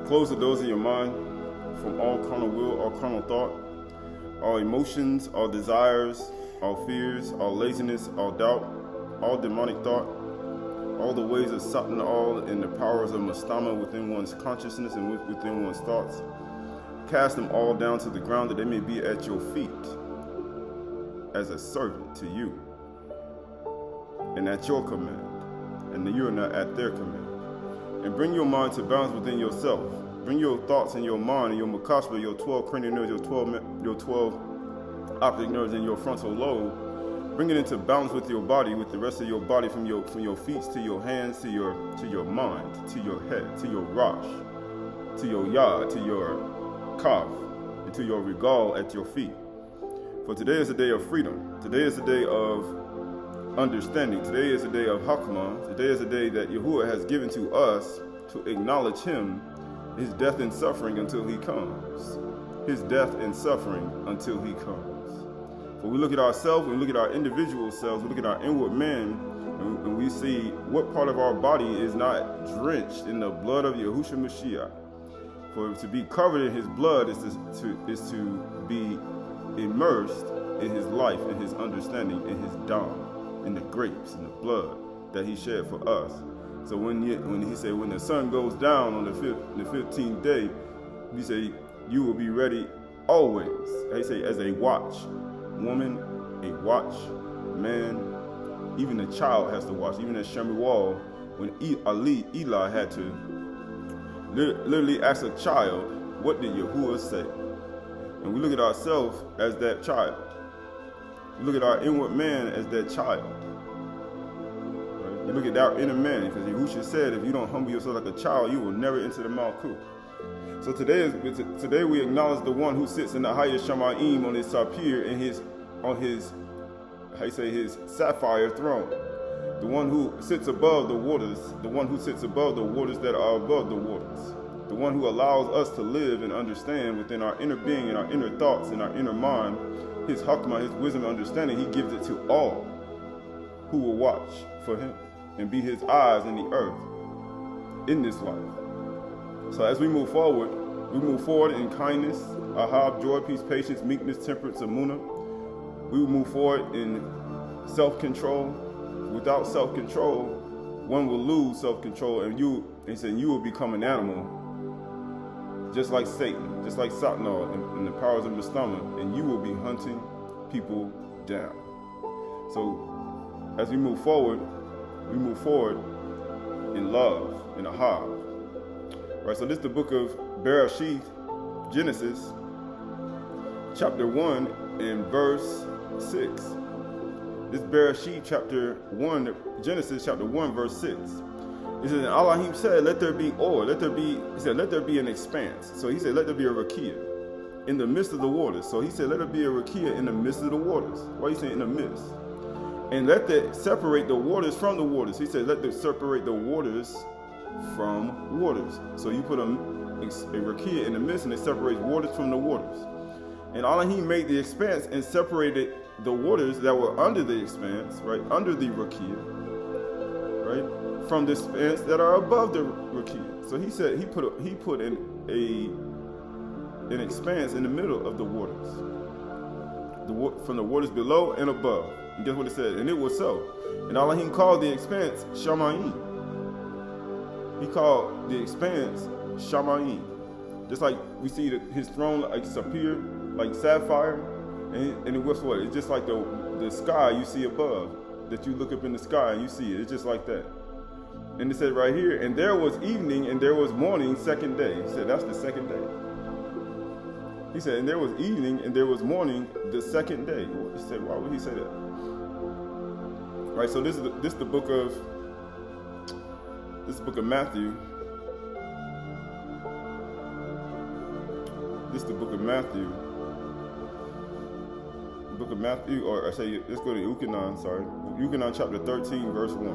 Close the doors of your mind from all carnal will, all carnal thought, all emotions, all desires, all fears, all laziness, all doubt, all demonic thought, all the ways of Satan, all in the powers of Mastama within one's consciousness and within one's thoughts. Cast them all down to the ground that they may be at your feet as a servant to you and at your command, and that you are not at their command. And bring your mind to balance within yourself. Bring your thoughts and your mind and your makashba, your 12 cranial nerves, your 12 optic nerves and your frontal lobe. Bring it into balance with your body, with the rest of your body, from your feet to your hands, to your mind, to your head, to your rosh, to your yad, to your kaf, and to your regal at your feet. For today is a day of freedom. Today is a day of understanding. Today is a day of Hakmah. Today is a day that Yahuwah has given to us to acknowledge him, his death and suffering until he comes. His death and suffering until he comes. For we look at ourselves, we look at our individual selves, we look at our inward man, and we see what part of our body is not drenched in the blood of Yahushua Mashiach. For to be covered in his blood is to be immersed in his life, in his understanding, in his dam, in the grapes, in the blood that he shed for us. So when he said, when the sun goes down on the 15th day, he said, you will be ready always. He say, as a watch woman, a watch man, even a child has to watch. Even at Shemuel, when Eli had to literally ask a child, what did Yahuwah say? And we look at ourselves as that child. We look at our inward man as that child. Right? You look at our inner man, because Yahushua said, if you don't humble yourself like a child, you will never enter the Malkut. So today we acknowledge the one who sits in the highest Shamayim on his sapir and his sapphire throne. The one who sits above the waters, the one who sits above the waters that are above the waters. The one who allows us to live and understand within our inner being and our inner thoughts and our inner mind, his hakmah, his wisdom and understanding. He gives it to all who will watch for him and be his eyes in the earth in this life. So as we move forward in kindness, ahab, joy, peace, patience, meekness, temperance, amuna. We will move forward in self-control. Without self-control, one will lose self-control, and you will become an animal, just like Satan, just like Satnal and the powers of the stomach, and you will be hunting people down. So as we move forward in love, in ahab. Right, so this is the book of Bereshith, Genesis, chapter 1 and verse 6. This Bereshith chapter 1, Genesis chapter 1, verse 6. It says, and Elohim said, let there be or, let there be an expanse. So he said, let there be a rakia in the midst of the waters. So he said, let there be a rakia in the midst of the waters. Why are you saying in the midst? And let that separate the waters from the waters. He said, let there separate the waters from waters. So you put a rakia in the midst, and it separates waters from the waters. And Elohim made the expanse and separated the waters that were under the expanse, right, under the rakia, right, from the expanse that are above the rakia. So he said he put an expanse in the middle of the waters, from the waters below and above. And guess what it said? And it was so. And Elohim called the expanse Shamayim. He called the expanse Shamayim. Just like we see his throne like sapphire, like sapphire, and it was what? It's just like the sky you see above, that you look up in the sky and you see it. It's just like that. And it said right here, and there was evening and there was morning, second day. He said that's the second day. He said, and there was evening and there was morning, the second day. He said, why would he say that? Right. So this is the book of Matthew. This is the book of Matthew. The book of Matthew, or I say, let's go to Yuchanan, Yuchanan chapter 13, verse 1.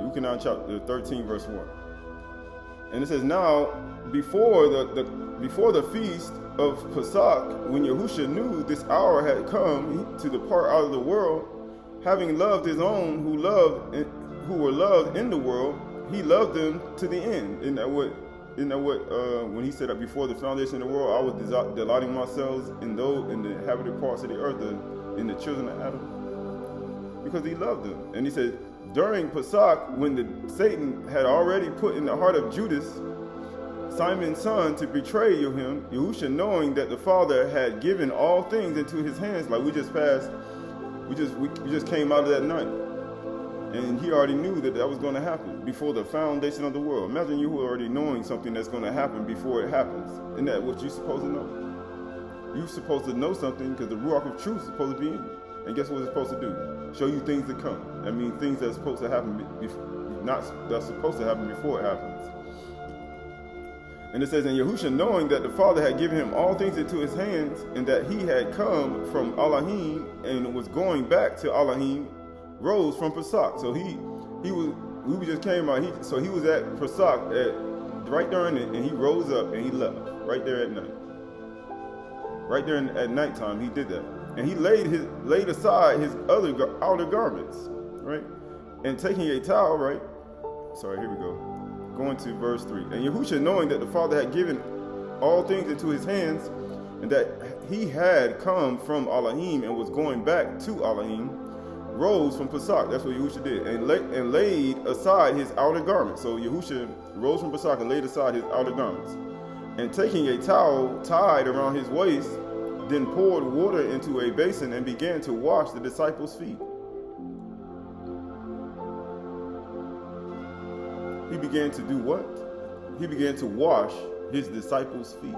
Yuchanan chapter 13, verse 1. And it says, now, before the feast of Pasach, when Yahushua knew this hour had come to depart out of the world, having loved his own who were loved in the world, he loved them to the end. Isn't that what when he said that before the foundation of the world, I was delighting myself in the inhabited parts of the earth, in the children of Adam, because he loved them. And he said, during Pasach, when Satan had already put in the heart of Judas, Simon's son, to betray him, Yahushua, knowing that the Father had given all things into his hands, like we just passed, we just came out of that night, and he already knew that was going to happen before the foundation of the world. Imagine you already knowing something that's going to happen before it happens. Isn't that what you're supposed to know? You're supposed to know something because the Ruach of truth is supposed to be in you. And guess what it's supposed to do? Show you things to come. That means things that's supposed to happen, that's supposed to happen before it happens. And it says, and Yahushua, knowing that the Father had given him all things into his hands, and that he had come from Elohim and was going back to Elohim, rose from Pasach. So we just came out. So he was at Pasach right during it, and he rose up and he left right there at night. Right there at nighttime, he did that, and he laid aside his other outer garments, right, and taking a towel, right. Sorry, here we go. Going to verse 3. And Yahushua, knowing that the Father had given all things into his hands, and that he had come from Elohim and was going back to Elohim, rose from Pasach. That's what Yahushua did, and laid aside his outer garments. So Yahushua rose from Pasach and laid aside his outer garments, and taking a towel tied around his waist, then poured water into a basin and began to wash the disciples' feet. He began to do what? He began to wash his disciples' feet.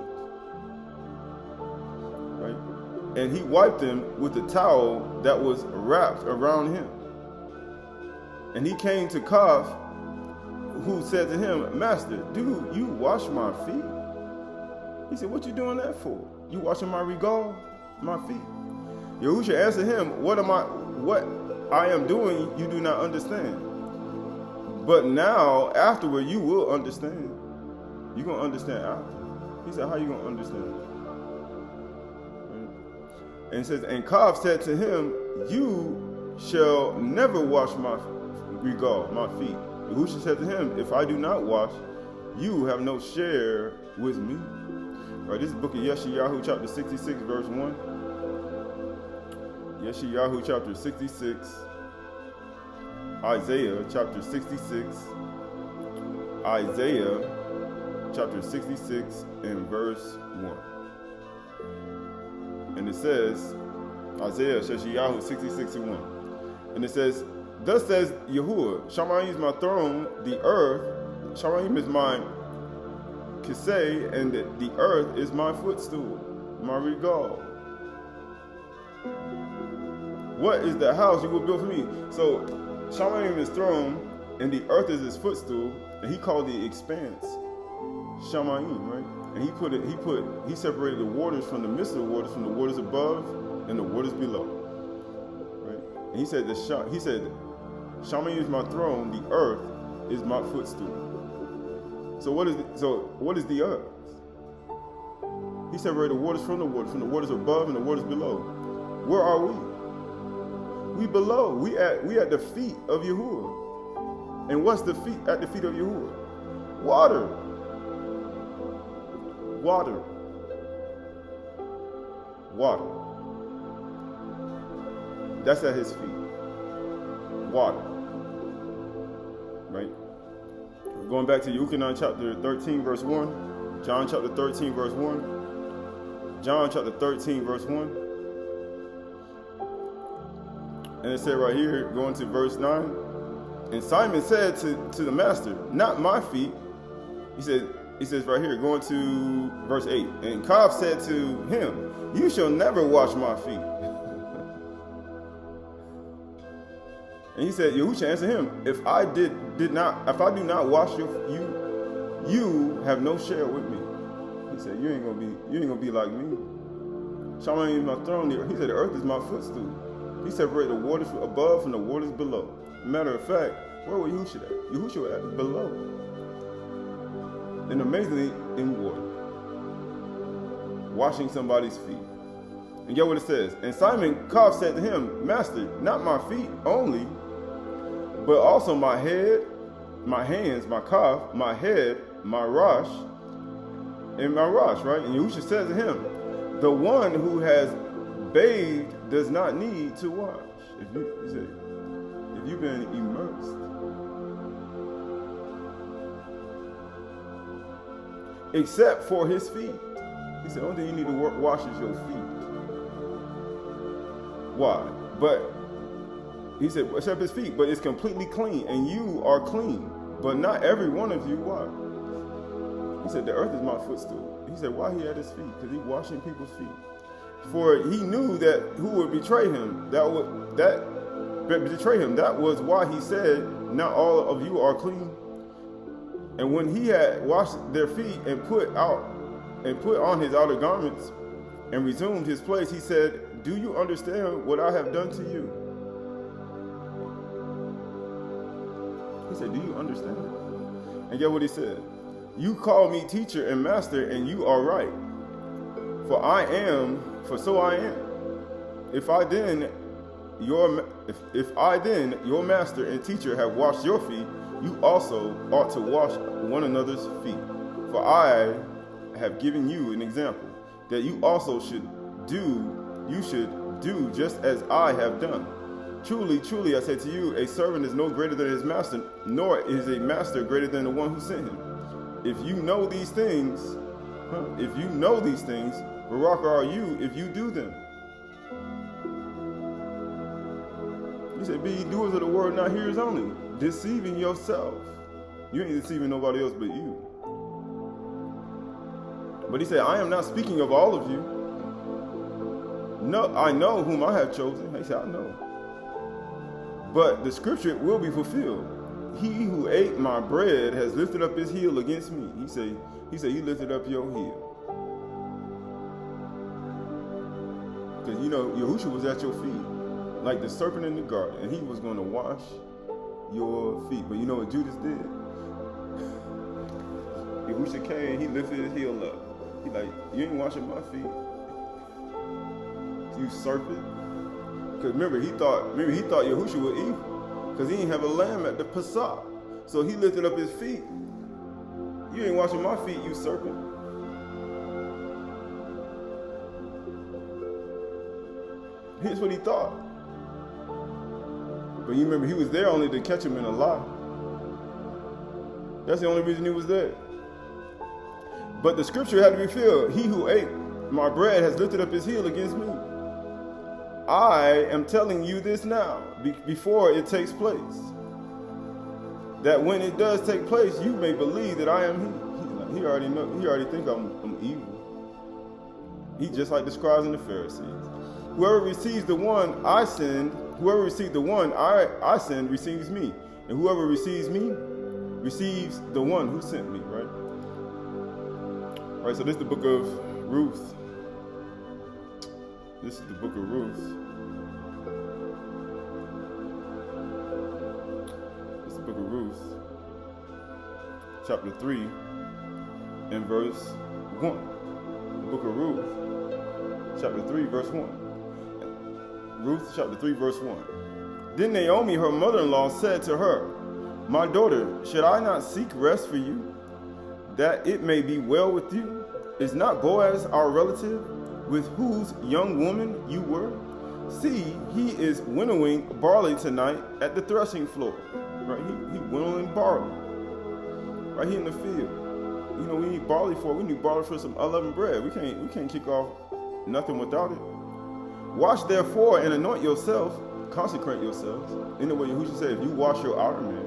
Right? And he wiped them with the towel that was wrapped around him. And he came to Qahalath, who said to him, Master, do you wash my feet? He said, what you doing that for? You washing my regal, my feet? Yahushua answered him, what I am doing you do not understand. But now, afterward, you will understand. You're going to understand after. He said, how you going to understand? Right? And it says, and Qahalath said to him, you shall never wash my regal, my feet. Yahushua said to him, if I do not wash, you have no share with me. Right, this is the book of Yeshayahu, chapter 66, verse 1. Yeshayahu, chapter 66. Isaiah, chapter 66. Isaiah, chapter 66, and verse 1. And it says, Isaiah, Yeshayahu 66 and 1. And it says, thus says Yahuwah, Shamayim is my throne, the earth, Shamayim is my Kisei, and the earth is my footstool, my regal. What is the house you will build for me? So Shamayim is throne, and the earth is his footstool, and he called the expanse Shamayim, right? And he separated the waters from the midst of the waters, from the waters above and the waters below, right? And he said Shamayim is my throne, the earth is my footstool. So what is the earth? He separated the waters from the waters above and the waters below. Where are we? We below. We at the feet of Yahuwah. And what's at the feet of Yahuwah? Water. Water. Water. That's at his feet. Water. Right? Going back to Yochanan chapter 13, verse 1. John chapter 13, verse 1. John chapter 13, verse 1. And it said right here, going to verse 9. And Simon said to the master, not my feet. He says right here, going to verse 8. And Qahalath said to him, you shall never wash my feet. And he said, Yahushua answered him, if I do not wash you, you have no share with me. He said, you ain't gonna be like me. Shamayim is my throne. He said, the earth is my footstool. He separated the waters above from the waters below. Matter of fact, where was Yahushua at? Yahushua at below. And amazingly, in water. Washing somebody's feet. And get what it says. And Simon Qahalath said to him, Master, not my feet only, but also my head my hands, my kaf, my head, my rosh, and my rosh, right? And Yahushua says to him, the one who has bathed does not need to wash. If you've been immersed. Except for his feet. He said, the only thing you need to wash is your feet. Why? But he said, except his feet, but it's completely clean, and you are clean, but not every one of you. Why? He said, the earth is my footstool. He said, why he at his feet? Because he's washing people's feet. For he knew that who would betray him, that was why he said, not all of you are clean. And when he had washed their feet and put on his outer garments and resumed his place, he said, do you understand what I have done to you? He said, do you understand? And get what he said? You call me teacher and master, and you are right. For so I am. If I then, your master and teacher, have washed your feet, you also ought to wash one another's feet. For I have given you an example, that you also should do just as I have done. Truly, truly, I say to you, a servant is no greater than his master, nor is a master greater than the one who sent him. If you know these things, Baqar are you if you do them. He said, be ye doers of the word, not hearers only, deceiving yourself. You ain't deceiving nobody else but you. But he said, I am not speaking of all of you. No, I know whom I have chosen. He said, I know. But the scripture will be fulfilled. He who ate my bread has lifted up his heel against me. He said, you lifted up your heel. Because Yahushua was at your feet, like the serpent in the garden, and he was going to wash your feet. But you know what Judas did? Yahushua came, he lifted his heel up. He like, you ain't washing my feet, you serpent. Because remember, he thought Yahushua was evil, because he didn't have a lamb at the Pasach. So he lifted up his feet. You ain't washing my feet, you serpent. Here's what he thought. But you remember, he was there only to catch him in a lie. That's the only reason he was there. But the scripture had to be filled. He who ate my bread has lifted up his heel against me. I am telling you this now, before it takes place, that when it does take place, you may believe that I am he. He already think I'm evil. He just like the scribes and the Pharisees. Whoever receives the one I send, I send receives me. And whoever receives me, receives the one who sent me, right? All right, so this is the book of Ruth. This is the book of Ruth. This is the book of Ruth, chapter 3 and verse 1. The book of Ruth, chapter 3, verse 1. Ruth, chapter 3, verse 1. Then Naomi, her mother-in-law, said to her, my daughter, should I not seek rest for you, that it may be well with you? Is not Boaz our relative, with whose young woman you were? See, he is winnowing barley tonight at the threshing floor. Right? He winnowing barley. Right here in the field. We need barley we need barley for some unleavened bread. We can't kick off nothing without it. Wash therefore and anoint yourself, consecrate yourselves. In the way Yahushua said, if you wash your outer man,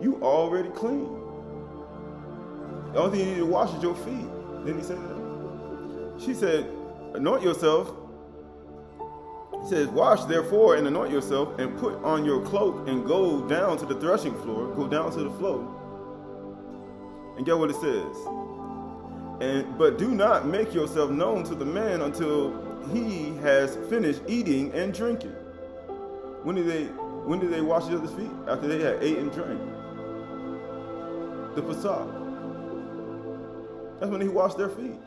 you already clean. The only thing you need to wash is your feet. Didn't he say that? She said, anoint yourself. He says, wash therefore and anoint yourself and put on your cloak and go down to the threshing floor, go down to the floor. And get what it says. But do not make yourself known to the man until he has finished eating and drinking. When did they wash each other's feet? After they had ate and drank. The Pasach. That's when he washed their feet.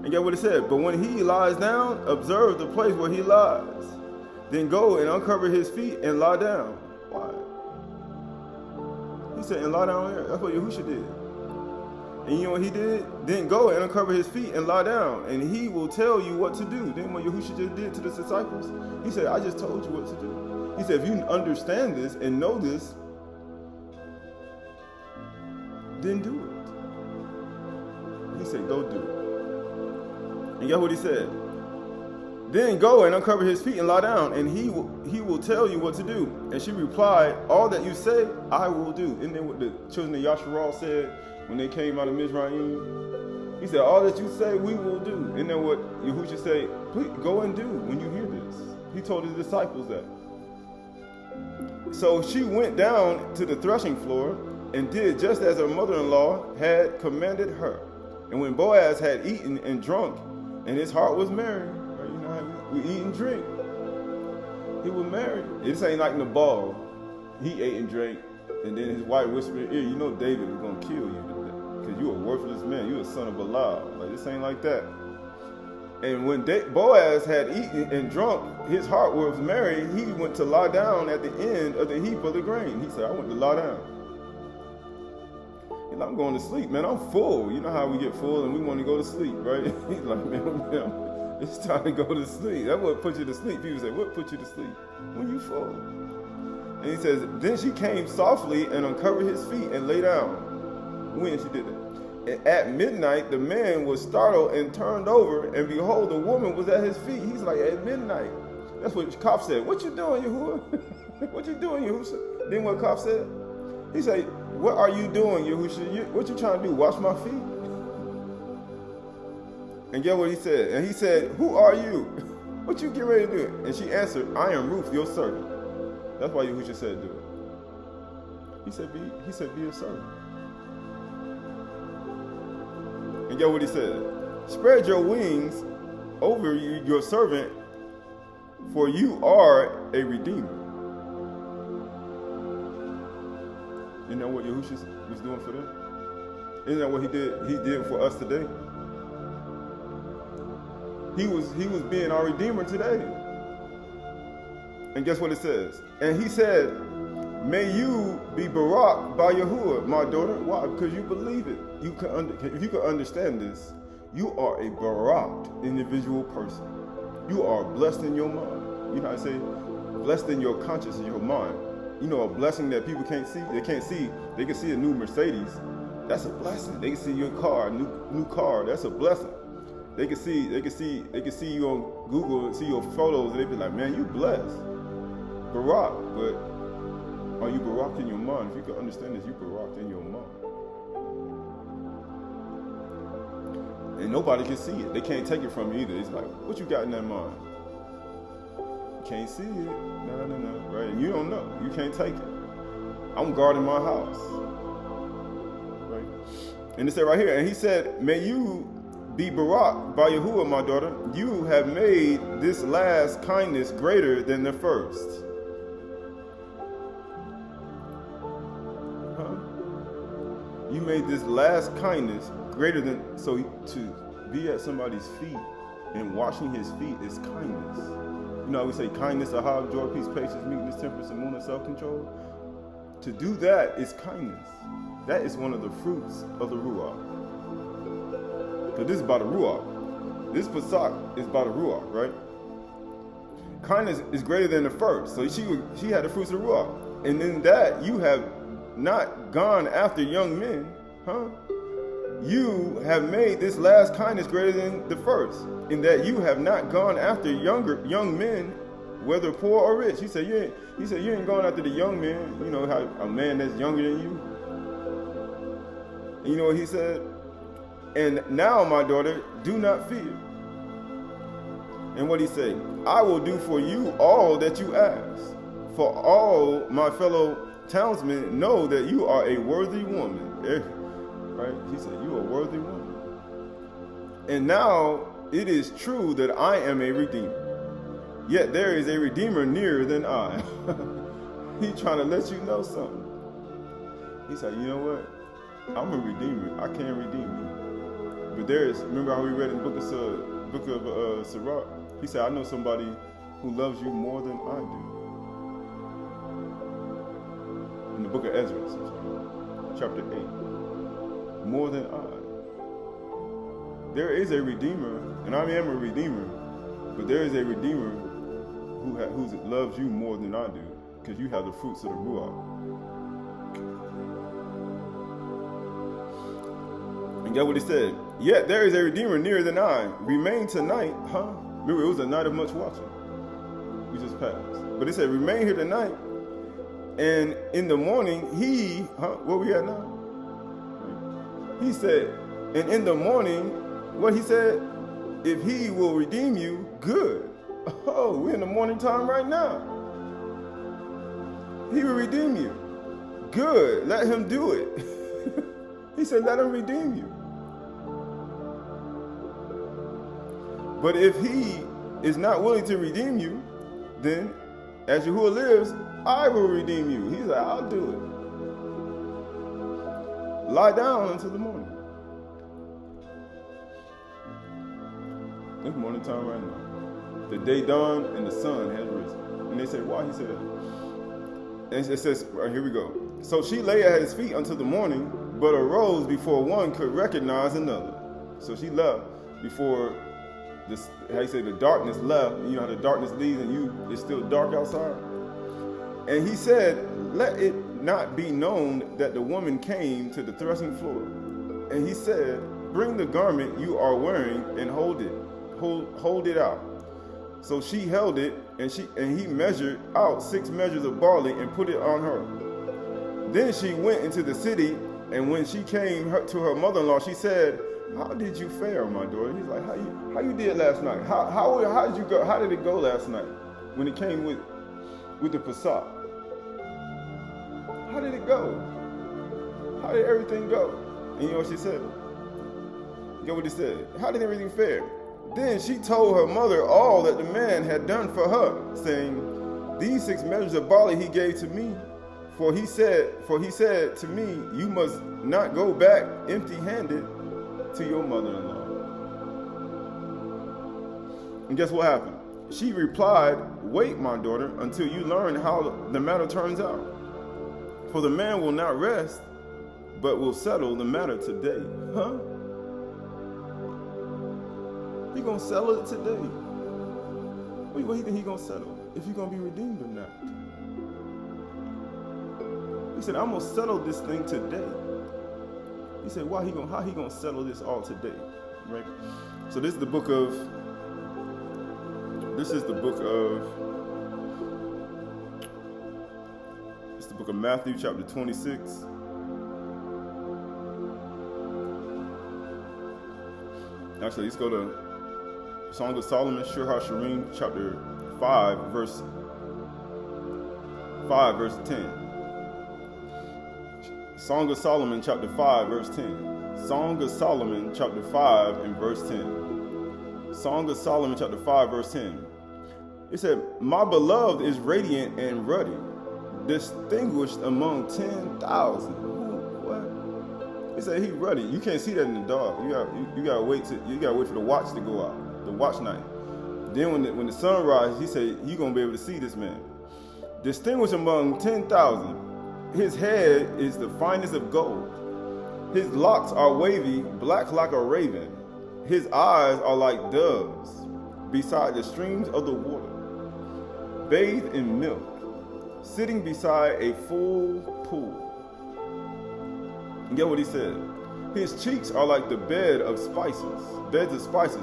And get what it said. But when he lies down, observe the place where he lies. Then go and uncover his feet and lie down. Why? said, and lie down there. That's what Yahusha did. And you know what he did? Then go and uncover his feet and lie down, and he will tell you what to do. Then what Yahusha just did to the disciples, he said, I just told you what to do. He said, if you understand this and know this, then do it. He said, go do it. And guess what he said? Then go and uncover his feet and lie down, and he will tell you what to do. And she replied, all that you say, I will do. And then what the children of Yasharal said when they came out of Mizraim, he said, all that you say, we will do. And then what Yahusha said, please go and do when you hear this. He told his disciples that. So she went down to the threshing floor and did just as her mother-in-law had commanded her. And when Boaz had eaten and drunk, and his heart was merry, right? You know how we eat and drink, he was merry. This ain't like Nabal. He ate and drank, and then his wife whispered in his ear, you know David was going to kill you today, because you a worthless man. You a son of Belial. Like, this ain't like that. And when Boaz had eaten and drunk, his heart was merry. He went to lie down at the end of the heap of the grain. He said, I went to lie down. He's like, I'm going to sleep, man. I'm full. You know how we get full and we want to go to sleep, right? He's like, man, it's time to go to sleep. That's what put you to sleep. People say, what put you to sleep? When you full. And he says, then she came softly and uncovered his feet and lay down. When she did it. At midnight, the man was startled and turned over, and behold, the woman was at his feet. He's like, at midnight. That's what Koph said. What you doing, Yahuwah? What you doing, Yahusha? Then what Koph said? He said, what are you doing, Yahusha? What you trying to do? Wash my feet? And get what he said? And he said, who are you? What you get ready to do? And she answered, I am Ruth, your servant. That's why Yahusha said do it. He said, be a servant. And get what he said? Spread your wings over your servant, for you are a redeemer. Isn't that what Yahusha was doing for them? Isn't that what he did for us today? He was being our redeemer today. And guess what it says? And he said, may you be Barak by Yahuwah, my daughter. Why? Because you believe it. If you can understand this, you are a Barak individual person. You are blessed in your mind. You know how I say, blessed in your conscience and your mind. You know, a blessing that people can't see. They can't see. They can see a new Mercedes. That's a blessing. They can see your car, new car. That's a blessing. They can see you on Google and see your photos, and they be like, man, you blessed. Barak, but are you Barak in your mind? If you can understand this, you Barak in your mind. And nobody can see it. They can't take it from you either. It's like, what you got in that mind? You can't see it. No. Right? And you don't know. You can't take it. I'm guarding my house. Right? And it said right here, and he said, may you be Barak by Yahuwah, my daughter. You have made this last kindness greater than the first. You made this last kindness greater than, so to be at somebody's feet and washing his feet is kindness. You know how we say kindness, ahab, joy, peace, patience, meekness, temperance, and moon, and self-control? To do that is kindness. That is one of the fruits of the Ruach. Because this is about the Ruach. This Pasach is about the Ruach, right? Kindness is greater than the first. So she had the fruits of the Ruach. And in that, you have not gone after young men, You have made this last kindness greater than the first, in that you have not gone after young men, whether poor or rich. He said you ain't going after the young men. You know how a man that's younger than you. And you know what he said? And now, my daughter, do not fear. And what he said? I will do for you all that you ask. For all my fellow townsmen know that you are a worthy woman. Right? He said, you are a worthy woman. And now it is true that I am a redeemer. Yet there is a redeemer nearer than I. He's trying to let you know something. He said, you know what? I'm a redeemer. I can't redeem you. But there is, remember how we read in the book of Sirach? He said, I know somebody who loves you more than I do. In the book of Ezra. chapter 8. More than I. There is a Redeemer, and I am a Redeemer, but there is a Redeemer who loves you more than I do, because you have the fruits of the Ruach. And get what he said? Yet there is a Redeemer nearer than I. Remain tonight, huh? Remember, it was a night of much watching. We just passed. But it said, remain here tonight, and in the morning, where we at now? He said, and in the morning, what he said, if he will redeem you, good. Oh, we're in the morning time right now. He will redeem you. Good, let him do it. He said, let him redeem you. But if he is not willing to redeem you, then as Yahuwah lives, I will redeem you. He's like, I'll do it. Lie down until the morning. It's morning time right now. The day dawned and the sun has risen. And they said, why? He said that. And it says, right, here we go. So she lay at his feet until the morning, but arose before one could recognize another. So she left before this, how you say, the darkness left. You know how the darkness leaves and it's still dark outside? And he said, let it not be known that the woman came to the threshing floor. And he said, bring the garment you are wearing and hold it out. So she held it, and he measured out 6 measures of barley and put it on her. Then she went into the city, and when she came to her mother-in-law, she said, how did you fare, my daughter? He's like, how you did last night? How did you go? How did it go last night when it came with the Pasach? How did it go? How did everything go? And you know what she said? Get what he said? How did everything fare? Then she told her mother all that the man had done for her, saying, these 6 measures of barley he gave to me, for he said to me, you must not go back empty-handed to your mother-in-law. And guess what happened? She replied, wait, my daughter, until you learn how the matter turns out. For the man will not rest, but will settle the matter today. Huh? He gonna settle it today. What do you think he gonna settle? If you're gonna be redeemed or not? He said, I'm gonna settle this thing today. He said, how he gonna settle this all today? Right? So this is the book of Matthew, chapter 26. Actually, let's go to Song of Solomon, Shir HaShirim, chapter 5, verse 10. Song of Solomon, chapter 5, verse 10. Song of Solomon, chapter 5, and verse 10. Song of Solomon, chapter 5, verse 10. It said, my beloved is radiant and ruddy, distinguished among 10,000. What? It said he ruddy. You can't see that in the dark. You gotta wait for the watch to go out. The watch night. Then when the sun rises, he said, you're going to be able to see this man. Distinguished among 10,000. His head is the finest of gold. His locks are wavy, black like a raven. His eyes are like doves beside the streams of the water. Bathed in milk, sitting beside a full pool. And get what he said? His cheeks are like the beds of spices,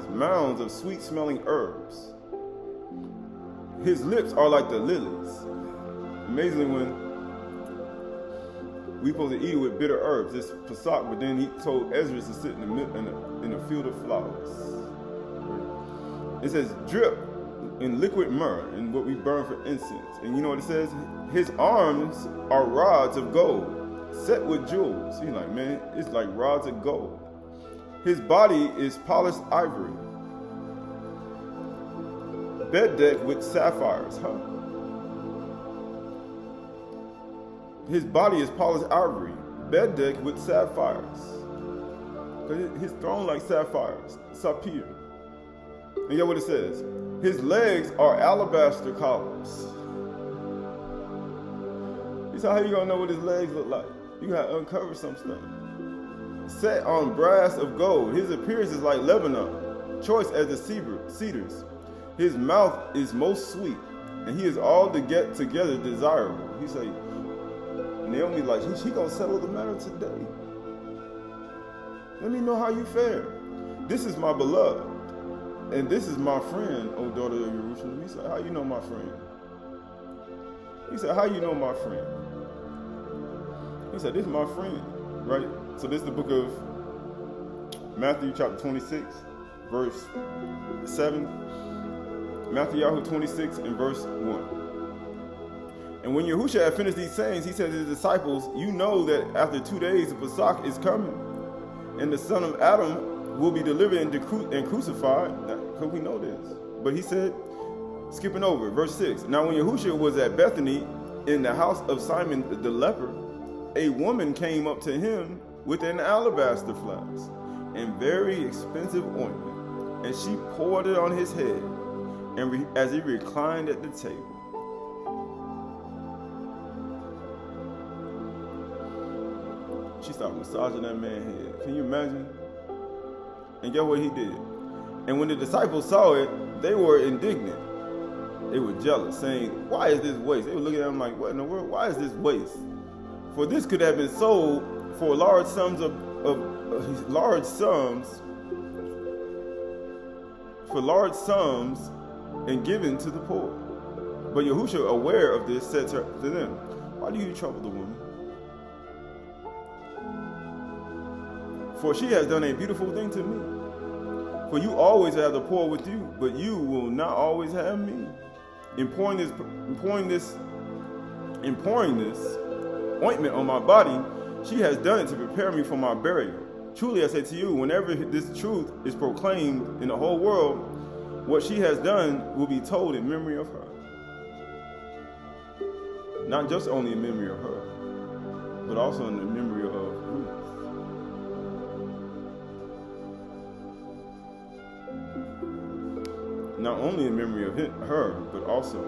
mounds of sweet-smelling herbs. His lips are like the lilies. Amazingly, when we supposed to eat with bitter herbs, this Pasach, but then he told Ezra to sit in a field of flowers. It says, drip in liquid myrrh, and what we burn for incense. And you know what it says? His arms are rods of gold, set with jewels. He's like, man, it's like rods of gold. His body is polished ivory, bedecked with sapphires. Huh? His body is polished ivory, bedecked with sapphires. His throne like sapphires, sapphire. And you know what it says? His legs are alabaster columns. You saw how you gonna know what his legs look like? You got to uncover some stuff. Set on brass of gold. His appearance is like Lebanon, choice as the cedars. His mouth is most sweet, and he is all to get together desirable. He say, Naomi, like, he gonna settle the matter today. Let me know how you fare. This is my beloved, and this is my friend, O daughter of Jerusalem. He said, how you know my friend? He said, how you know my friend? He said, this is my friend, right? So this is the book of Matthew chapter 26, verse 7. Matthew 26 and verse 1. And when Yahushua had finished these sayings, he said to his disciples, you know that after 2 days the Pasach is coming, and the son of Adam will be delivered and crucified. Because we know this. But he said, skipping over, verse 6. Now when Yahushua was at Bethany in the house of Simon the leper, a woman came up to him with an alabaster flask and very expensive ointment, and she poured it on his head, and as he reclined at the table. She started massaging that man's head. Can you imagine? And guess what he did? And when the disciples saw it, they were indignant. They were jealous, saying, why is this waste? They were looking at him like, what in the world? Why is this waste? For this could have been sold for large sums and given to the poor. But Yahushua, aware of this, said to them, why do you trouble the woman? For she has done a beautiful thing to me. For you always have the poor with you, but you will not always have me. In pouring this ointment on my body, she has done it to prepare me for my burial. Truly I say to you, whenever this truth is proclaimed in the whole world, what she has done will be told in memory of her. Not just only in memory of her, but also in the memory of Ruth. Not only in memory of her, but also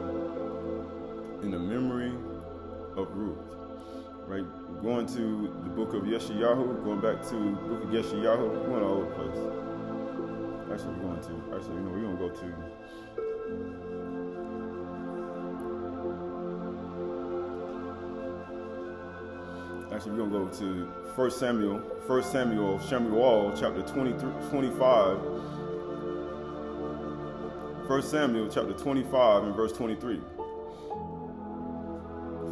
in the memory of Ruth. Right? Going to the book of Yeshayahu, going back to the book of Yeshayahu, we're going all over the place. Actually, we're going to go to Actually, we're going to go to 1 Samuel chapter 25. 1 Samuel chapter 25 and verse 23.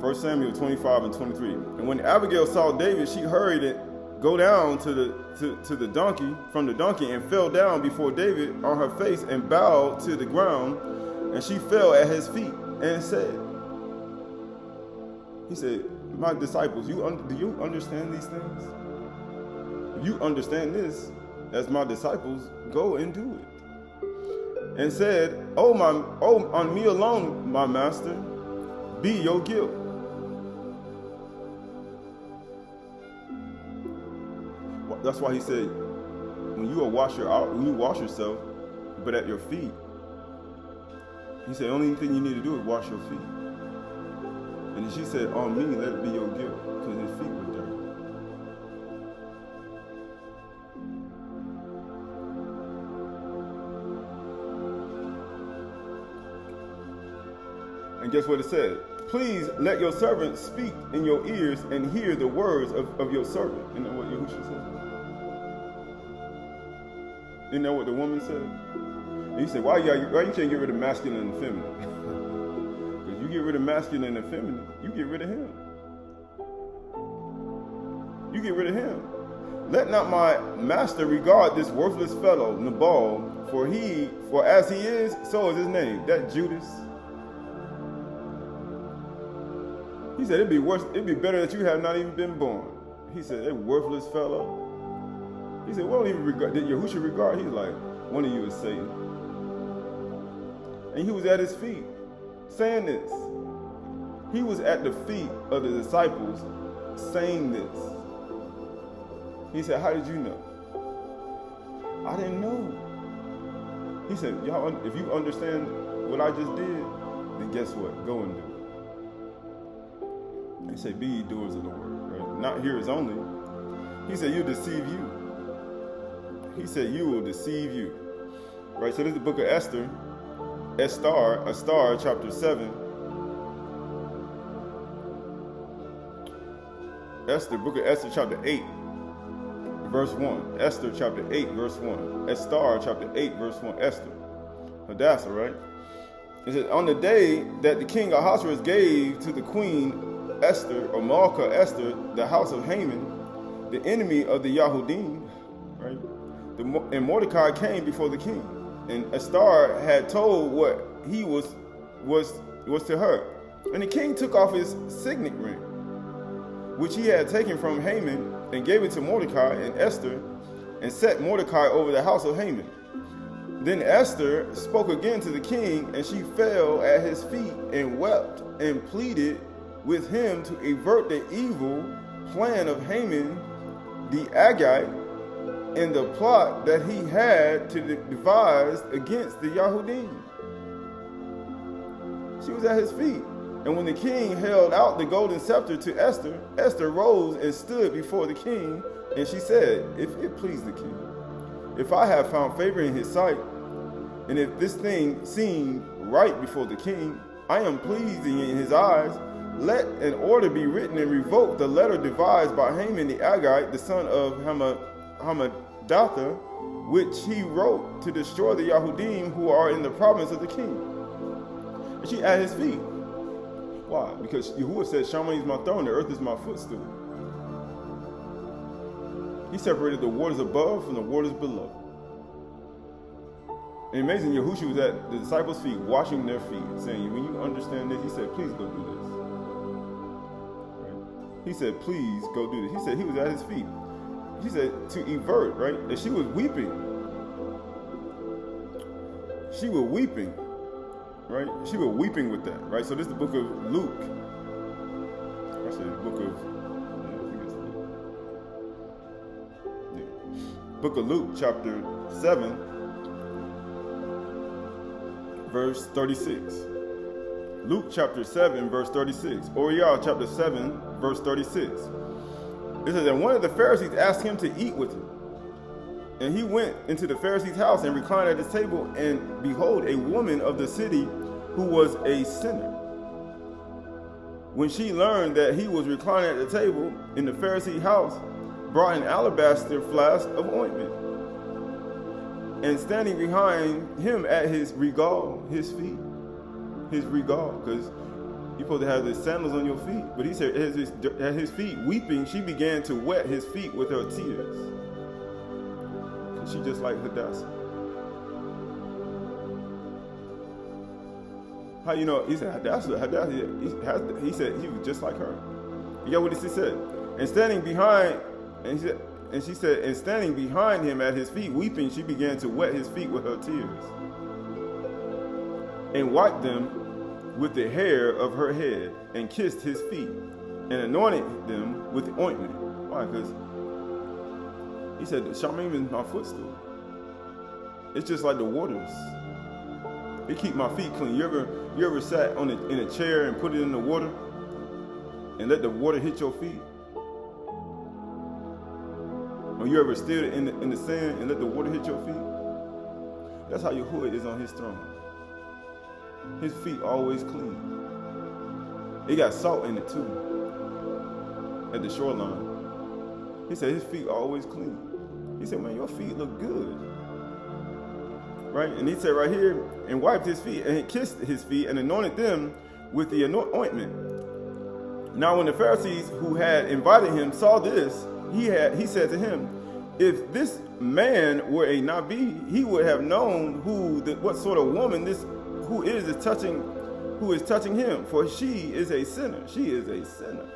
1 Samuel 25 and 23. And when Abigail saw David, she hurried it, go down to the donkey, from the donkey, and fell down before David on her face and bowed to the ground, and she fell at his feet and said, he said, my disciples, do you understand these things? If you understand this, as my disciples, go and do it. And said, on me alone, my master, be your guilt. That's why he said, when you wash yourself, but at your feet, he said, the only thing you need to do is wash your feet. And she said, on me, let it be your guilt, because his feet were dirty. And guess what it said? Please let your servant speak in your ears and hear the words of your servant. You know what Yahushua said? You know what the woman said? And he said, why you can't get rid of masculine and feminine? Because you get rid of masculine and feminine, you get rid of him. You get rid of him. Let not my master regard this worthless fellow, Nabal, for as he is, so is his name. That Judas. He said, it'd be better that you have not even been born. He said, that worthless fellow. He said, well, even regard, did Yahushua regard? He's like, one of you is Satan. And he was at his feet, saying this. He was at the feet of the disciples, saying this. He said, how did you know? I didn't know. He said, y'all, if you understand what I just did, then guess what? Go and do it. He said, be ye doers of the word, right? not hearers only. He said, you'll deceive you. He said, you will deceive you. Right, so this is the book of Esther, chapter 7. Book of Esther, chapter 8, verse 1. Esther, chapter 8, verse 1. Esther, chapter 8, verse 1. Esther. Hadassah, right? It says, on the day that the king Ahasuerus gave to the queen Esther, or Malka Esther, the house of Haman, the enemy of the Yahudim, right? And Mordecai came before the king. And Esther had told what he was to her. And the king took off his signet ring, which he had taken from Haman, and gave it to Mordecai and Esther, and set Mordecai over the house of Haman. Then Esther spoke again to the king, and she fell at his feet and wept and pleaded with him to avert the evil plan of Haman the Agagite and the plot that he had to devise against the Yahudim. She was at his feet. And when the king held out the golden scepter to Esther, Esther rose and stood before the king, and she said, if it please the king, if I have found favor in his sight, and if this thing seem right before the king, I am pleasing in his eyes, let an order be written and revoke the letter devised by Haman the Agagite, the son of Hammedatha, which he wrote to destroy the Yahudim who are in the province of the king. And she at his feet. Why? Because Yahuwah said, Shammai is my throne, the earth is my footstool. He separated the waters above from the waters below. And amazing, Yahushua was at the disciples' feet, washing their feet, saying, when you understand this, he said, please go do this. Right? He said, please go do this. He said he was at his feet. He said to avert, right? And she was weeping. She was weeping. Right? She was weeping with that, right? So this is the book of Luke. Actually, the book of, book of Luke, chapter 7, verse 36. Luke chapter 7, verse 36. Oriel chapter 7, verse 36. It says that one of the Pharisees asked him to eat with him. And he went into the Pharisee's house and reclined at his table, and behold, a woman of the city who was a sinner. When she learned that he was reclining at the table in the Pharisee's house, brought an alabaster flask of ointment, and standing behind him at his regal, his regal, because you're supposed to have the sandals on your feet. But he said at his feet, weeping, she began to wet his feet with her tears. And she just like Hadassah. How you know? He said Hadassah. He said he was just like her. You got what he said? And standing behind, and she said, and standing behind him at his feet, weeping, she began to wet his feet with her tears, and wiped them with the hair of her head, and kissed his feet, and anointed them with ointment. Why? Because he said, Shammai is my footstool. It's just like the waters. It keep my feet clean. You ever sat in a chair and put it in the water and let the water hit your feet? Or you ever stood in the sand and let the water hit your feet? That's how Yahuwah is on his throne. His feet always clean. It got salt in it too. At the shoreline. He said his feet always clean. He said, man, your feet look good. Right? And he said right here, and wiped his feet, and he kissed his feet, and anointed them with the ointment. Now when the Pharisees who had invited him saw this, he said to him, if this man were a Nabi, he would have known what sort of woman this who is touching him, for she is a sinner. She is a sinner.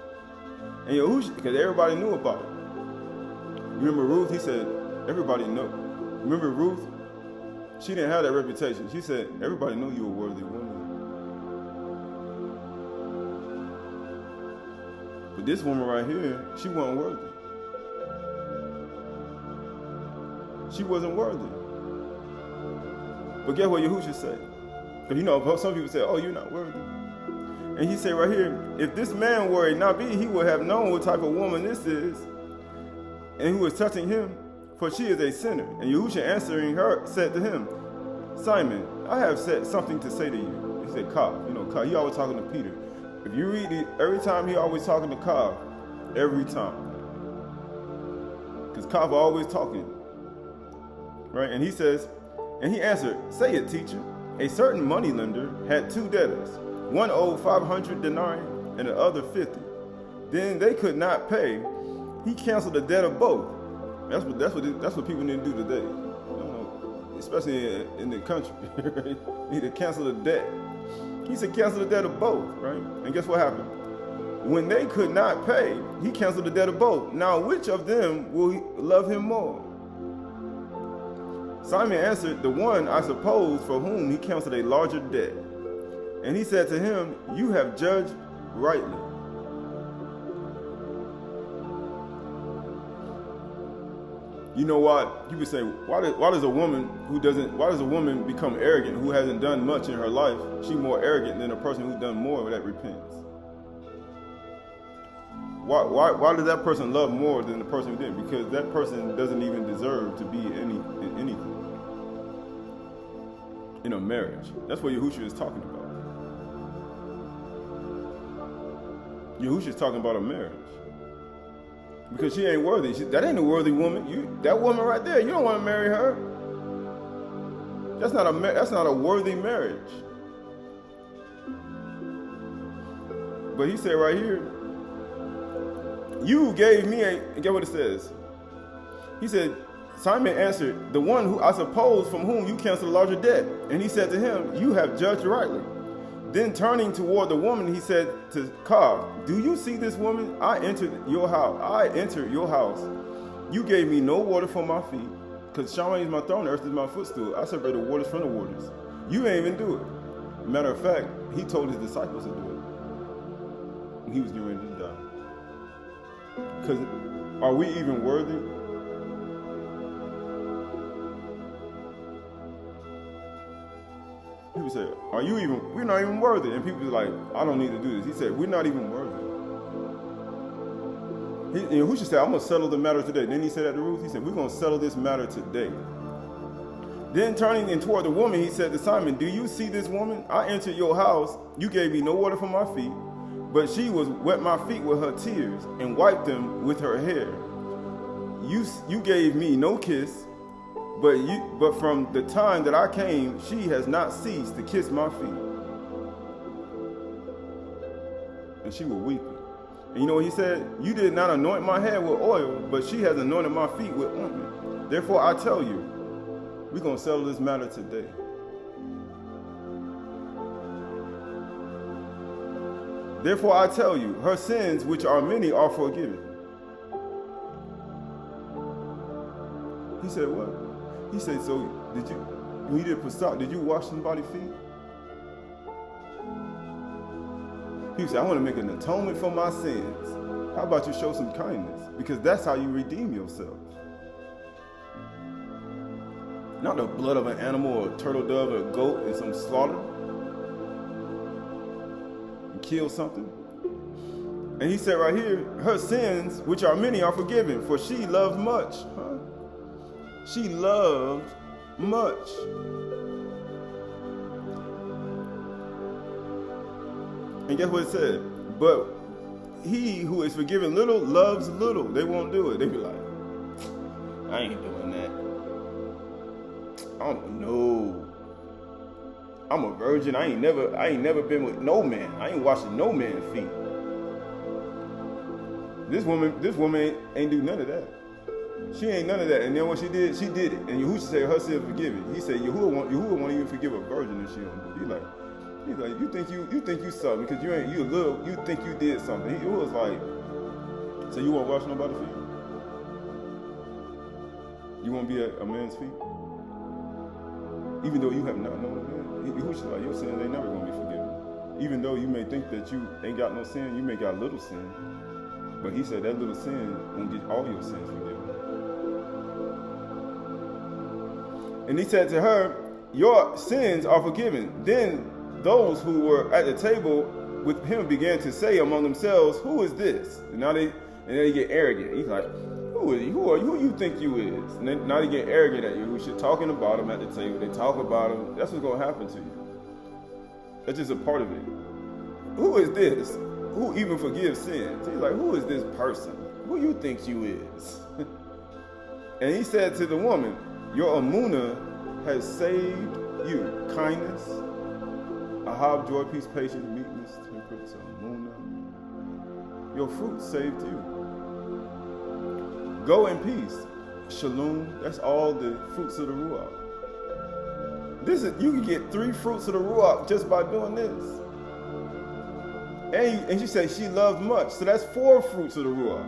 And Yahushua, because everybody knew about it. Remember Ruth? He said, everybody knew. Remember Ruth? She didn't have that reputation. She said, everybody knew you were a worthy woman. But this woman right here, she wasn't worthy. She wasn't worthy. But guess what Yahushua said? Because you know, some people say, oh, you're not worthy. And he said right here, if this man were a Nabi, he would have known what type of woman this is, and who is touching him, for she is a sinner. And Yahusha answering her said to him, Simon, I have said something to say to you. He said, Kaf. Kaf, he always talking to Peter. If you read it, every time he always talking to Kaf. Every time. Because Kaf always talking. Right? And he says, and he answered, say it, teacher. A certain moneylender had 2 debtors. One owed 500 denarii and the other 50. Then they could not pay. He canceled the debt of both. That's what people need to do today. Especially in the country. Need to cancel the debt. He said cancel the debt of both, right? And guess what happened? When they could not pay, he canceled the debt of both. Now which of them will love him more? Simon answered, the one, I suppose, for whom he canceled a larger debt. And he said to him, you have judged rightly. You know what? You would say, why does a woman become arrogant who hasn't done much in her life? She's more arrogant than a person who's done more that repents. Why does that person love more than the person who didn't? Because that person doesn't even deserve to be in anything. In a marriage. That's what Yahusha is talking about. Yahusha is talking about a marriage. Because she ain't worthy. That ain't a worthy woman. That woman right there, you don't want to marry her. That's not a worthy marriage. But he said right here, you gave me get what it says. He said, Simon answered, the one who I suppose from whom you canceled a larger debt. And he said to him, you have judged rightly. Then turning toward the woman, he said to Kaf, do you see this woman? I entered your house. You gave me no water for my feet, because Shammai is my throne, earth is my footstool. I separated the waters from the waters. You ain't even do it. Matter of fact, he told his disciples to do it when he was getting ready to die. Because are we even worthy? People say, we're not even worthy. And people are like, I don't need to do this. He said, we're not even worthy. Who should say, I'm going to settle the matter today. Then he said at the Ruth, he said, we're going to settle this matter today. Then turning in toward the woman, he said to Simon, do you see this woman? I entered your house. You gave me no water for my feet, but she wet my feet with her tears and wiped them with her hair. You gave me no kiss, but from the time that I came, she has not ceased to kiss my feet. And she was weeping. And you know what he said? You did not anoint my head with oil, but she has anointed my feet with ointment. Therefore I tell you, we're going to settle this matter today. Therefore I tell you, her sins, which are many, are forgiven. He said, what? He said, so when you did Pasach, did you wash somebody's feet? He said, I want to make an atonement for my sins. How about you show some kindness? Because that's how you redeem yourself. Not the blood of an animal or a turtle dove or a goat and some slaughter. And kill something. And he said right here, her sins, which are many, are forgiven, for she loved much. She loved much. And guess what it said? But he who is forgiven little loves little. They won't do it. They be like, I ain't doing that. I don't know. I'm a virgin. I ain't never been with no man. I ain't washing no man's feet. This woman ain't do none of that. She ain't none of that. And then what she did it. And Yahushua said her sins forgiven. He said Yahuwah won't even forgive a virgin if she don't do it. He's like, you think you something because you think you did something. He was like, so you won't wash nobody's feet? You won't be at a man's feet? Even though you have not known a man. Yahushua like, your sins ain't never gonna be forgiven. Even though you may think that you ain't got no sin, you may got little sin. But he said that little sin won't get all your sins forgiven. And he said to her, your sins are forgiven. Then those who were at the table with him began to say among themselves, "Who is this?" And then they get arrogant. He's like, "Who are you? Who you think you is?" And then now they get arrogant at you. You're talking about him at the table. They talk about him. That's what's gonna happen to you. That's just a part of it. Who is this? Who even forgives sins? He's like, "Who is this person? Who you think you is?" And he said to the woman, "Your Amunah has saved you. Kindness, Ahab, joy, peace, patience, meekness, temperance, Amunah. Your fruit saved you. Go in peace. Shalom." That's all the fruits of the Ruach. You can get 3 fruits of the Ruach just by doing this. And she said she loved much. So that's 4 fruits of the Ruach.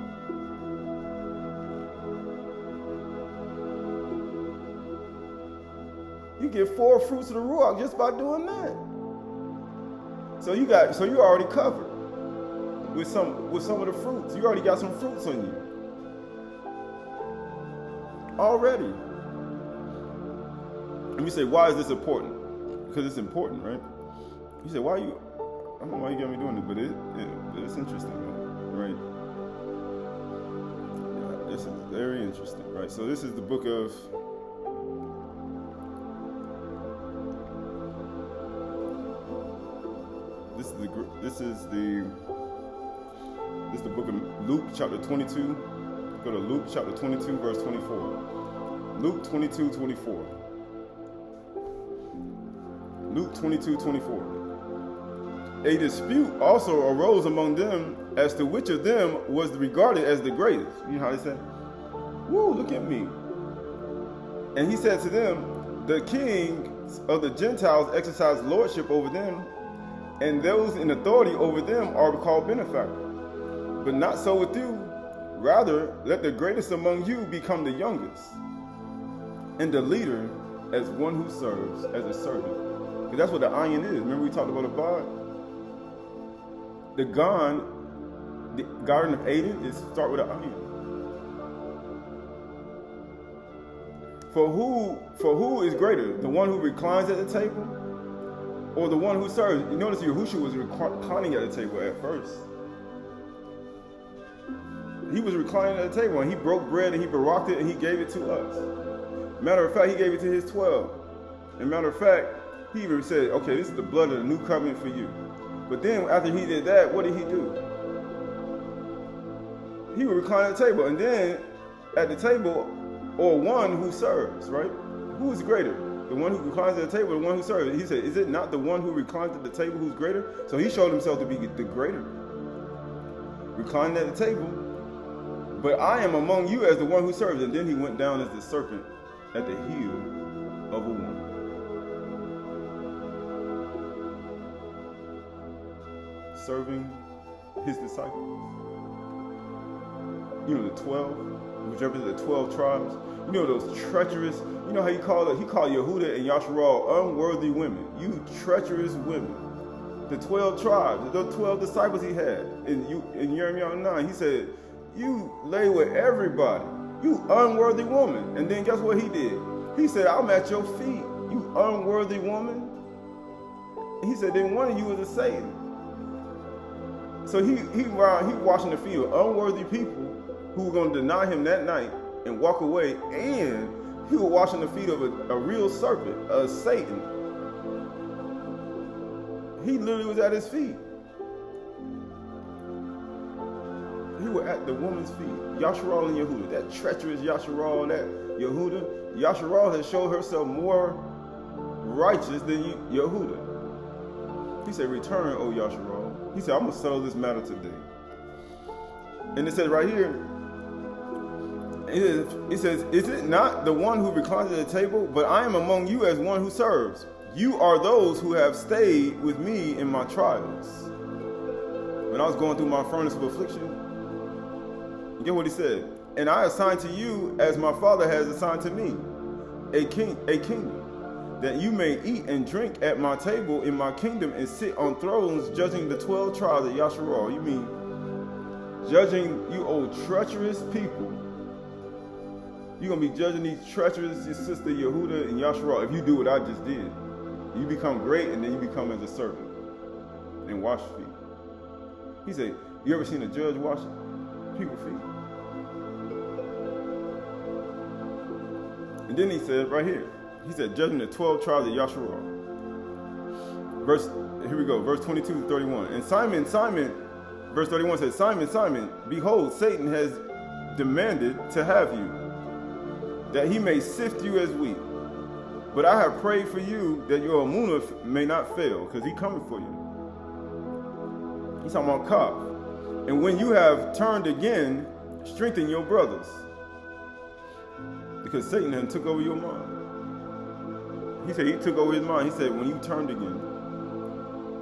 You get 4 fruits of the Ruach just by doing that. So you're already covered with some of the fruits. You already got some fruits on you. Already. And you say, why is this important? Because it's important, right? You say, I don't know why you got me doing it, but it's interesting, right? Yeah, this is very interesting, right? So this is the book of This is the book of Luke chapter 22. Go to Luke chapter 22 verse 24. Luke 22:24. Luke 22:24. A dispute also arose among them as to which of them was regarded as the greatest. You know how they say, "Woo, look at me." And he said to them, "The kings of the Gentiles exercise lordship over them, and those in authority over them are called benefactors. But not so with you. Rather, let the greatest among you become the youngest, and the leader as one who serves as a servant." Because that's what the iron is. Remember we talked about Abyb? The Garden of Aydah is start with an iron. For who is greater? The one who reclines at the table, or the one who serves? You notice Yahushua was reclining at the table at first. He was reclining at the table, and he broke bread and he baraked it and he gave it to us. Matter of fact, he gave it to his 12. And matter of fact, he even said, "Okay, this is the blood of the new covenant for you." But then after he did that, what did he do? He would recline at the table, and then at the table, or one who serves, right? Who is greater? The one who reclines at the table, or the one who serves? He said, "Is it not the one who reclines at the table who's greater?" So he showed himself to be the greater. Reclining at the table, but I am among you as the one who serves. And then he went down as the serpent at the heel of a woman. Serving his disciples. You know, the 12, which represent the 12 tribes. You know those treacherous, you know how he called Yehuda and Yasharal unworthy women. You treacherous women. The 12 tribes, the 12 disciples he had. In Jeremiah 9, he said, "You lay with everybody. You unworthy woman." And then guess what he did? He said, "I'm at your feet, you unworthy woman." He said, "Then one of you is a Satan." So he washing the feet of unworthy people who were going to deny him that night and walk away, and he was washing the feet of a real serpent, a Satan. He literally was at his feet. He was at the woman's feet. Yasharal and Yehuda, that treacherous Yasharal, that Yehuda. Yasharal has showed herself more righteous than Yehuda. He said, "Return, O Yasharal." He said, "I'm going to settle this matter today." And it says right here, it says, "Is it not the one who reclines at the table? But I am among you as one who serves. You are those who have stayed with me in my trials." When I was going through my furnace of affliction, you get what he said? "And I assign to you as my Father has assigned to me, a kingdom, that you may eat and drink at my table in my kingdom and sit on thrones judging the 12 tribes of Yasharal." You mean judging you old treacherous people. You're going to be judging these treacherous, your sister Yehuda and Yasharal, if you do what I just did. You become great, and then you become as a servant and wash feet. He said, you ever seen a judge wash people's feet? And then he said, right here, he said, judging the 12 tribes of Yasharah. Here we go, verse 22 to 31. And Simon, verse 31 says, Simon, Simon, behold, Satan has demanded to have you, that he may sift you as wheat. But I have prayed for you that your emunah may not fail, because he's coming for you. He's talking about Kaf. And when you have turned again, strengthen your brothers. Because Satan had took over your mind. He said he took over his mind. He said, when you turned again,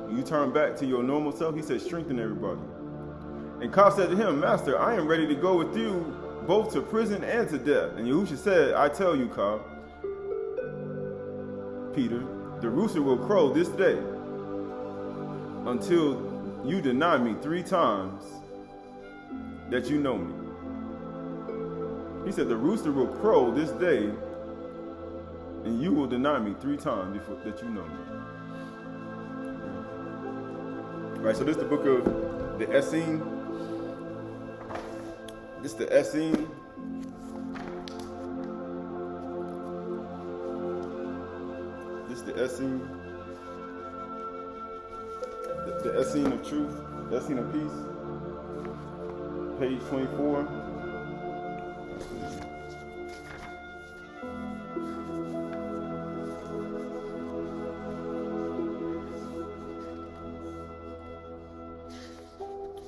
when you turn back to your normal self, he said, strengthen everybody. And Kaf said to him, Master, I am ready to go with you both to prison and to death. And Yahusha said, I tell you, Kaf, Peter, the rooster will crow this day until you deny me 3 times that you know me. He said, the rooster will crow this day and you will deny me 3 times before that you know me. Right, so this is the book of the Essene. This is the Essene. This is the Essene. The Essene of truth, the Essene of peace. Page 24.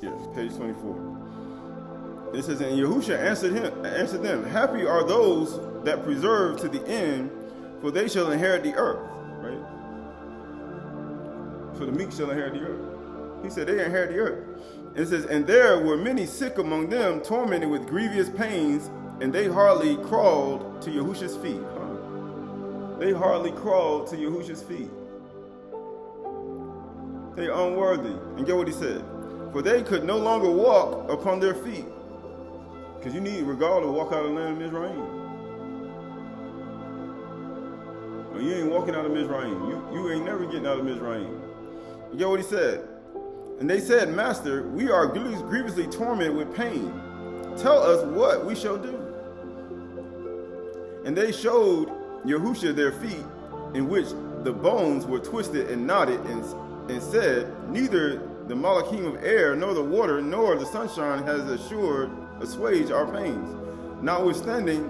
Yeah, page 24. It says, and Yahusha answered them, happy are those that preserve to the end, for they shall inherit the earth. Right? For the meek shall inherit the earth. He said they inherit the earth. And it says, and there were many sick among them, tormented with grievous pains, and they hardly crawled to Yahusha's feet. They hardly crawled to Yahusha's feet. They unworthy. And get what he said. For they could no longer walk upon their feet. Because you need regal to walk out of the land of Mizraim. No, you ain't walking out of Mizraim. You ain't never getting out of Mizraim. You get what he said? And they said, Master, we are grievously tormented with pain. Tell us what we shall do. And they showed Yahusha their feet, in which the bones were twisted and knotted, and said, neither the Malachim of air, nor the water, nor the sunshine has assuaged our pains, notwithstanding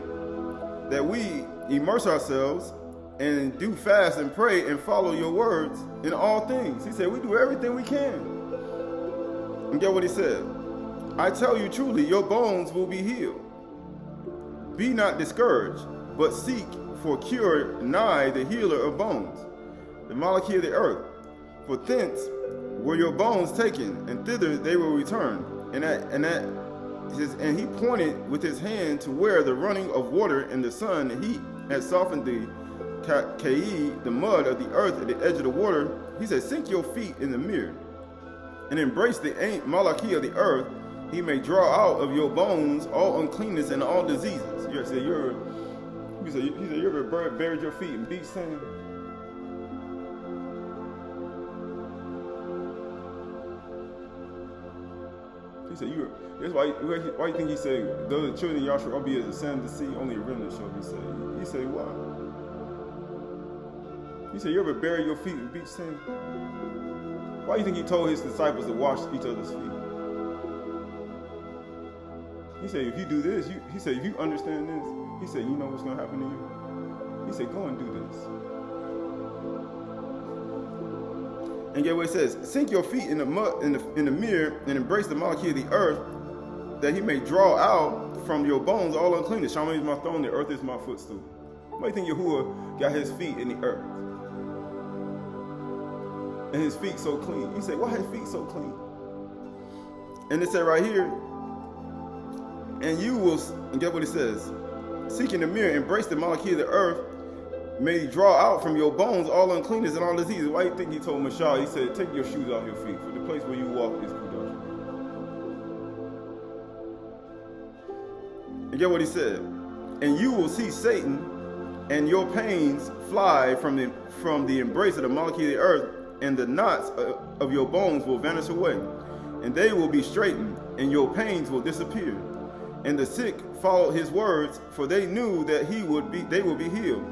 that we immerse ourselves and do fast and pray and follow your words in all things. He said, we do everything we can. And get what he said. I tell you truly, your bones will be healed. Be not discouraged, but seek for cure nigh the healer of bones, the Malachim of the earth. For thence were your bones taken, and thither they will return. And he pointed with his hand to where the running of water and the sun and heat had softened the the mud of the earth at the edge of the water. He said, sink your feet in the mirror and embrace the Malachim of the earth. He may draw out of your bones all uncleanness and all diseases. You said you ever buried your feet in beach sand? He said, that's why you think he said, though the children of Yahshua shall be as the sand of the sea, only a remnant shall be saved. He said, why? He said, you ever bury your feet in beach sand? Why do you think he told his disciples to wash each other's feet? He said, if you do this, he said, if you understand this, he said, you know what's going to happen to you? He said, go and do this. And get what it says, sink your feet in the mud, in the mirror, and embrace the Malachim of the earth, that he may draw out from your bones all uncleanness. Shaman is my throne, the earth is my footstool. Why do you think Yahuwah got his feet in the earth? And his feet so clean. You say, why his feet so clean? And it said right here, and you will, and get what it says, seek in the mirror, embrace the Malachim of the earth, may draw out from your bones all uncleanness and all diseases. Why do you think he told Mashal? He said, take your shoes off your feet, for the place where you walk is Kudosh. And get what he said, and you will see Satan and your pains fly from the embrace of the Malachim of the earth, and the knots of your bones will vanish away. and they will be straightened, and your pains will disappear. And the sick followed his words, for they knew that they would be healed.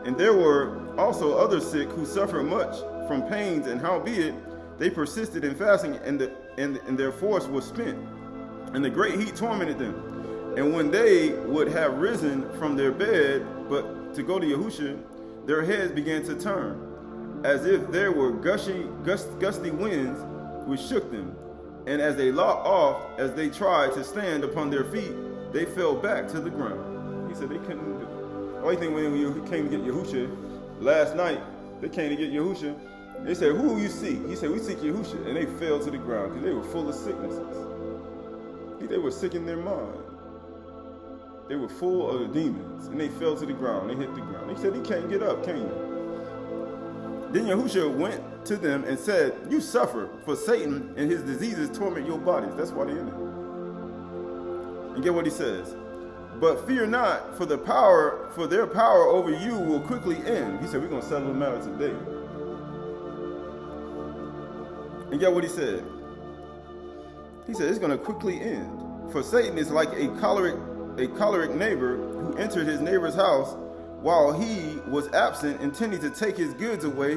And there were also other sick who suffered much from pains, and howbeit they persisted in fasting, and their force was spent, and the great heat tormented them. And when they would have risen from their bed, but to go to Yahushua, their heads began to turn, as if there were gusty winds which shook them. And as they lopped off, as they tried to stand upon their feet, they fell back to the ground. He said they couldn't do it. The only thing when you came to get Yahushua, last night, they came to get Yahushua. They said, who you seek? He said, we seek Yahushua. And they fell to the ground because they were full of sicknesses. They were sick in their mind. They were full of the demons. And they fell to the ground. They hit the ground. They said, he can't get up, can you? Then Yahushua went to them and said, you suffer, for Satan and his diseases torment your bodies. That's why they're in it. And get what he says. But fear not, for their power over you will quickly end. He said, we're going to settle the matter today. And get what he said. He said, it's going to quickly end. For Satan is like a choleric neighbor who entered his neighbor's house while he was absent, intending to take his goods away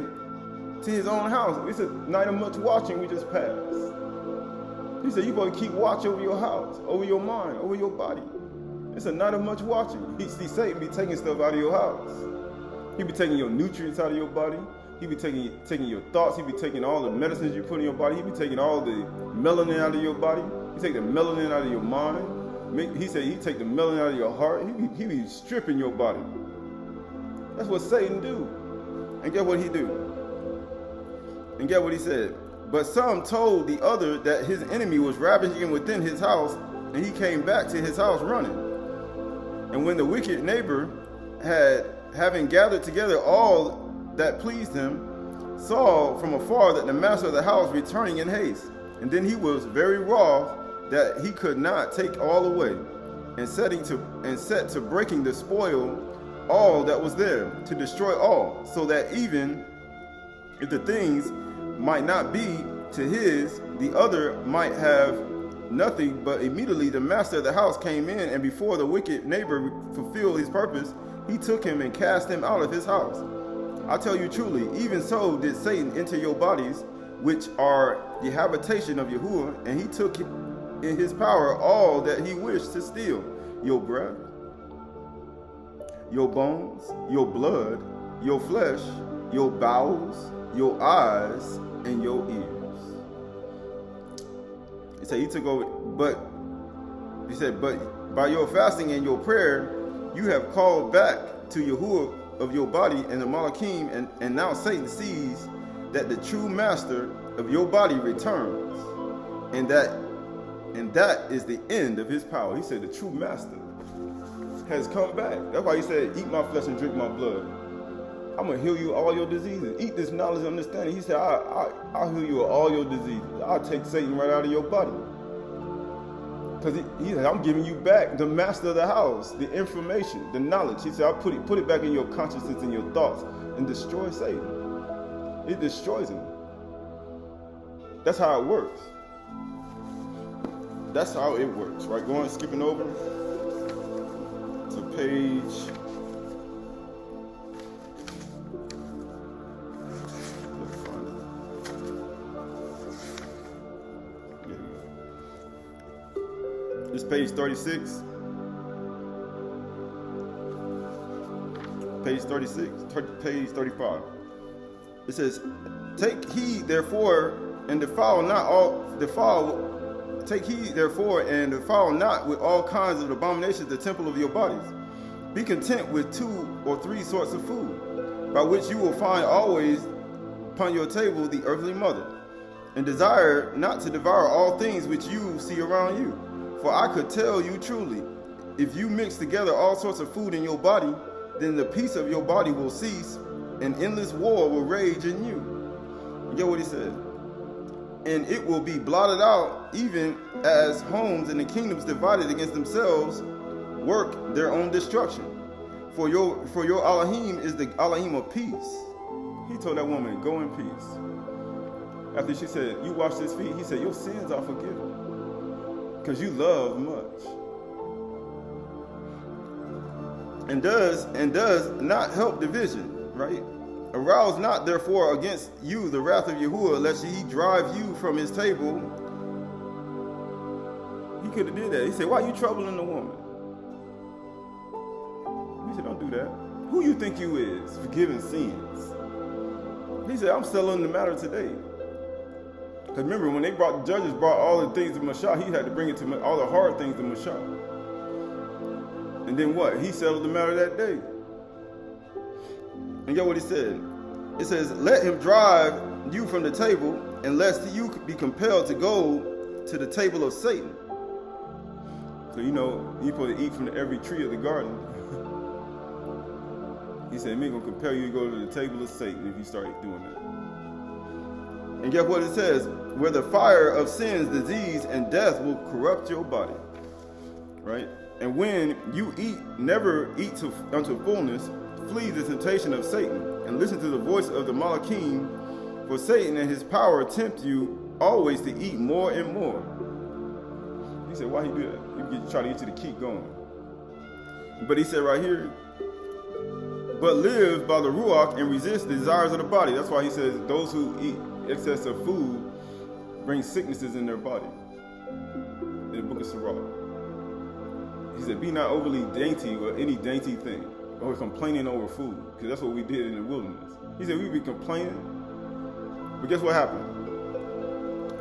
to his own house. It's a night of much watching we just passed. He said, you better keep watch over your house, over your mind, over your body. It's a night of much watching. See, Satan be taking stuff out of your house. He be taking your nutrients out of your body. He be taking your thoughts. He be taking all the medicines you put in your body. He be taking all the melanin out of your body. He take the melanin out of your mind. He said he take the melanin out of your heart. He be stripping your body. That's what Satan do. And get what he do. And get what he said. But some told the other that his enemy was ravaging within his house, and he came back to his house running. And when the wicked neighbor having gathered together all that pleased him, saw from afar that the master of the house returning in haste. And then he was very wroth that he could not take all away, and set to breaking the spoil all that was there, to destroy all, so that even if the things might not be to his, the other might have nothing. But immediately the master of the house came in, and before the wicked neighbor fulfilled his purpose, he took him and cast him out of his house. I tell you truly, even so did Satan enter your bodies, which are the habitation of Yahuwah, and he took in his power all that he wished to steal: your breath, your bones, your blood, your flesh, your bowels, your eyes, and your ears. He said he took over, but by your fasting and your prayer, you have called back to Yahuwah of your body and the Malachim, and now Satan sees that the true master of your body returns, and that is the end of his power. He said the true master has come back. That's why he said, eat my flesh and drink my blood. I'm going to heal you all your diseases. Eat this knowledge and understanding. He said, I'll heal you of all your diseases. I'll take Satan right out of your body. Because he said, I'm giving you back the master of the house, the information, the knowledge. He said, I'll put it back in your consciousness and your thoughts and destroy Satan. It destroys him. That's how it works. That's how it works, right? Skipping over to page. This page 36. Page 36. Page 35. It says, "Take heed, therefore, and defile not with all kinds of abominations the temple of your bodies. Be content with 2 or 3 sorts of food, by which you will find always upon your table the earthly mother. And desire not to devour all things which you see around you. For I could tell you truly, if you mix together all sorts of food in your body, then the peace of your body will cease, and endless war will rage in you." You get what he said? "And it will be blotted out, even as homes and the kingdoms divided against themselves work their own destruction. For your Elohim is the Elohim of peace." He told that woman, "Go in peace." After she said, you wash his feet, he said, your sins are forgiven. Because you love much. And does not help division, right? Arouse not therefore against you the wrath of Yahuwah, lest he drive you from his table. He could have did that. He said, why are you troubling the woman? He said, don't do that. Who you think you is, forgiving sins? He said, I'm settling the matter today. Because remember, when the judges brought all the things to Mashah, he had to bring it to all the hard things to Mashah. And then what? He settled the matter that day. And get what he said? It says, let him drive you from the table, and lest you be compelled to go to the table of Satan. So you know, you're supposed to eat from every tree of the garden. He said, I'm going to compel you to go to the table of Satan if you start doing that. And guess what it says? Where the fire of sins, disease, and death will corrupt your body. Right? And when you eat, never eat unto fullness, flee the temptation of Satan, and listen to the voice of the Malachim, for Satan and his power tempt you always to eat more and more. He said, why he do that? He try to get you to keep going. But he said right here, but live by the Ruach and resist the desires of the body. That's why he says those who eat excess of food bring sicknesses in their body. In the book of Sirach. He said, be not overly dainty with any dainty thing, or complaining over food, because that's what we did in the wilderness. He said, we'd be complaining, but guess what happened?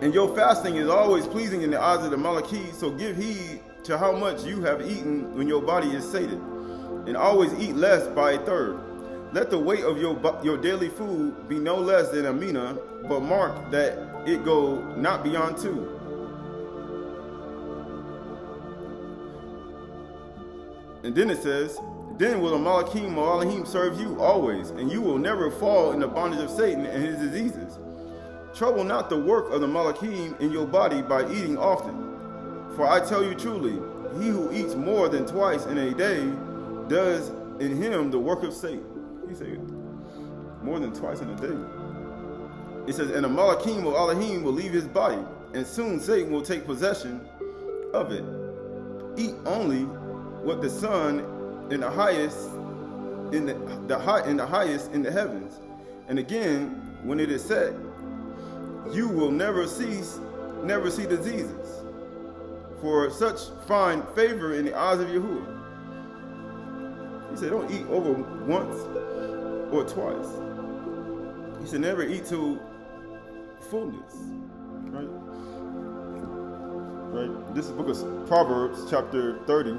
And your fasting is always pleasing in the eyes of the Malachi, so give heed to how much you have eaten when your body is sated, and always eat less by a third. Let the weight of your daily food be no less than a mina, but mark that it go not beyond 2. And then it says, then will the Malachim serve you always, and you will never fall in the bondage of Satan and his diseases. Trouble not the work of the Malachim in your body by eating often. For I tell you truly, he who eats more than twice in a day does in him the work of Satan. He said, more than twice in a day. It says, and the Malachim or Elohim will leave his body, and soon Satan will take possession of it. Eat only what the sun in the highest in the highest in the heavens. And again, when it is set, you will never see diseases. For such find favor in the eyes of Yahuwah. He said, don't eat over once or twice. He said, never eat to fullness. Right? Right? This is the book of Proverbs, chapter 30.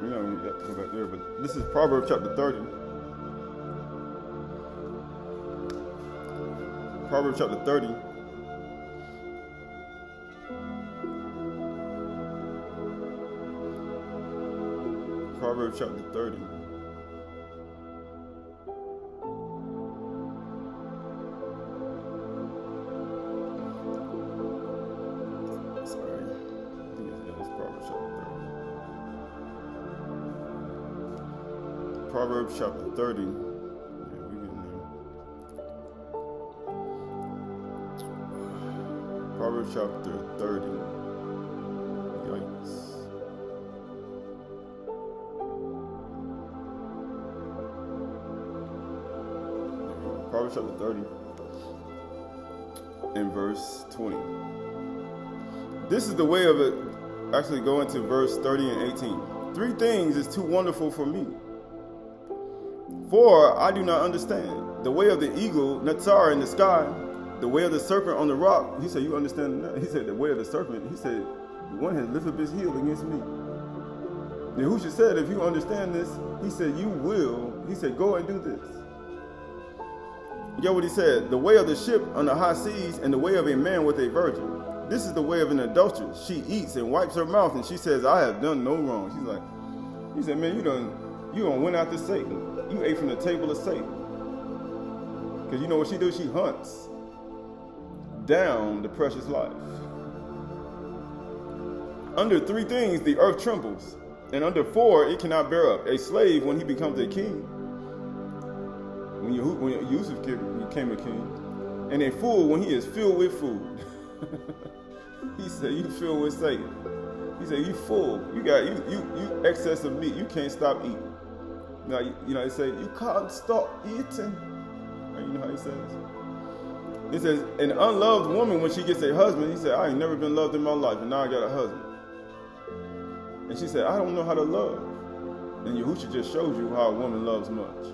We're not going to go back there, but this is Proverbs, chapter 30. Proverbs, chapter 30. Proverbs chapter 30. Sorry. It's Proverbs chapter 30. Proverbs chapter 30. Yeah, we getting there. Proverbs chapter 30. Yikes. Proverbs chapter 30 and verse 20. This is the way of it. Actually, go into verse 30 and 18. 3 things is too wonderful for me, for I do not understand. The way of the eagle, Natsar in the sky, the way of the serpent on the rock. He said, you understand that? He said, the way of the serpent. He said, one has lifted up his heel against me. Yahushua said, if you understand this, he said, you will. He said, go and do this. You get what he said? The way of the ship on the high seas, and the way of a man with a virgin. This is the way of an adulteress. She eats and wipes her mouth, and she says, I have done no wrong. She's like, he said, man, you done went after Satan. You ate from the table of Satan. Because you know what she does? She hunts down the precious life. Under 3 things the earth trembles, and under 4 it cannot bear up. A slave when he becomes a king. When Yusuf became a king, and a fool when he is filled with food. He said, you filled with Satan. He said, you full. You got you excess of meat. You can't stop eating. Now, they say, you can't stop eating. You know how he says? He says, an unloved woman, when she gets a husband, he said, I ain't never been loved in my life, and now I got a husband. And she said, I don't know how to love. And Yahushua just shows you how a woman loves much.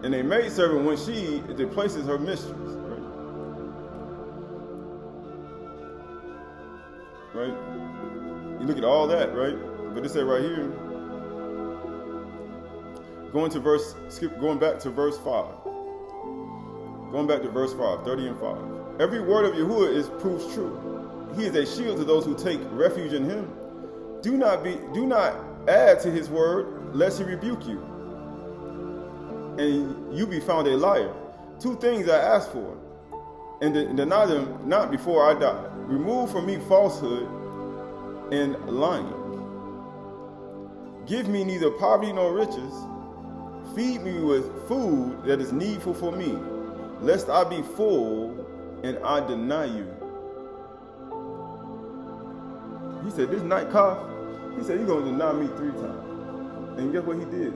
And a maidservant, when she replaces her mistress, right? You look at all that, right? But it said right here, going back to verse 5. Going back to verse 5, 30 and 5. Every word of Yahuwah proves true. He is a shield to those who take refuge in him. Do not add to his word, lest he rebuke you, and you be found a liar. 2 things I ask for, and deny them not before I die. Remove from me falsehood and lying. Give me neither poverty nor riches. Feed me with food that is needful for me, lest I be full and I deny you. He said, this night cough, he said, you're going to deny me 3 times. And guess what he did?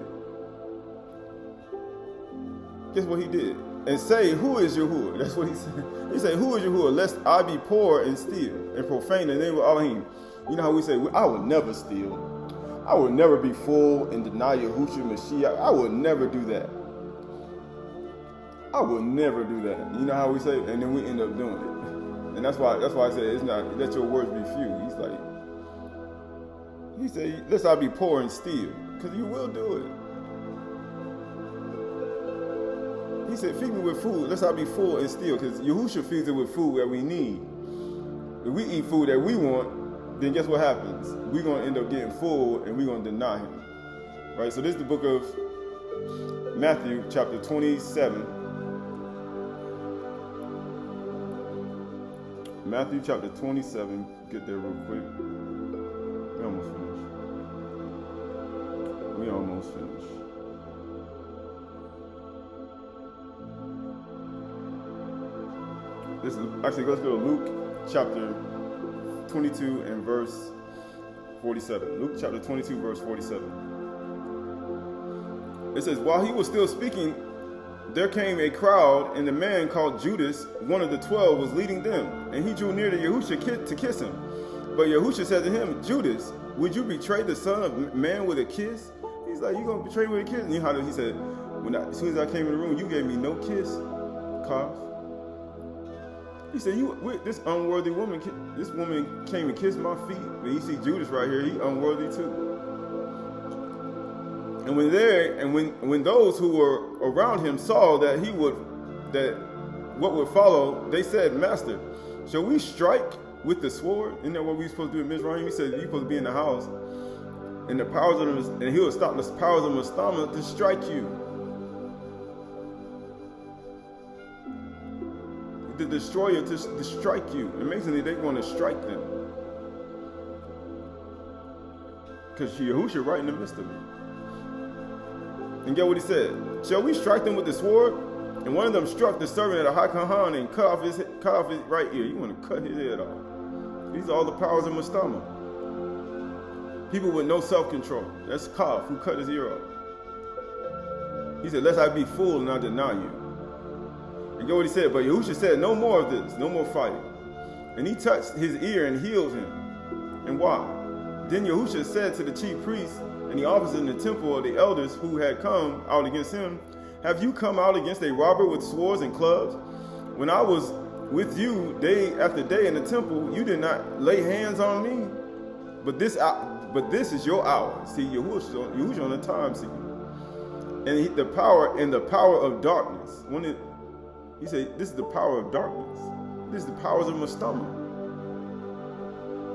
Guess what he did? And say, who is Yahuwah? That's what he said. He said, who is Yahuwah? Lest I be poor and steal and profane the name of Elohim. You know how we say, I would never steal. I would never be full and deny Yahushua Mashiach. I would never do that. I would never do that. You know how we say, and then we end up doing it. And that's why I said, it's not, let your words be few. He said, lest I be poor and steal, because you will do it. He said, feed me with food, lest I be full and steal, because Yahushua feeds it with food that we need. If we eat food that we want, then guess what happens? We're going to end up getting full and we're going to deny him. Right? So this is the book of Matthew, chapter 27. Matthew chapter 27. Get there real quick. We almost finished. This is actually, let's go to Luke chapter 22 and verse 47. Luke chapter 22 verse 47. It says, while he was still speaking, there came a crowd, and the man called Judas, one of the 12, was leading them. And he drew near to Yahushua to kiss him. But Yahushua said to him, Judas, would you betray the Son of Man with a kiss? He's like, you gonna betray me with a kiss? And you know how he said, as soon as I came in the room, you gave me no kiss. Cough. He said, this unworthy woman, this woman came and kissed my feet. But you see Judas right here, he unworthy too. And when those who were around him saw that what would follow, they said, Master, shall we strike with the sword? Isn't that what we supposed to do in Mizraim? He said, you're supposed to be in the house, and he will stop the powers of Mastama to strike you. The destroyer to strike you. Amazingly, they're going to strike them. Because Yahushua right in the midst of it. And get what he said. Shall we strike them with the sword? And one of them struck the servant of the High Kahan and cut off his right ear. You want to cut his head off. These are all the powers of Mastama. People with no self-control. That's Kaf who cut his ear off. He said, lest I be full and I deny you. And get what he said. But Yahushua said, no more of this. No more fighting. And he touched his ear and healed him. And why? Then Yahushua said to the chief priests and the officers in the temple of the elders who had come out against him, have you come out against a robber with swords and clubs? When I was with you day after day in the temple, you did not lay hands on me. But this is your hour. See, Yahushua on the time seeking. And the power of darkness. He said, this is the power of darkness. This is the powers of Mastama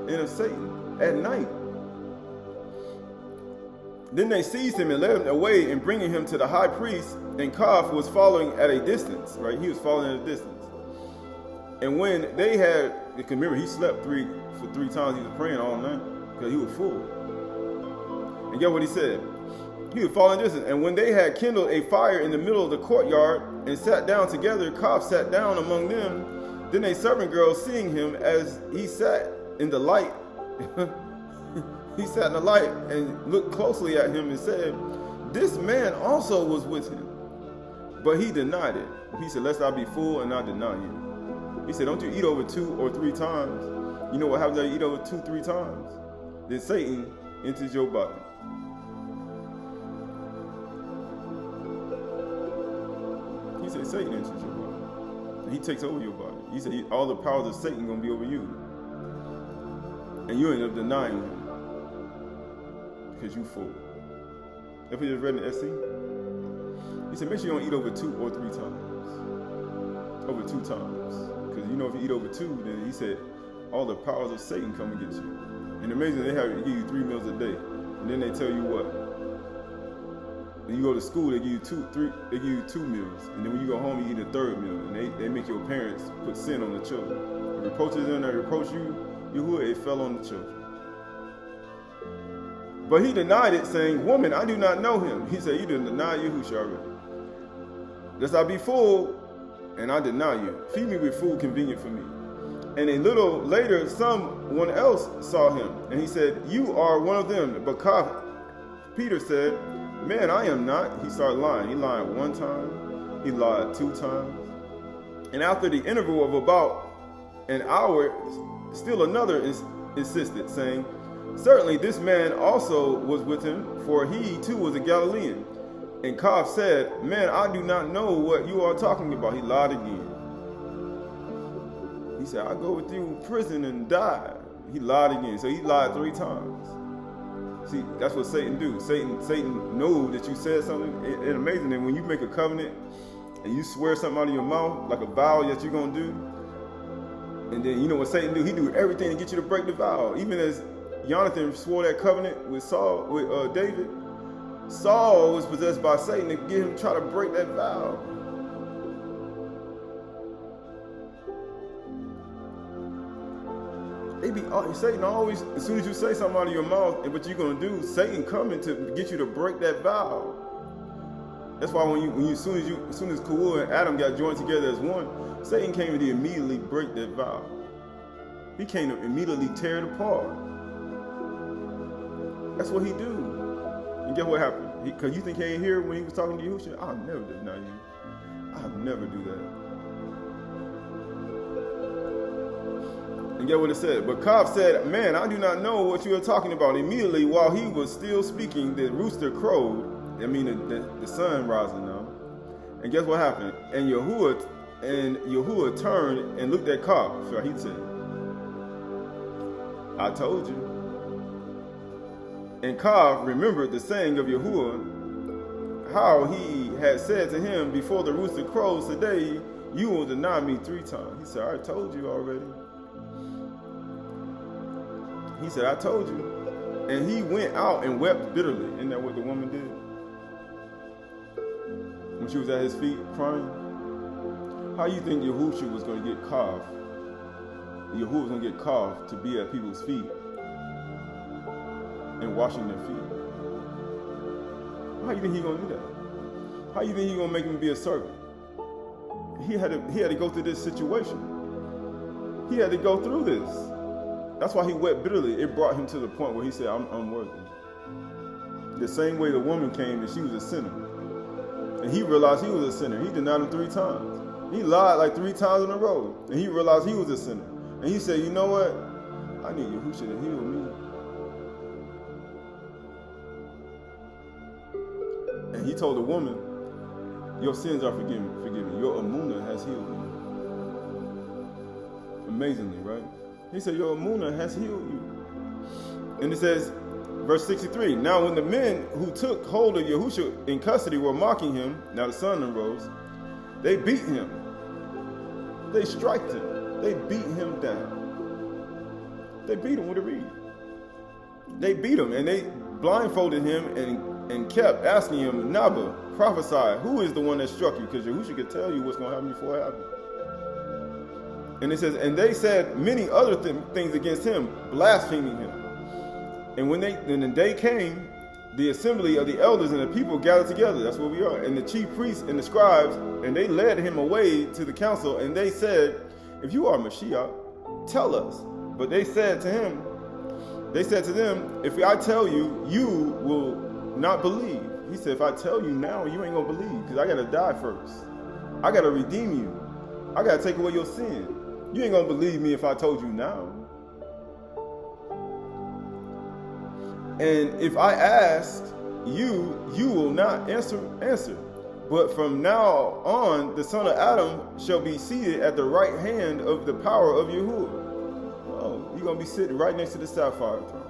and of Satan at night. Then they seized him and led him away, and bringing him to the high priest, and Kaf was following at a distance, right? He was following at a distance. And when they had, you can remember, he slept for three times. He was praying all night because he was full. And get what he said. He would fall in distance. And when they had kindled a fire in the middle of the courtyard and sat down together, Qahalath sat down among them. Then a servant girl, seeing him as he sat in the light, he sat in the light and looked closely at him and said, "This man also was with him." But he denied it. He said, "Lest I be full and I deny you." He said, "Don't you eat over 2 or 3 times? You know what happens when you eat over 2, 3 times? Then Satan enters your body." He said, Satan enters your body. He takes over your body. He said, all the powers of Satan going to be over you. And you end up denying him. Because you full. If we just read in the SC, he said, make sure you don't eat over 2 or 3 times. Over 2 times. Because you know if you eat over 2, then he said, all the powers of Satan come against you. And amazing, they give you 3 meals a day. And then they tell you what? When you go to school, they give you 2 meals. And then when you go home, you eat a 3rd meal. And they make your parents put sin on the children. If reproaches them that reproach you, it fell on the children. But he denied it, saying, "Woman, I do not know him." He said, "You didn't deny Yahushua already. Lest I be full, and I deny you. Feed me with food convenient for me." And a little later, someone else saw him, and he said, "You are one of them." But Peter said, "Man, I am not." He started lying. He lied 1 time. He lied 2 times. And after the interval of about an hour, still another insisted, saying, "Certainly this man also was with him, for he too was a Galilean." And Qahalath said, "Man, I do not know what you are talking about." He lied again. He said, "I'll go with you to prison and die." He lied again. So he lied 3 times. See, that's what Satan do. Satan knows that you said something. It's amazing that when you make a covenant and you swear something out of your mouth, like a vow that you're going to do, and then you know what Satan do? He do everything to get you to break the vow. Even as Jonathan swore that covenant with David, Saul was possessed by Satan to get him to try to break that vow. Satan always, as soon as you say something out of your mouth and what you're going to do, Satan coming to get you to break that vow. That's why as soon as Kawul and Adam got joined together as one, Satan came to immediately break that vow. He came to immediately tear it apart. That's what he do. And guess what happened? Because you think he ain't here when he was talking to Yahushua? I'll never deny you. I'll never do that. And get what it said. But Qahalath said, "Man, I do not know what you are talking about." Immediately, while he was still speaking, the rooster crowed. I mean, the sun rising now. And guess what happened? And Yahuwah turned and looked at Qahalath. So he said, "I told you." And Qahalath remembered the saying of Yahuwah, how he had said to him, "Before the rooster crows today, you will deny me 3 times." He said, "I told you already." He said, "I told you." And he went out and wept bitterly. Isn't that what the woman did? When she was at his feet crying? How you think Yahushua was going to get Qahalath? Yahuwah was going to get Qahalath to be at people's feet and washing their feet? How you think he's going to do that? How you think he's going to make him be a servant? He had to go through this situation. He had to go through this. That's why he wept bitterly. It brought him to the point where he said, "I'm unworthy." The same way the woman came and she was a sinner. And he realized he was a sinner. He denied him 3 times. He lied like 3 times in a row. And he realized he was a sinner. And he said, "You know what? I need Yahushua to heal me." And he told the woman, "Your sins are forgiven. Your Amunah has healed you." Amazingly, right? He said, "Your Amunah has healed you." And it says, verse 63, "Now when the men who took hold of Yahushua in custody were mocking him," now the sun arose, "they beat him. They striked him. They beat him down." They beat him with a reed. They beat him and they blindfolded him and kept asking him, "Naba, prophesy, who is the one that struck you?" Because Yahushua could tell you what's going to happen before it happened. And it says, "And they said many other things against him, blaspheming him. And when the day came, the assembly of the elders and the people gathered together. That's what we are. And the chief priests and the scribes, and they led him away to the council, and they said, if you are Mashiach, tell us. But they said to them, if I tell you, you will not believe. He said, if I tell you now, you ain't gonna believe, because I gotta die first. I gotta redeem you. I gotta take away your sin. You ain't gonna believe me if I told you now. And if I ask you, you will not answer. But from now on, the son of Adam shall be seated at the right hand of the power of Yahuwah. Oh, you're going to be sitting right next to the sapphire throne,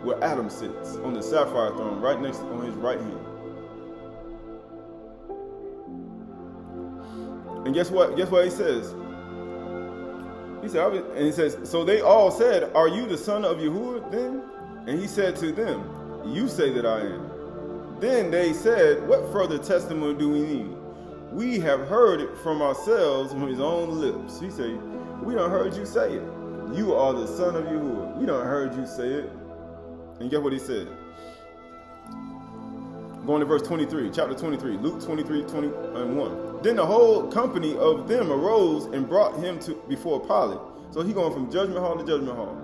where Adam sits on the sapphire throne, right next on his right hand. And guess what? Guess what he says? He says, so they all said, are you the son of Yahuwah then? And he said to them, you say that I am. Then they said, what further testimony do we need? We have heard it from ourselves from his own lips. He said, we done heard you say it. You are the son of Yahuwah. We done heard you say it. And guess what he said? Going to verse 23, chapter 23, Luke 23, 21. Then the whole company of them arose and brought him before Pilate. So he going from judgment hall to judgment hall.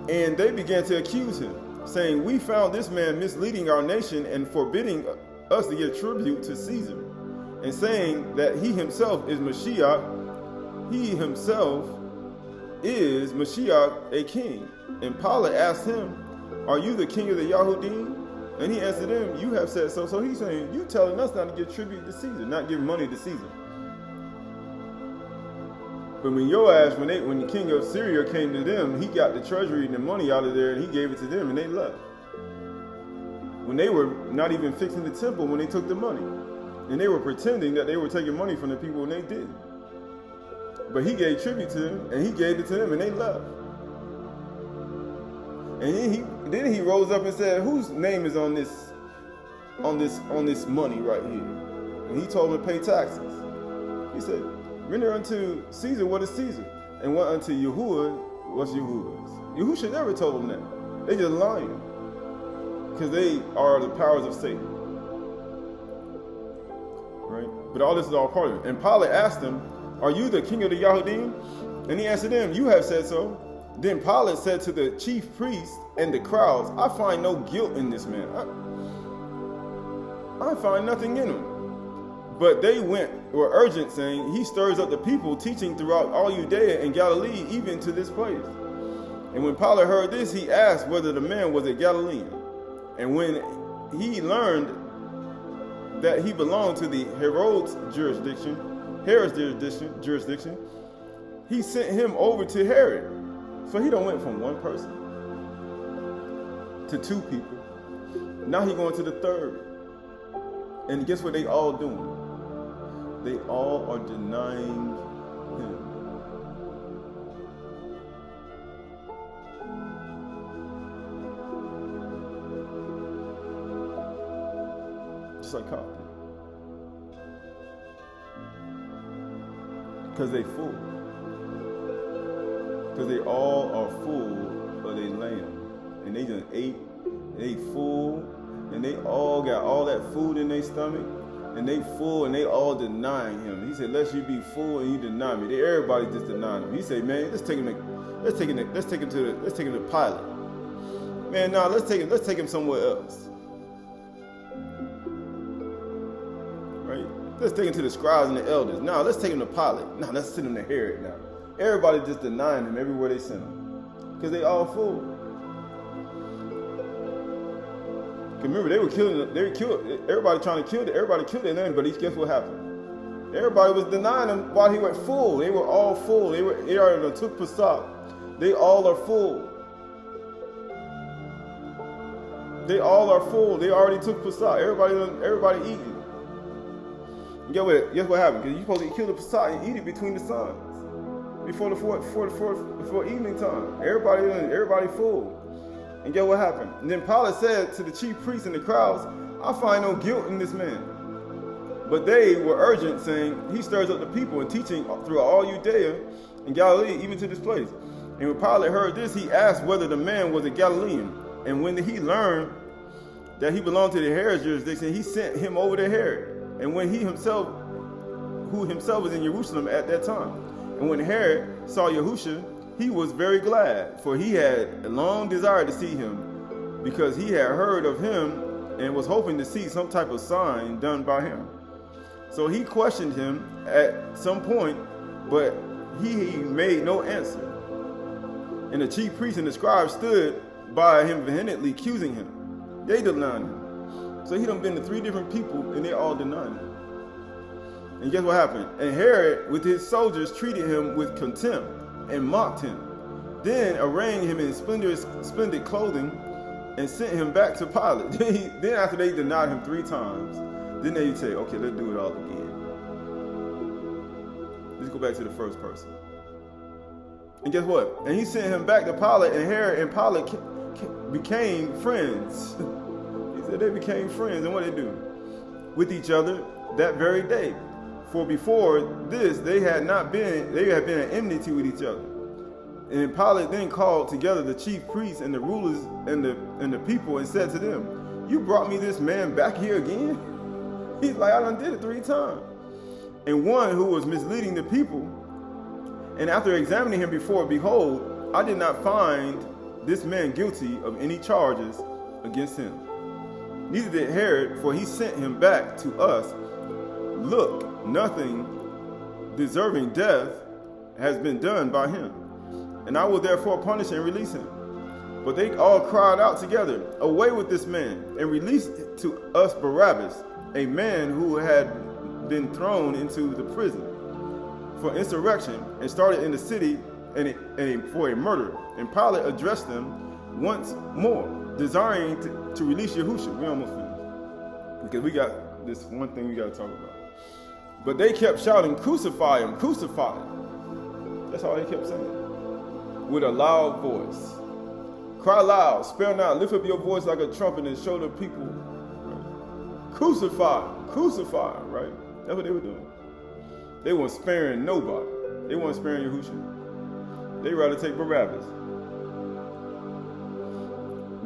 And they began to accuse him, saying, we found this man misleading our nation and forbidding us to give tribute to Caesar, and saying that he himself is Mashiach. He himself is Mashiach, a king. And Pilate asked him, are you the king of the Yahudim? And he answered him, you have said so. So he's saying, you telling us not to give tribute to Caesar, not give money to Caesar. But when Joash, when the king of Syria came to them, he got the treasury and the money out of there and he gave it to them and they left. When they were not even fixing the temple when they took the money. And they were pretending that they were taking money from the people and they didn't. But he gave tribute to them and he gave it to them and they left. And then he rose up and said, whose name is on this money right here? And he told them to pay taxes. He said, render unto Caesar what is Caesar, and what unto Yahuwah what's Yahuwah's. Yahushua never told them that. They just lying. Because they are the powers of Satan. Right? But all this is all part of it. And Pilate asked him, are you the king of the Yahudim? And he answered them, you have said so. Then Pilate said to the chief priests and the crowds, I find no guilt in this man. I find nothing in him. But they were urgent, saying, he stirs up the people, teaching throughout all Judea and Galilee, even to this place. And when Pilate heard this, he asked whether the man was a Galilean. And when he learned that he belonged to the Herod's jurisdiction, he sent him over to Herod. So he done went from one person to two people. Now he going to the third. And guess what they all doing? They all are denying him. Just like Coptic. Because they full. Because they all are full of their lamb. And they just ate, they full, and they all got all that food in their stomach, and they full, and they all denying him. He said, lest you be full and you deny me. Everybody just denying him. He said, man, let's take him to Pilate. Man, no, let's take him somewhere else. Right? Let's take him to the scribes and the elders. No, let's take him to Pilate. No, let's send him to Herod now. Everybody just denying him everywhere they send him. Because they all full. Remember, everybody trying to kill it. Everybody killed their name, but guess what happened? Everybody was denying him while he went full. They were all full. They already took Pasach. They all are full. They all are full. They already took Pasach. Everybody eating. And guess what happened? Because you're supposed to kill the Pasach and eat it between the suns. Before evening time. Everybody full. And get what happened? And then Pilate said to the chief priests and the crowds, I find no guilt in this man. But they were urgent, saying, he stirs up the people and teaching throughout all Judea and Galilee, even to this place. And when Pilate heard this, he asked whether the man was a Galilean. And when he learned that he belonged to the Herod's jurisdiction, he sent him over to Herod. And when who himself was in Jerusalem at that time. And when Herod saw Yahusha, he was very glad, for he had long desired to see him, because he had heard of him and was hoping to see some type of sign done by him. So he questioned him at some point, but he made no answer. And the chief priests and the scribes stood by him vehemently accusing him. They denied him. So he done been to 3 different people and they all denied him. And guess what happened? And Herod with his soldiers treated him with contempt and mocked him. Then arraying him in splendid clothing and sent him back to Pilate. Then after they denied him 3 times, then they say, okay, let's do it all again. Let's go back to the first person. And guess what? And he sent him back to Pilate, and Herod and Pilate became friends. He said they became friends. And what did they do? With each other that very day. For before this, they had been at enmity with each other. And Pilate then called together the chief priests and the rulers and the people and said to them, you brought me this man back here again? He's like, I done did it 3 times. And one who was misleading the people, and after examining him before, behold, I did not find this man guilty of any charges against him. Neither did Herod, for he sent him back to us. Look, nothing deserving death has been done by him, and I will therefore punish and release him. But they all cried out together, away with this man, and release to us Barabbas, a man who had been thrown into the prison for insurrection and started in the city for a murder. And Pilate addressed them once more, desiring to release Yahusha. We almost finished, because we got this one thing we got to talk about. But they kept shouting, crucify him, crucify him. That's all they kept saying, with a loud voice. Cry loud, spare not, lift up your voice like a trumpet and show the people, right? Crucify, right? That's what they were doing. They weren't sparing nobody. They weren't sparing Yahusha. They'd rather take Barabbas.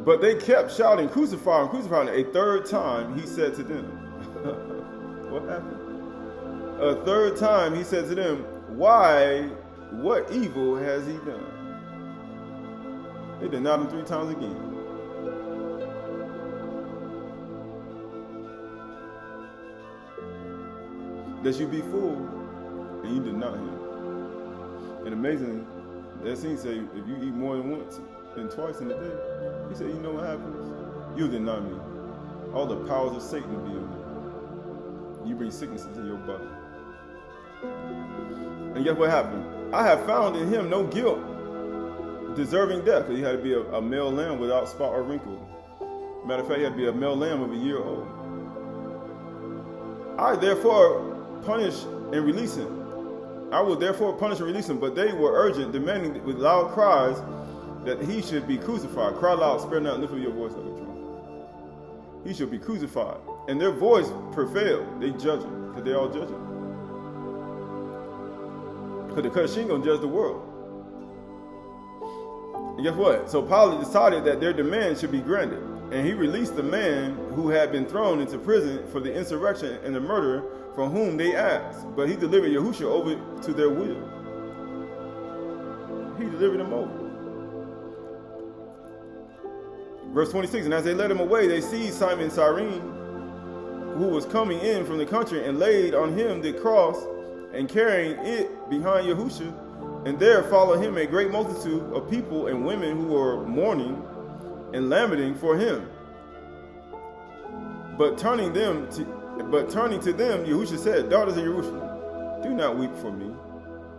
But they kept shouting, crucify him, crucify him. A 3rd time he said to them, what happened? A 3rd time he said to them, why, what evil has he done? They denied him 3 times again. That you be full and you deny him. And amazingly, that scene say, if you eat more than once and twice in a day, he said, you know what happens? You'll deny me. All the powers of Satan will be on you. You bring sickness into your body. And guess what happened? I have found in him no guilt deserving death, because he had to be a male lamb without spot or wrinkle. Matter of fact, he had to be a male lamb of a year old. I therefore punish and release him. I will therefore punish and release him. But they were urgent, demanding with loud cries that he should be crucified. Cry loud, spare not, lift up your voice like a trumpet. He should be crucified. And their voice prevailed. They judge him, because they all judge him. Because she ain't gonna judge the world. And guess what? So Pilate decided that their demand should be granted. And he released the man who had been thrown into prison for the insurrection and the murder from whom they asked. But he delivered Yahusha over to their will. He delivered him over. Verse 26, and as they led him away, they seized Simon Cyrene, who was coming in from the country, and laid on him the cross, and carrying it behind Yahusha. And there followed him a great multitude of people and women who were mourning and lamenting for him. But turning to them, Yahusha said, daughters of Jerusalem, do not weep for me,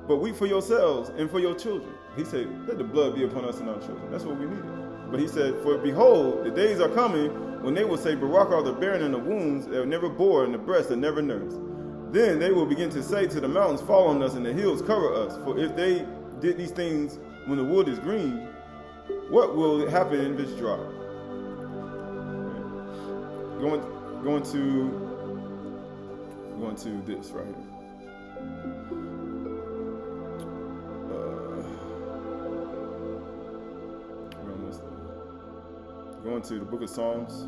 but weep for yourselves and for your children. He said, let the blood be upon us and our children. That's what we needed. But he said, for behold, the days are coming when they will say, Baqar are the barren and the wombs that never bore and the breasts that never nursed. Then they will begin to say to the mountains, fall on us, and the hills cover us. For if they did these things when the wood is green, what will happen if it's dry? Going to this right here. going to the book of Psalms.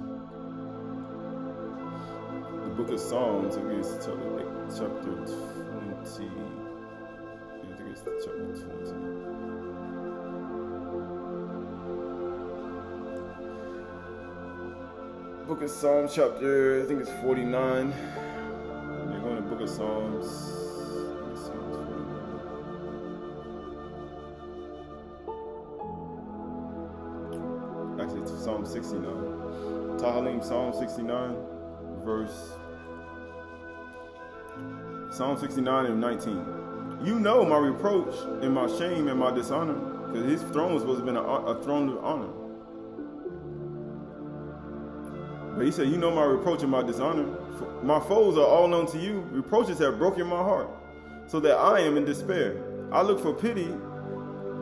The book of Psalms, I think it's chapter 20. I think it's chapter 20. Book of Psalms, chapter, I think it's 49. You're going to the book of Psalms. Psalms 49. Actually, it's Psalm 69. Tahalim, Psalm 69, Psalm 69 and 19. You know my reproach and my shame and my dishonor, because his throne was supposed to have been a throne of honor. But he said, you know my reproach and my dishonor. My foes are all known to you. Reproaches have broken my heart, so that I am in despair. I looked for pity,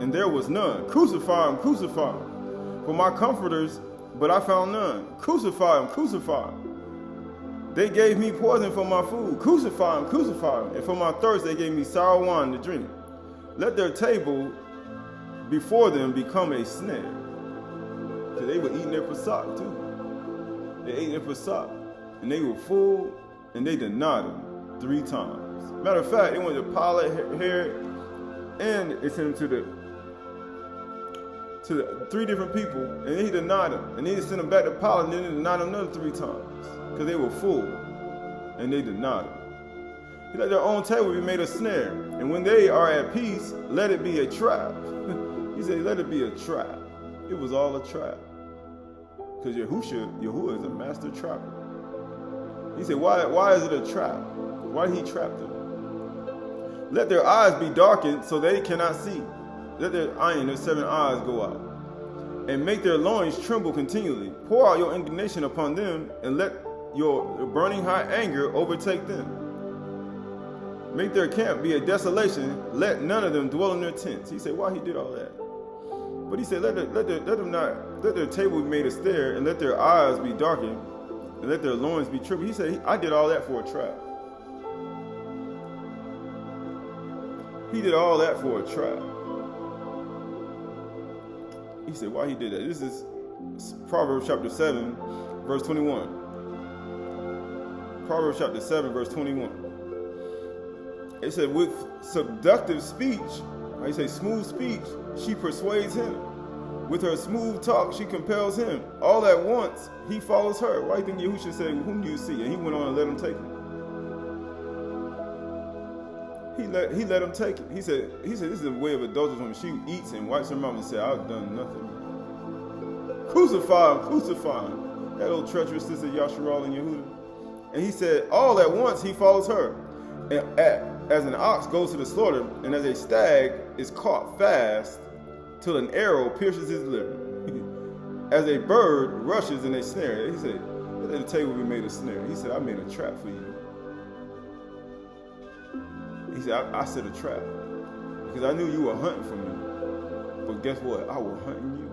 and there was none. Crucify him, crucify him. For my comforters, but I found none. Crucify him, crucify him. They gave me poison for my food. Crucify him, crucify him. And for my thirst, they gave me sour wine to drink. Let their table before them become a snare. Because they were eating their Pasach too. They ate their Pasach, and they were full, and they denied him 3 times. Matter of fact, it went to Pilate, Herod, and it sent him to the 3 different people, and he denied him. And then he sent him back to Pilate, and then they denied him another 3 times, because they were full, and they denied him. He let their own table be made a snare, and when they are at peace, let it be a trap. He said, let it be a trap. It was all a trap. Because Yahuwah is a master trapper. He said, why is it a trap? Why did he trap them? Let their eyes be darkened so they cannot see. Let their 7 eyes go out. And make their loins tremble continually. Pour out your indignation upon them, and let your burning hot anger overtake them. Make their camp be a desolation. Let none of them dwell in their tents. He said, why he did all that? But he said, let their table be made a snare, and let their eyes be darkened, and let their loins be trembled. He said, I did all that for a trap. He did all that for a trap. He said, why he did that? This is Proverbs chapter 7, verse 21. Proverbs chapter 7, verse 21. It said, with seductive speech, I say smooth speech, she persuades him. With her smooth talk, she compels him. All at once, he follows her. Why do you think Yahushua said, whom do you see? And he went on and let him take it. He let him take it. He said, this is a way of adultery when she eats and wipes her mouth and said, I've done nothing. Crucify him, crucify him. That old treacherous sister Yasharal and Yehuda. And he said, all at once, he follows her. And as an ox goes to the slaughter, and as a stag is caught fast, till an arrow pierces his liver. As a bird rushes in a snare. He said, let the table be made a snare. He said, I made a trap for you. He said, I set a trap. Because I knew you were hunting for me. But guess what? I was hunting you.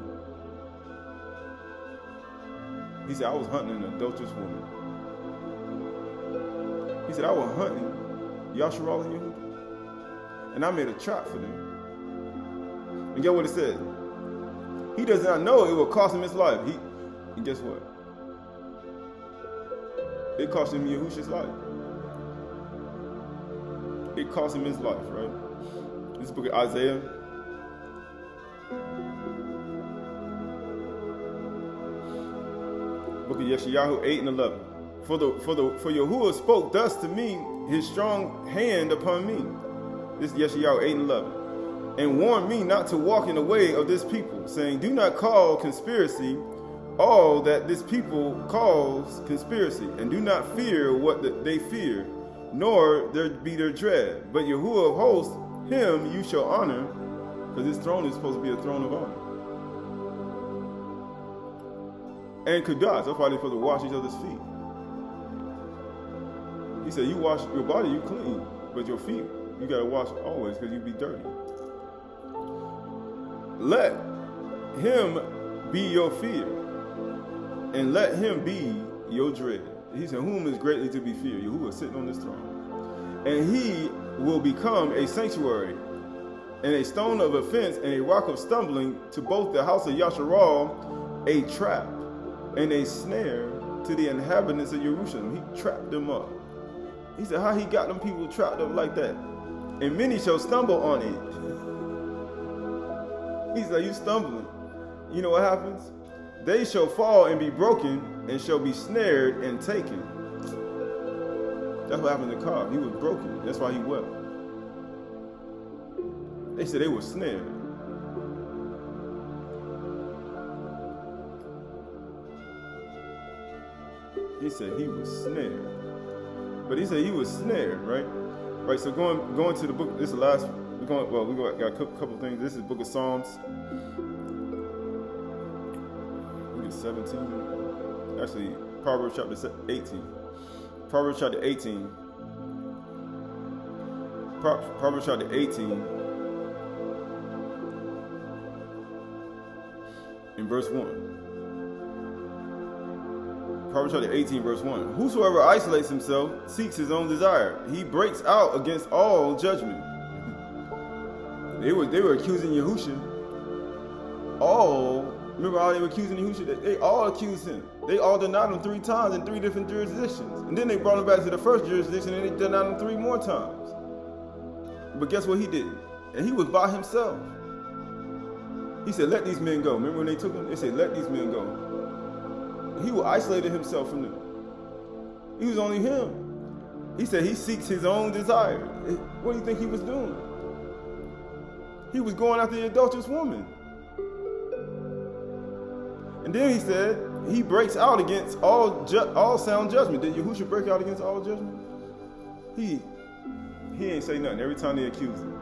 He said, I was hunting an adulterous woman. He said, I was hunting Yasharal and Yehuda. And I made a trap for them. And get what it said. He does not know it will cost him his life. And guess what? It cost him Yahushua's life. It cost him his life, right? This book of Isaiah. Book of Yeshayahu 8 and 11. For Yahuwah spoke thus to me, his strong hand upon me. This is Yeshayahu 8 and 11. And warned me not to walk in the way of this people, saying, do not call conspiracy all that this people calls conspiracy, and do not fear what they fear, nor there be their dread. But Yahuwah of hosts, him you shall honor, because his throne is supposed to be a throne of honor. And Qahalath, that's why they're supposed to wash each other's feet. He said, you wash your body, you clean, but your feet, you got to wash always because you be dirty. Let him be your fear, and let him be your dread. He said, whom is greatly to be feared? Yahuwah sitting on this throne. And he will become a sanctuary, and a stone of offense, and a rock of stumbling to both the house of Yasharal, a trap. and a snare to the inhabitants of Jerusalem. He trapped them up. He said, how he got them people trapped up like that? And many shall stumble on it. He said, you stumbling. You know what happens? They shall fall and be broken, and shall be snared and taken. That's what happened to Cobb. He was broken. That's why he wept. They said they were snared. He said he was snared. But he said he was snared, right? Right, so going to the book, this is the last, we got a couple things. This is the book of Psalms. I think it's 17. Actually, Proverbs chapter 18. Proverbs chapter 18. Proverbs chapter 18. In verse 1. Proverbs chapter 18, verse 1. Whosoever isolates himself seeks his own desire. He breaks out against all judgment. They were accusing Yahusha. Remember how they were accusing Yahusha? They all accused him. They all denied him 3 times in 3 different jurisdictions. And then they brought him back to the first jurisdiction and they denied him 3 more times. But guess what he did? And he was by himself. He said, let these men go. Remember when they took him? They said, let these men go. He isolated himself from them. He was only him. He said he seeks his own desire. What do you think he was doing? He was going after the adulterous woman. And then he said he breaks out against all sound judgment. Did Yahushua break out against all judgment? He ain't say nothing every time they accused him.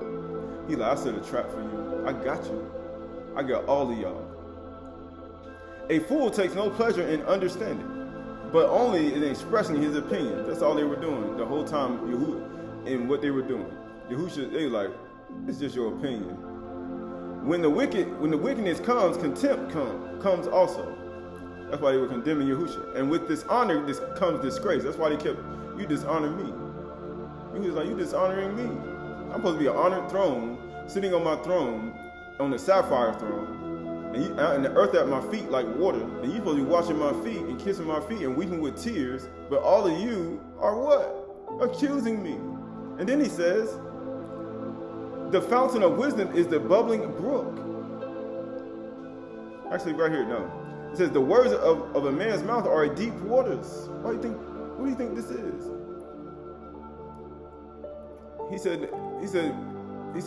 He like, I set a trap for you. I got you. I got all of y'all. A fool takes no pleasure in understanding, but only in expressing his opinion. That's all they were doing the whole time. In what they were doing, Yahushua, they were like, it's just your opinion. When the wickedness comes, contempt comes also. That's why they were condemning Yahushua. And with dishonor, comes disgrace. That's why they kept, you dishonor me. He was like, you dishonoring me. I'm supposed to be an honored throne, sitting on my throne, on the sapphire throne. And the earth at my feet like water, and you supposed to be washing my feet and kissing my feet and weeping with tears, but all of you are what? Accusing me. And then he says, the fountain of wisdom is the bubbling brook. Actually, right here, no. It says, the words of a man's mouth are deep waters. What do you think this is? He said,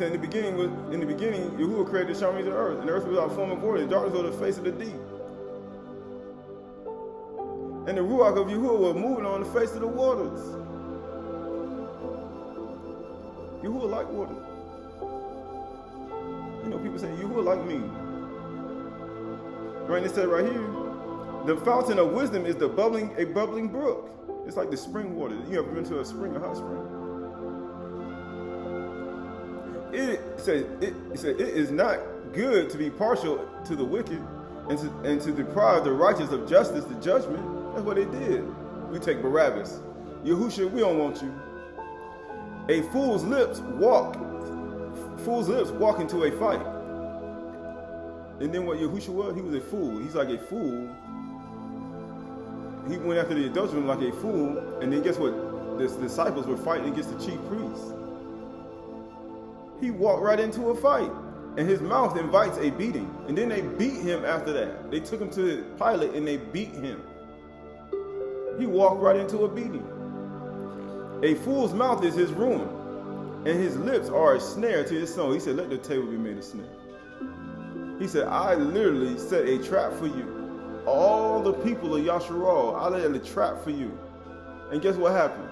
in the beginning, Yahuwah created the Shamans of the earth, and the earth was without form and void, and darkness over the face of the deep. And the Ruach of Yahuwah was moving on the face of the waters. Yahuwah like water. You know, people say, Yahuwah like me. Right, it said right here, the fountain of wisdom is a bubbling brook. It's like the spring water. You ever been to a hot spring? It said it is not good to be partial to the wicked and to deprive the righteous of justice, the judgment. That's what they did. We take Barabbas. Yahushua, we don't want you. A fool's lips walk into a fight. And then what Yahushua was? He was a fool. He's like a fool. He went after the adulterer like a fool. And then guess what? The disciples were fighting against the chief priests. He walked right into a fight. And his mouth invites a beating. And then they beat him after that. They took him to Pilate and they beat him. He walked right into a beating. A fool's mouth is his ruin, and his lips are a snare to his soul. He said, let the table be made a snare. He said, I literally set a trap for you. All the people of Yasharal, I laid a trap for you. And guess what happened?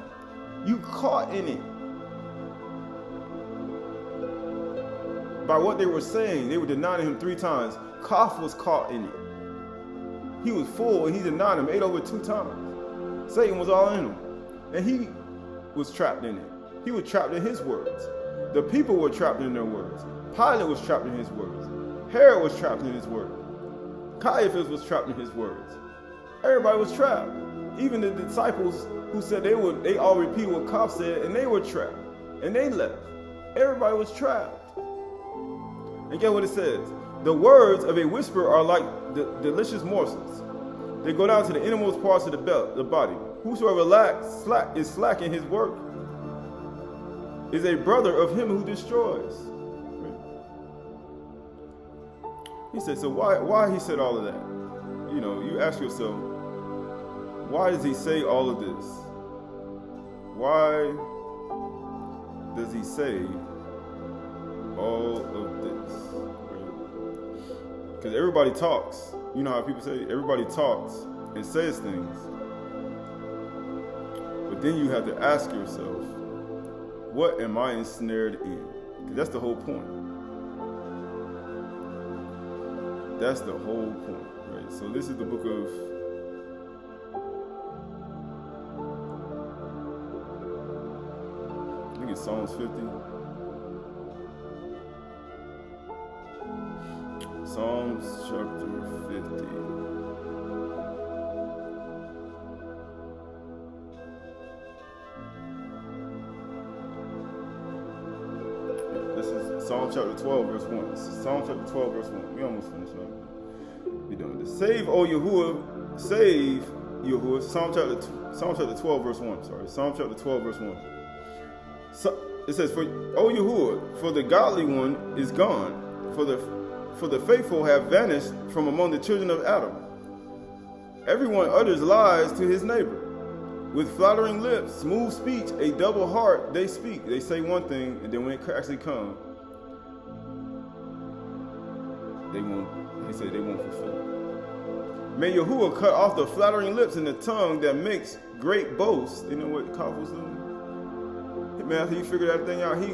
You caught in it. By what they were saying, they were denying him 3 times. Koph was caught in it. He was full and he denied him 8 over 2 times. Satan was all in him. And he was trapped in it. He was trapped in his words. The people were trapped in their words. Pilate was trapped in his words. Herod was trapped in his words. Caiaphas was trapped in his words. Everybody was trapped. Even the disciples who said they all repeated what Koph said, and they were trapped. And they left. Everybody was trapped. And get what it says. The words of a whisperer are like delicious morsels. They go down to the innermost parts of the body. Whosoever is slack in his work is a brother of him who destroys. He said, so why he said all of that? You know, you ask yourself, why does he say all of this? Why does he say all of this? Because everybody talks. You know how people say, everybody talks and says things. But then you have to ask yourself, what am I ensnared in? Because that's the whole point. That's the whole point, right? So this is the book of I think it's Psalms 50. Psalms chapter 50. This is Psalm chapter 12, verse 1. This is Psalm chapter 12, verse 1. We almost finished up. We're doing this. Save, O Yahuwah, save Yahuwah. Psalm chapter 12, verse 1. Sorry. Psalm chapter 12, verse 1. So, it says, O Yahuwah, for the godly one is gone, for the faithful have vanished from among the children of Adam. Everyone utters lies to his neighbor. With flattering lips, smooth speech, a double heart, they speak. They say one thing, and then when it actually comes, they won't fulfill it. May Yahuwah cut off the flattering lips and the tongue that makes great boasts. You know what Qahalath was doing? Man, after he figured that thing out, he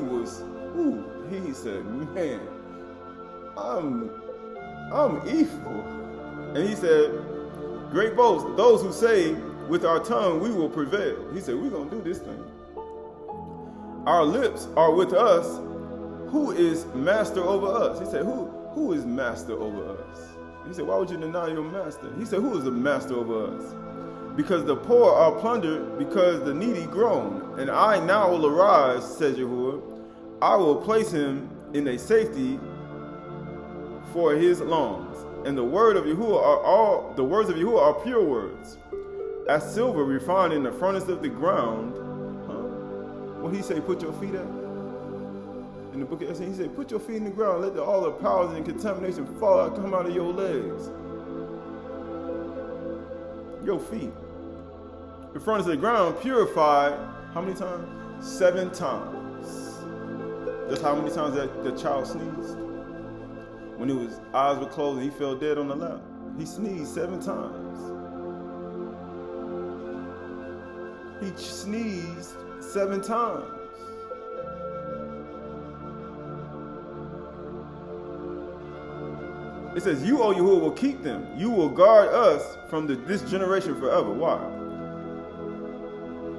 said, man, I'm evil. And he said, great boast, those who say, with our tongue we will prevail. He said, we're going to do this thing. Our lips are with us. Who is master over us? He said, who is master over us? He said, why would you deny your master? He said, who is the master over us? Because the poor are plundered, because the needy groan. And I now will arise, says Yahuwah. I will place him in a safety for his lungs. And the words of Yahuwah are pure words, as silver refined in the furnace of the ground. What he say, put your feet at? In the book of Esther, he said, put your feet in the ground, let all the powers and contamination come out of your legs. Your feet. The furnace of the ground purified, how many times? 7 times. That's how many times that the child sneezed. When his eyes were closed and he fell dead on the lap. He sneezed 7 times. He sneezed 7 times. It says, you, O Yahuwah, will keep them. You will guard us from this generation forever. Why?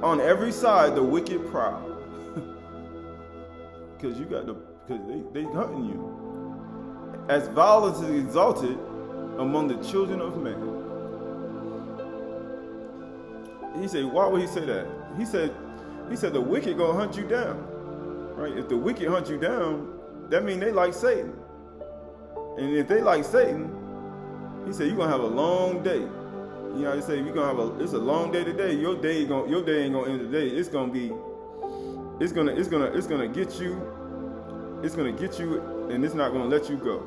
On every side, the wicked proud. Because they hunting you. As violence is exalted among the children of men. He said, why would he say that? He said the wicked gonna hunt you down. Right? If the wicked hunt you down, that means they like Satan. And if they like Satan, he said you're gonna have a long day. You know, he said it's a long day today. Your day ain't gonna end today. It's gonna get you, and it's not gonna let you go.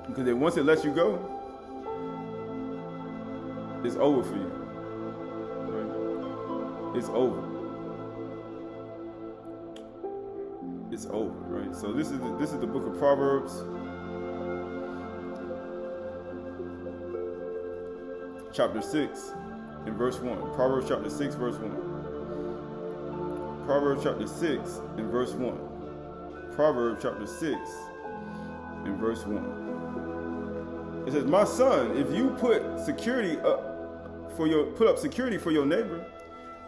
Because then once it lets you go, it's over for you. Right? It's over. It's over, right? So this is the book of Proverbs. Chapter 6 and verse 1. Proverbs chapter 6, verse 1. Proverbs chapter 6 and verse 1. Proverbs chapter 6 and verse 1. It says, my son, if you put up security for your neighbor,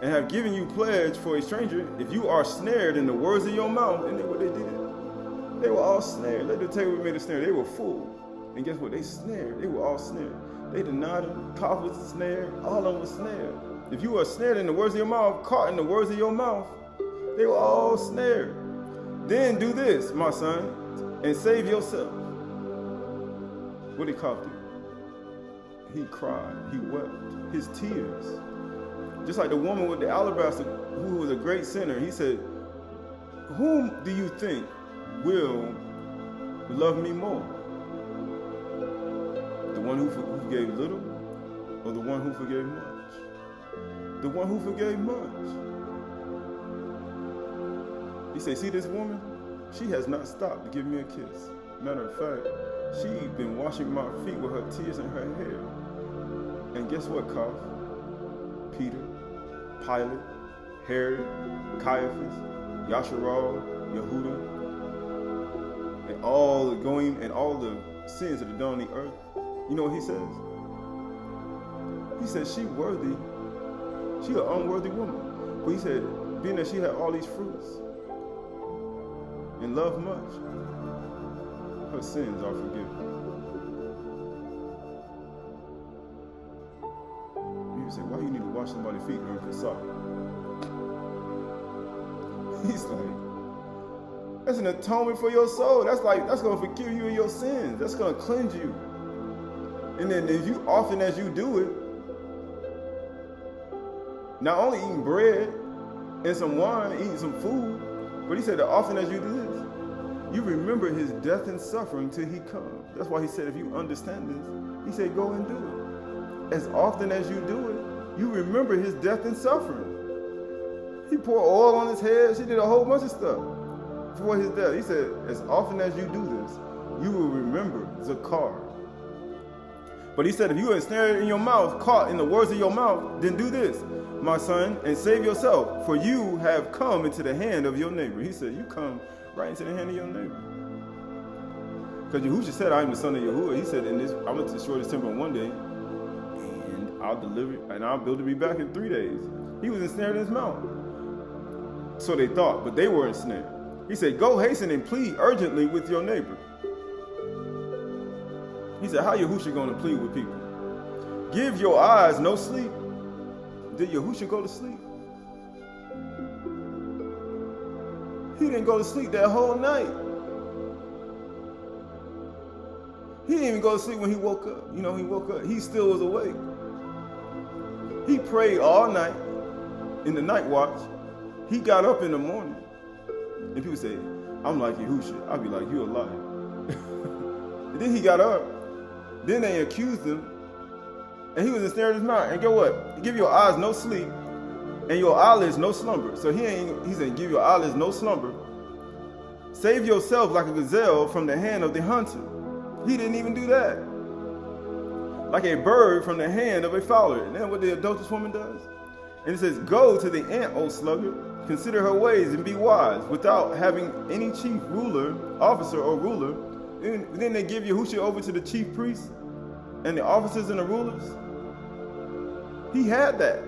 and have given you pledge for a stranger, if you are snared in the words of your mouth, and what they did, they were all snared. Let the table made a snare. They were fooled. And guess what? They snared. They were all snared. They denied him. Qahalath was snared. All of them were snared. If you are snared in the words of your mouth, caught in the words of your mouth, they were all snared. Then do this, my son, and save yourself. What did Qahalath do? he cried, he wept, his tears. Just like the woman with the alabaster, who was a great sinner, he said, whom do you think will love me more? The one who forgave little, or the one who forgave much? The one who forgave much. He said, see this woman? She has not stopped to give me a kiss. Matter of fact, she's been washing my feet with her tears and her hair. And guess what, Kaf? Peter, Pilate, Herod, Caiaphas, Yasharal, Yehuda, and all the going and all the sins that are done on the earth. You know what he says? He said she worthy. She an unworthy woman. But he said, being that she had all these fruits and loved much, her sins are forgiven. You say, why you need to wash somebody's feet during Pasach? He's like, that's an atonement for your soul. That's going to forgive you of your sins. That's going to cleanse you. And then if you, often as you do it, not only eating bread and some wine, eating some food, but he said that often as you do this, you remember his death and suffering till he comes. That's why he said, if you understand this, he said, go and do it. As often as you do it, you remember his death and suffering. He poured oil on his head. She did a whole bunch of stuff before his death. He said, as often as you do this, you will remember Baqar. But he said, if you are ensnared in your mouth, caught in the words of your mouth, then do this, my son, and save yourself, for you have come into the hand of your neighbor. He said, you come right into the hand of your neighbor. Because Yahushua said, I am the son of Yahuwah. He said, I'm going to destroy this temple in one day, and I'll build it back in 3 days. He was ensnared in his mouth. So they thought, but they were ensnared. He said, go hasten and plead urgently with your neighbor. He said, how Yahushua going to plead with people? Give your eyes no sleep. Did Yahushua go to sleep? He didn't go to sleep that whole night. He didn't even go to sleep when he woke up. You know, he woke up, he still was awake. He prayed all night in the night watch. He got up in the morning. And people say, I'm like Yahushua. I'll be like, you a liar. And then he got up. Then they accused him. And he was ensnared in his mind. And guess what? Give your eyes no sleep and your eyelids no slumber. So he said, give your eyelids no slumber. Save yourself like a gazelle from the hand of the hunter. He didn't even do that. Like a bird from the hand of a fowler. And then what the adulterous woman does? And it says, go to the ant, O sluggard. Consider her ways and be wise, without having any chief ruler, officer or ruler. And then they give Yahushua over to the chief priests and the officers and the rulers. He had that.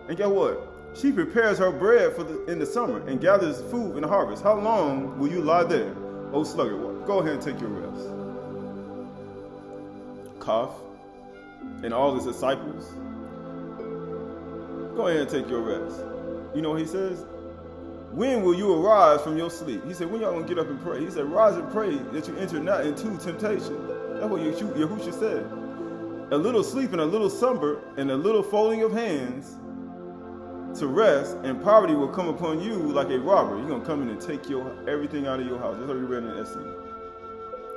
And guess what? She prepares her bread in the summer and gathers food in the harvest. How long will you lie there, O sluggard? Go ahead and take your rest. Kaf and all his disciples, go ahead and take your rest. You know what he says? When will you arise from your sleep? He said, when y'all gonna get up and pray? He said, rise and pray that you enter not into temptation. That's what Yahushua said. A little sleep and a little slumber and a little folding of hands to rest, and poverty will come upon you like a robber. He's gonna come in and take everything out of your house. That's what we read in the essay.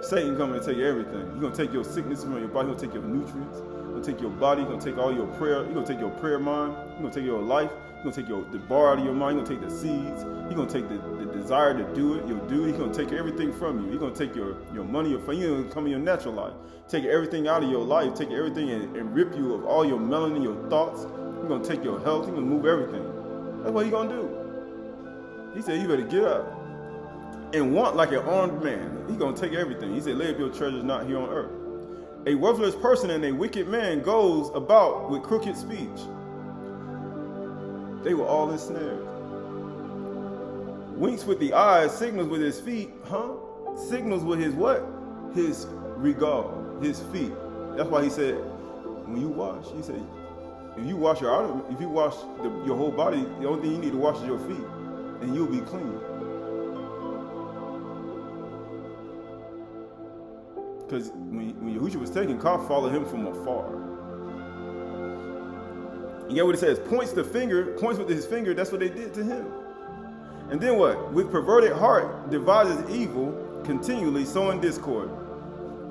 Satan coming to take everything. He's gonna take your sickness from your body. He's gonna take your nutrients. He's gonna take your body. He's gonna take all your prayer. He's gonna take your prayer mind. He's gonna take your life. He's gonna take the bar out of your mind. He's gonna take the seeds. He's gonna take the desire to do it, your duty. He's gonna take everything from you. He's gonna take your money, your fame. He's gonna come in your natural life. Take everything out of your life. Take everything and rip you of all your melanin, your thoughts. He's gonna take your health. He's gonna move everything. That's what he's gonna do. He said, you better get up and want like an armed man. He's gonna take everything. He said, lay up your treasures not here on earth. A worthless person and a wicked man goes about with crooked speech. They were all ensnared. Winks with the eyes, signals with his feet, signals with his what? His regard, his feet. That's why he said, when you wash, he said, if you wash your whole body, the only thing you need to wash is your feet, and you'll be clean. Because when Yahushua was taken, God followed him from afar. You get what it says? Points with his finger, that's what they did to him. And then what? With perverted heart, devises evil, continually sowing discord.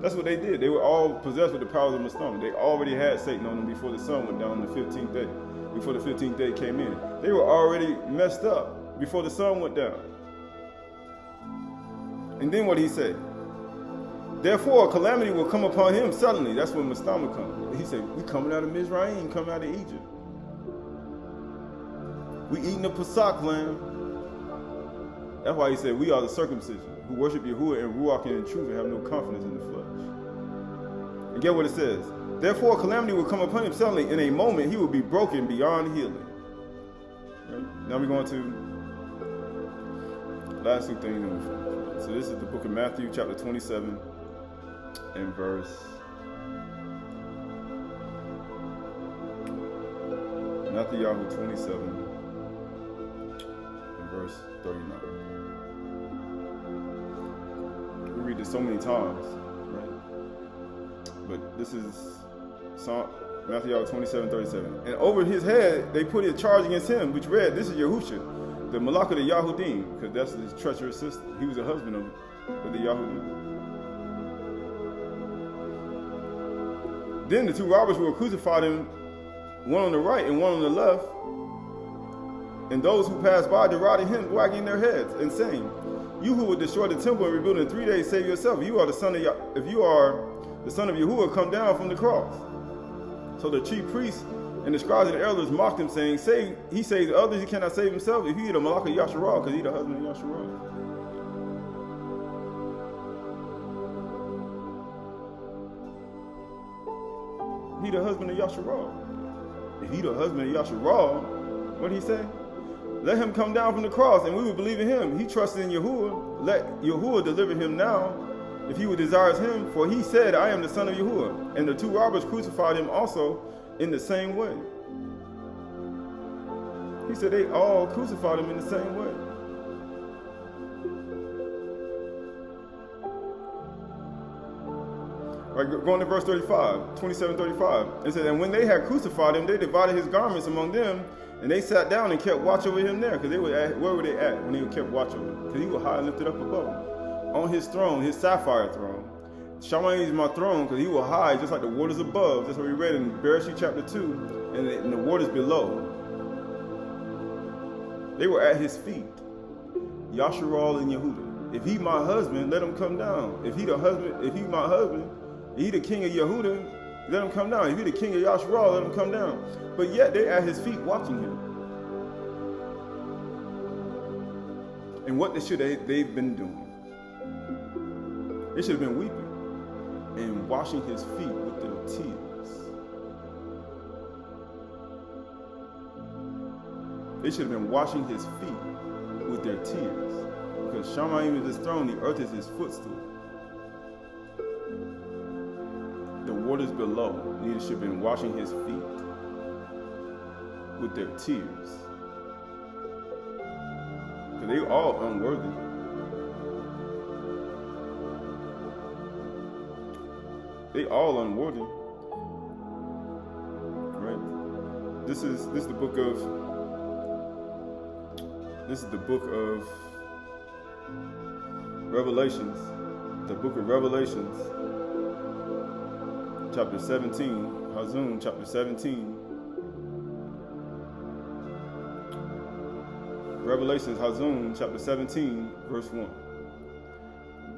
That's what they did. They were all possessed with the powers of Mastama. They already had Satan on them before the sun went down on the 15th day. Before the 15th day came in. They were already messed up before the sun went down. And then what he said? Therefore, calamity will come upon him suddenly. That's when Mastama comes. He said, we coming out of Mizraim, coming out of Egypt. We eating the Pasach lamb. That's why he said, we are the circumcision, who worship Yahuwah and Ruach and in truth and have no confidence in the flesh. And get what it says. Therefore, calamity will come upon him suddenly. In a moment, he will be broken beyond healing. Right? Now we're going to last two things. So this is the book of Matthew, chapter 27, and verse Matthew 27, and verse 39. We read this so many times, right? But this is Matthew 27:37. And over his head they put a charge against him, which read, this is Yahusha, the Malach of the Yahudim, because that's his treacherous sister. He was a husband of the Yahudim. Then the two robbers will crucify him, one on the right and one on the left. And those who passed by derided him, wagging their heads and saying, you who would destroy the temple and rebuild it in 3 days, save yourself. If you are the son of Yahuwah, come down from the cross. So the chief priests and the scribes and the elders mocked him, saying, he saves others, he cannot save himself. If he the Malach of Yasharal, because he the husband of Yasharal. He the husband of Yasharal. If he the husband of Yasharal, what did he say? Let him come down from the cross, and we will believe in him. He trusted in Yahuwah. Let Yahuwah deliver him now, if he would desires him. For he said, I am the son of Yahuwah. And the two robbers crucified him also in the same way. He said they all crucified him in the same way. All right, going to verse 27:35. It says, and when they had crucified him, they divided his garments among them, and they sat down and kept watch over him there. Because they were where were they at when they kept watch over him? Because he was high and lifted up above them. On his throne, his sapphire throne. Shammai is my throne, because he will high just like the waters above. That's what we read in Bereshit chapter 2, and the waters below. They were at his feet. Yasharal and Yehuda. If he my husband, let him come down. If he my husband, if he the king of Yehuda, let him come down. If he the king of Yasharal, let him come down. But yet they at his feet watching him. And what they've been doing? They should have been weeping and washing his feet with their tears. They should have been washing his feet with their tears. Because Shamayim is his throne, the earth is his footstool. The waters below should have been washing his feet with their tears. Because they were all unworthy. They all unworthy, right? This is the book of Revelations. The book of Revelations, chapter 17, Hazum, chapter 17. Revelations, Hazum, chapter 17, verse 1.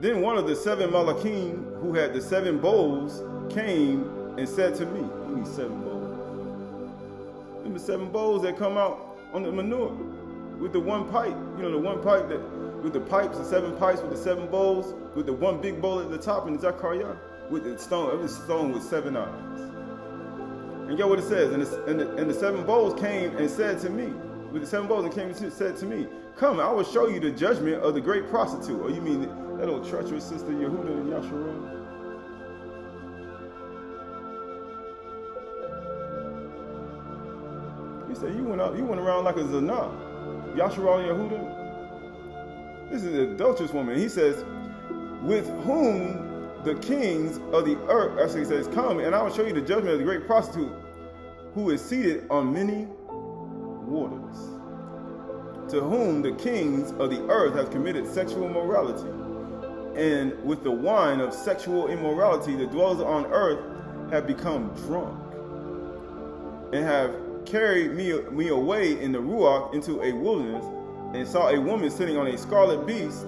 Then one of the seven Malachim who had the seven bowls came and said to me, "Give me 7 bowls. Give me 7 bowls that come out on the manure with the one pipe. You know, the one pipe that with the pipes, the 7 pipes with the 7 bowls, with the one big bowl at the top in the Zechariah, with the stone, every stone with 7 eyes." And get what it says. And the 7 bowls came and said to me, with the 7 bowls and came and said to me, "Come, I will show you the judgment of the great prostitute." Or you mean that old treacherous sister Yehuda and Yasharal? He said, you went around like a Zanah. Yasharal and Yehuda. This is an adulterous woman. He says, with whom the kings of the earth, actually he says, "Come, and I will show you the judgment of the great prostitute, who is seated on many waters, to whom the kings of the earth have committed sexual immorality. And with the wine of sexual immorality, the dwellers on earth have become drunk, and have carried me away in the Ruach into a wilderness, and saw a woman sitting on a scarlet beast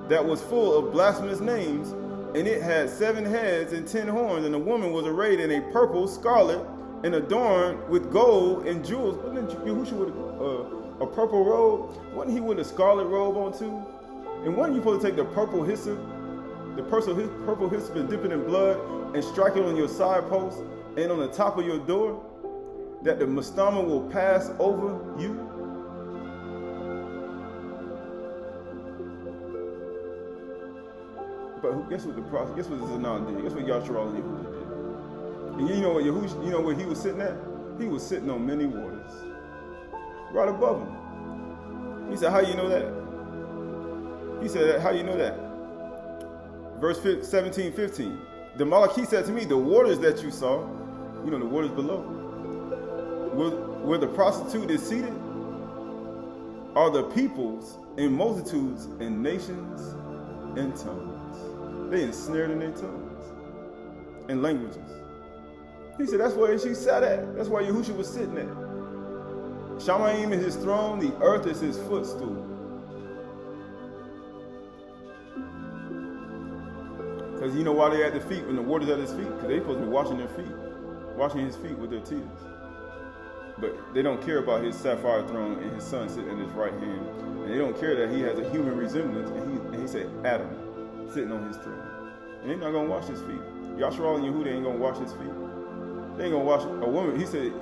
that was full of blasphemous names, and it had 7 heads and 10 horns, and the woman was arrayed in a purple, scarlet, and adorned with gold and jewels. Wasn't Yahushua with a purple robe? Wasn't he with a scarlet robe on too? And wasn't you supposed to take the purple hyssop, purple hyssop, and dip it in blood and strike it on your side post and on the top of your door, that the mastama will pass over you? But guess what the Zanan did? Guess what Yashar and Yehuda did? And you know what Yahushua, you know where he was sitting at? He was sitting on many waters, right above him. He said, "How you know that?" He said, "How you know that?" Verse 17-15. The Malachi said to me, "The waters that you saw, you know, the waters below, where the prostitute is seated, are the peoples and multitudes and nations and tongues." They ensnared in their tongues and languages. He said that's where she sat at. That's where Yahushua was sitting at. Shamayim is his throne, the earth is his footstool. Because you know why they're at the feet when the water's at his feet? Because they're supposed to be washing their feet, washing his feet with their tears. But they don't care about his sapphire throne and his son sitting in his right hand. And they don't care that he has a human resemblance. And he said, Adam, sitting on his throne. And they're not going to wash his feet. Yashar and Yehuda ain't going to wash his feet. They ain't going to wash a woman. He said,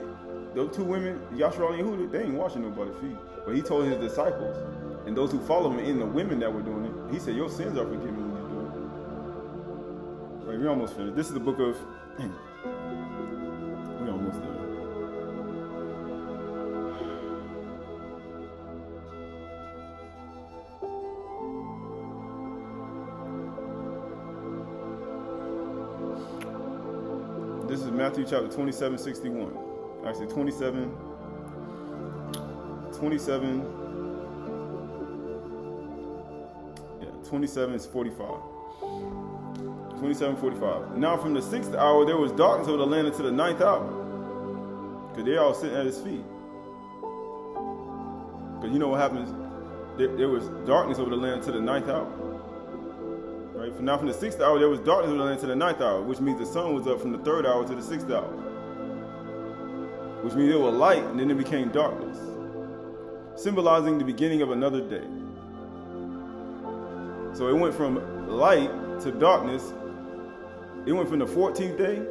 those 2 women, Yashar and Yehuda, they ain't washing nobody's feet. But he told his disciples and those who follow him and the women that were doing it, he said, your sins are forgiven when you do it. Right, we almost finished. This is the book of, we almost there. This is Matthew chapter 27:61. Actually, 27, 27 is 45. 27:45. Now from the 6th hour there was darkness over the land until the 9th hour. Because they all sitting at his feet. Because you know what happens? There was darkness over the land until the 9th hour. Right? Now from the 6th hour there was darkness over the land to the 9th hour, which means the sun was up from the 3rd hour to the 6th hour. Which means it was light and then it became darkness, symbolizing the beginning of another day. So it went from light to darkness. It went from the 14th day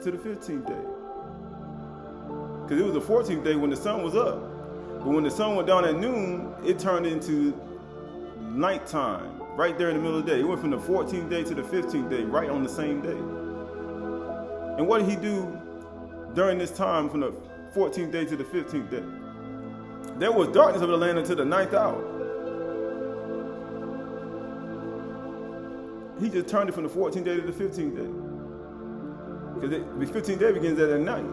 to the 15th day. Because it was the 14th day when the sun was up. But when the sun went down at noon, it turned into nighttime. Right there in the middle of the day. It went from the 14th day to the 15th day, right on the same day. And what did he do during this time from the 14th day to the 15th day? There was darkness over the land until the 9th hour. He just turned it from the 14th day to the 15th day. Because the 15th day begins at night.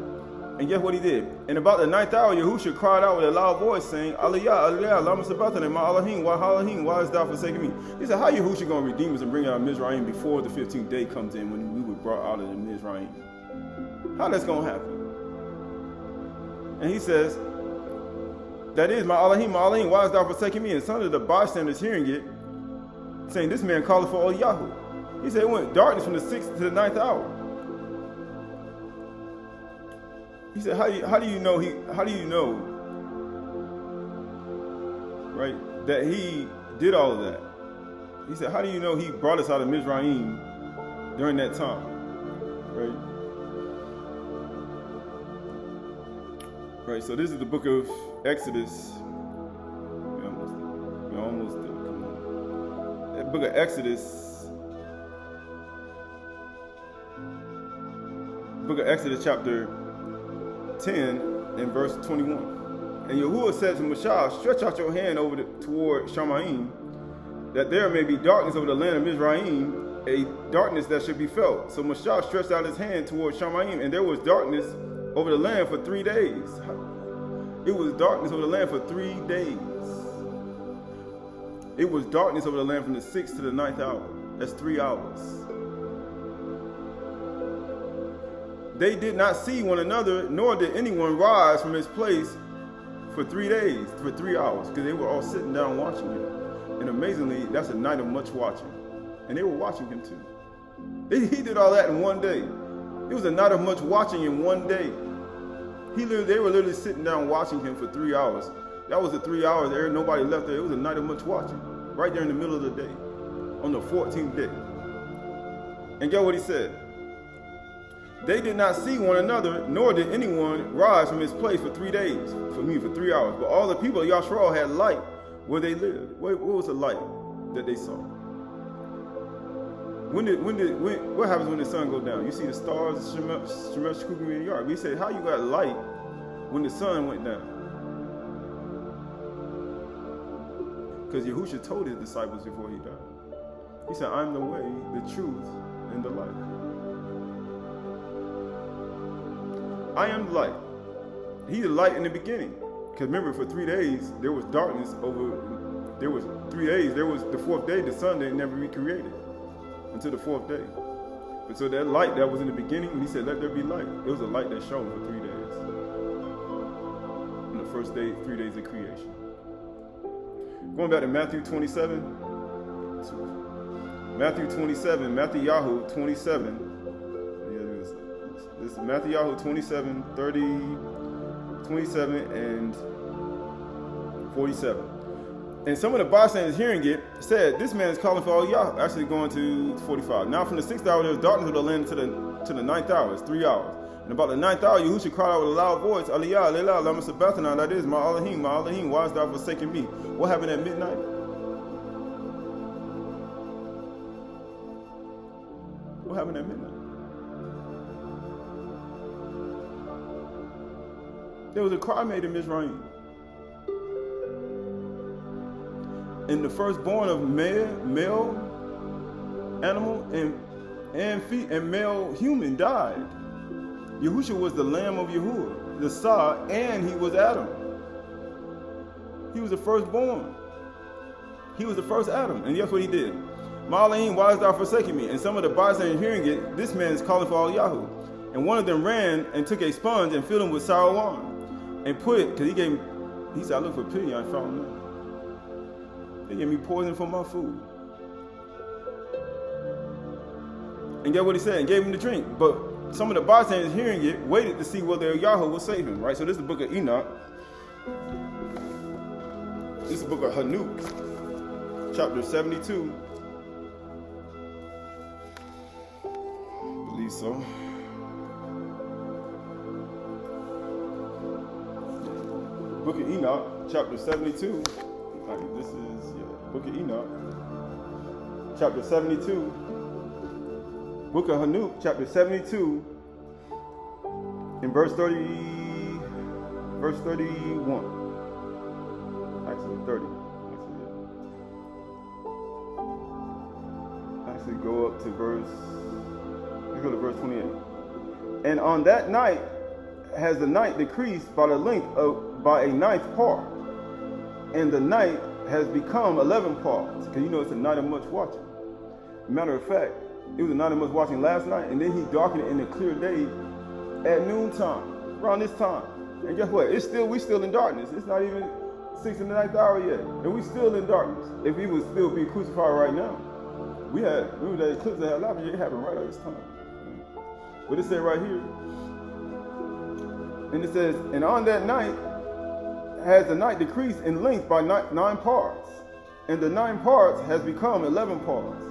And guess what he did? And about the 9th hour, Yahushua cried out with a loud voice, saying, Aliyah, Aliyah, lama sabachthani, ma Elohim, why Elohim, why hast thou forsaken me? He said, how Yahushua going to redeem us and bring out Mizraim before the 15th day comes in when we were brought out of the Mizraim? How that's going to happen? And he says, that is, my Elohim, why hast thou forsaken me? And some of the bystanders hearing it, saying, this man calleth for Eliyahu. He said, it went darkness from the 6th to the 9th hour. He said, how do you know, right, that he did all of that? He said, how do you know he brought us out of Mizraim during that time? Right? Right, so this is the book of Exodus. We're almost there. Come on. The book of Exodus. Book of Exodus chapter 10 and verse 21. And Yahuwah said to Moshe, stretch out your hand over toward Shamayim, that there may be darkness over the land of Mizraim, a darkness that should be felt. So Moshe stretched out his hand toward Shamayim, and there was darkness over the land for 3 days. It was darkness over the land for 3 days. It was darkness over the land from the 6th to the 9th hour. That's 3 hours. They did not see one another, nor did anyone rise from his place for 3 days, for 3 hours, because they were all sitting down watching him. And amazingly, that's a night of much watching. And they were watching him too. He did all that in 1 day. It was a night of much watching in 1 day. They were literally sitting down watching him for 3 hours. That was the 3 hours there. Nobody left there. It was a night of much watching. Right there in the middle of the day. On the 14th day. And guess what he said? They did not see one another, nor did anyone rise from his place for 3 days. For 3 hours. But all the people of Yashral had light where they lived. What was the light that they saw? What happens when the sun goes down? You see the stars, Shemesh, Kugim, and Yard. We say, how you got light when the sun went down? Because Yahushua told his disciples before he died. He said, I'm the way, the truth, and the light. I am the light. He's the light in the beginning. Because remember, for 3 days, there was darkness there was 3 days. There was the 4th day, the sun didn't never recreated until the 4th day. But so that light that was in the beginning, when he said, let there be light, it was a light that shone for 3 days. On the first day, 3 days of creation. Going back to Matthew 27. Matthew 27, Matthew Yahoo 27. This is Matthew Yahoo 27, 30, 27, and 47. And some of the bystanders hearing it said, this man is calling for all Yahoo. Actually going to 45. Now from the 6th hour there was darkness of the land to the 9th hour. It's 3 hours. And about the 9th hour, Yahushua cried out with a loud voice, Aliyah, Lelah, Lama Sabbathana, that is, my Elohim, why hast thou forsaken me? What happened at midnight? What happened at midnight? There was a cry made in Mizraim. And the firstborn of male animal and male human died. Yahushua was the Lamb of Yahuwah, the Sah, and he was Adam. He was the firstborn. He was the first Adam. And guess what he did? Ma'alayim, why hast thou forsaken me? And some of the bystanders hearing it, this man is calling for all Yahoo. And one of them ran and took a sponge and filled him with sour wine. And put it, because he said, I looked for pity, I found none. They gave me poison for my food. And get what he said, and gave him to drink. But some of the bystanders hearing it waited to see whether Yahweh will save him, right? So this is the book of Enoch. This is the book of Hanuk, chapter 72. I believe so. Book of Enoch, chapter 72. This is Book of Enoch, chapter 72. Book of Hanuk, chapter 72, in verse 31. Actually, 30. Actually, go up to let's go to verse 28. And on that night has the night decreased by a 9th part, and the night has become 11 parts. Because you know it's a night of much watching. Matter of fact, it was a night of much watching last night, and then he darkened it in a clear day at noontime, around this time. And guess what? We still in darkness. It's not even 6 in the 9th hour yet, and we still in darkness. If he was still being crucified right now, remember that eclipse that happened, it happened right at this time. But it said right here, and it says, and on that night has the night decreased in length by 9 parts, and the 9 parts has become 11 parts,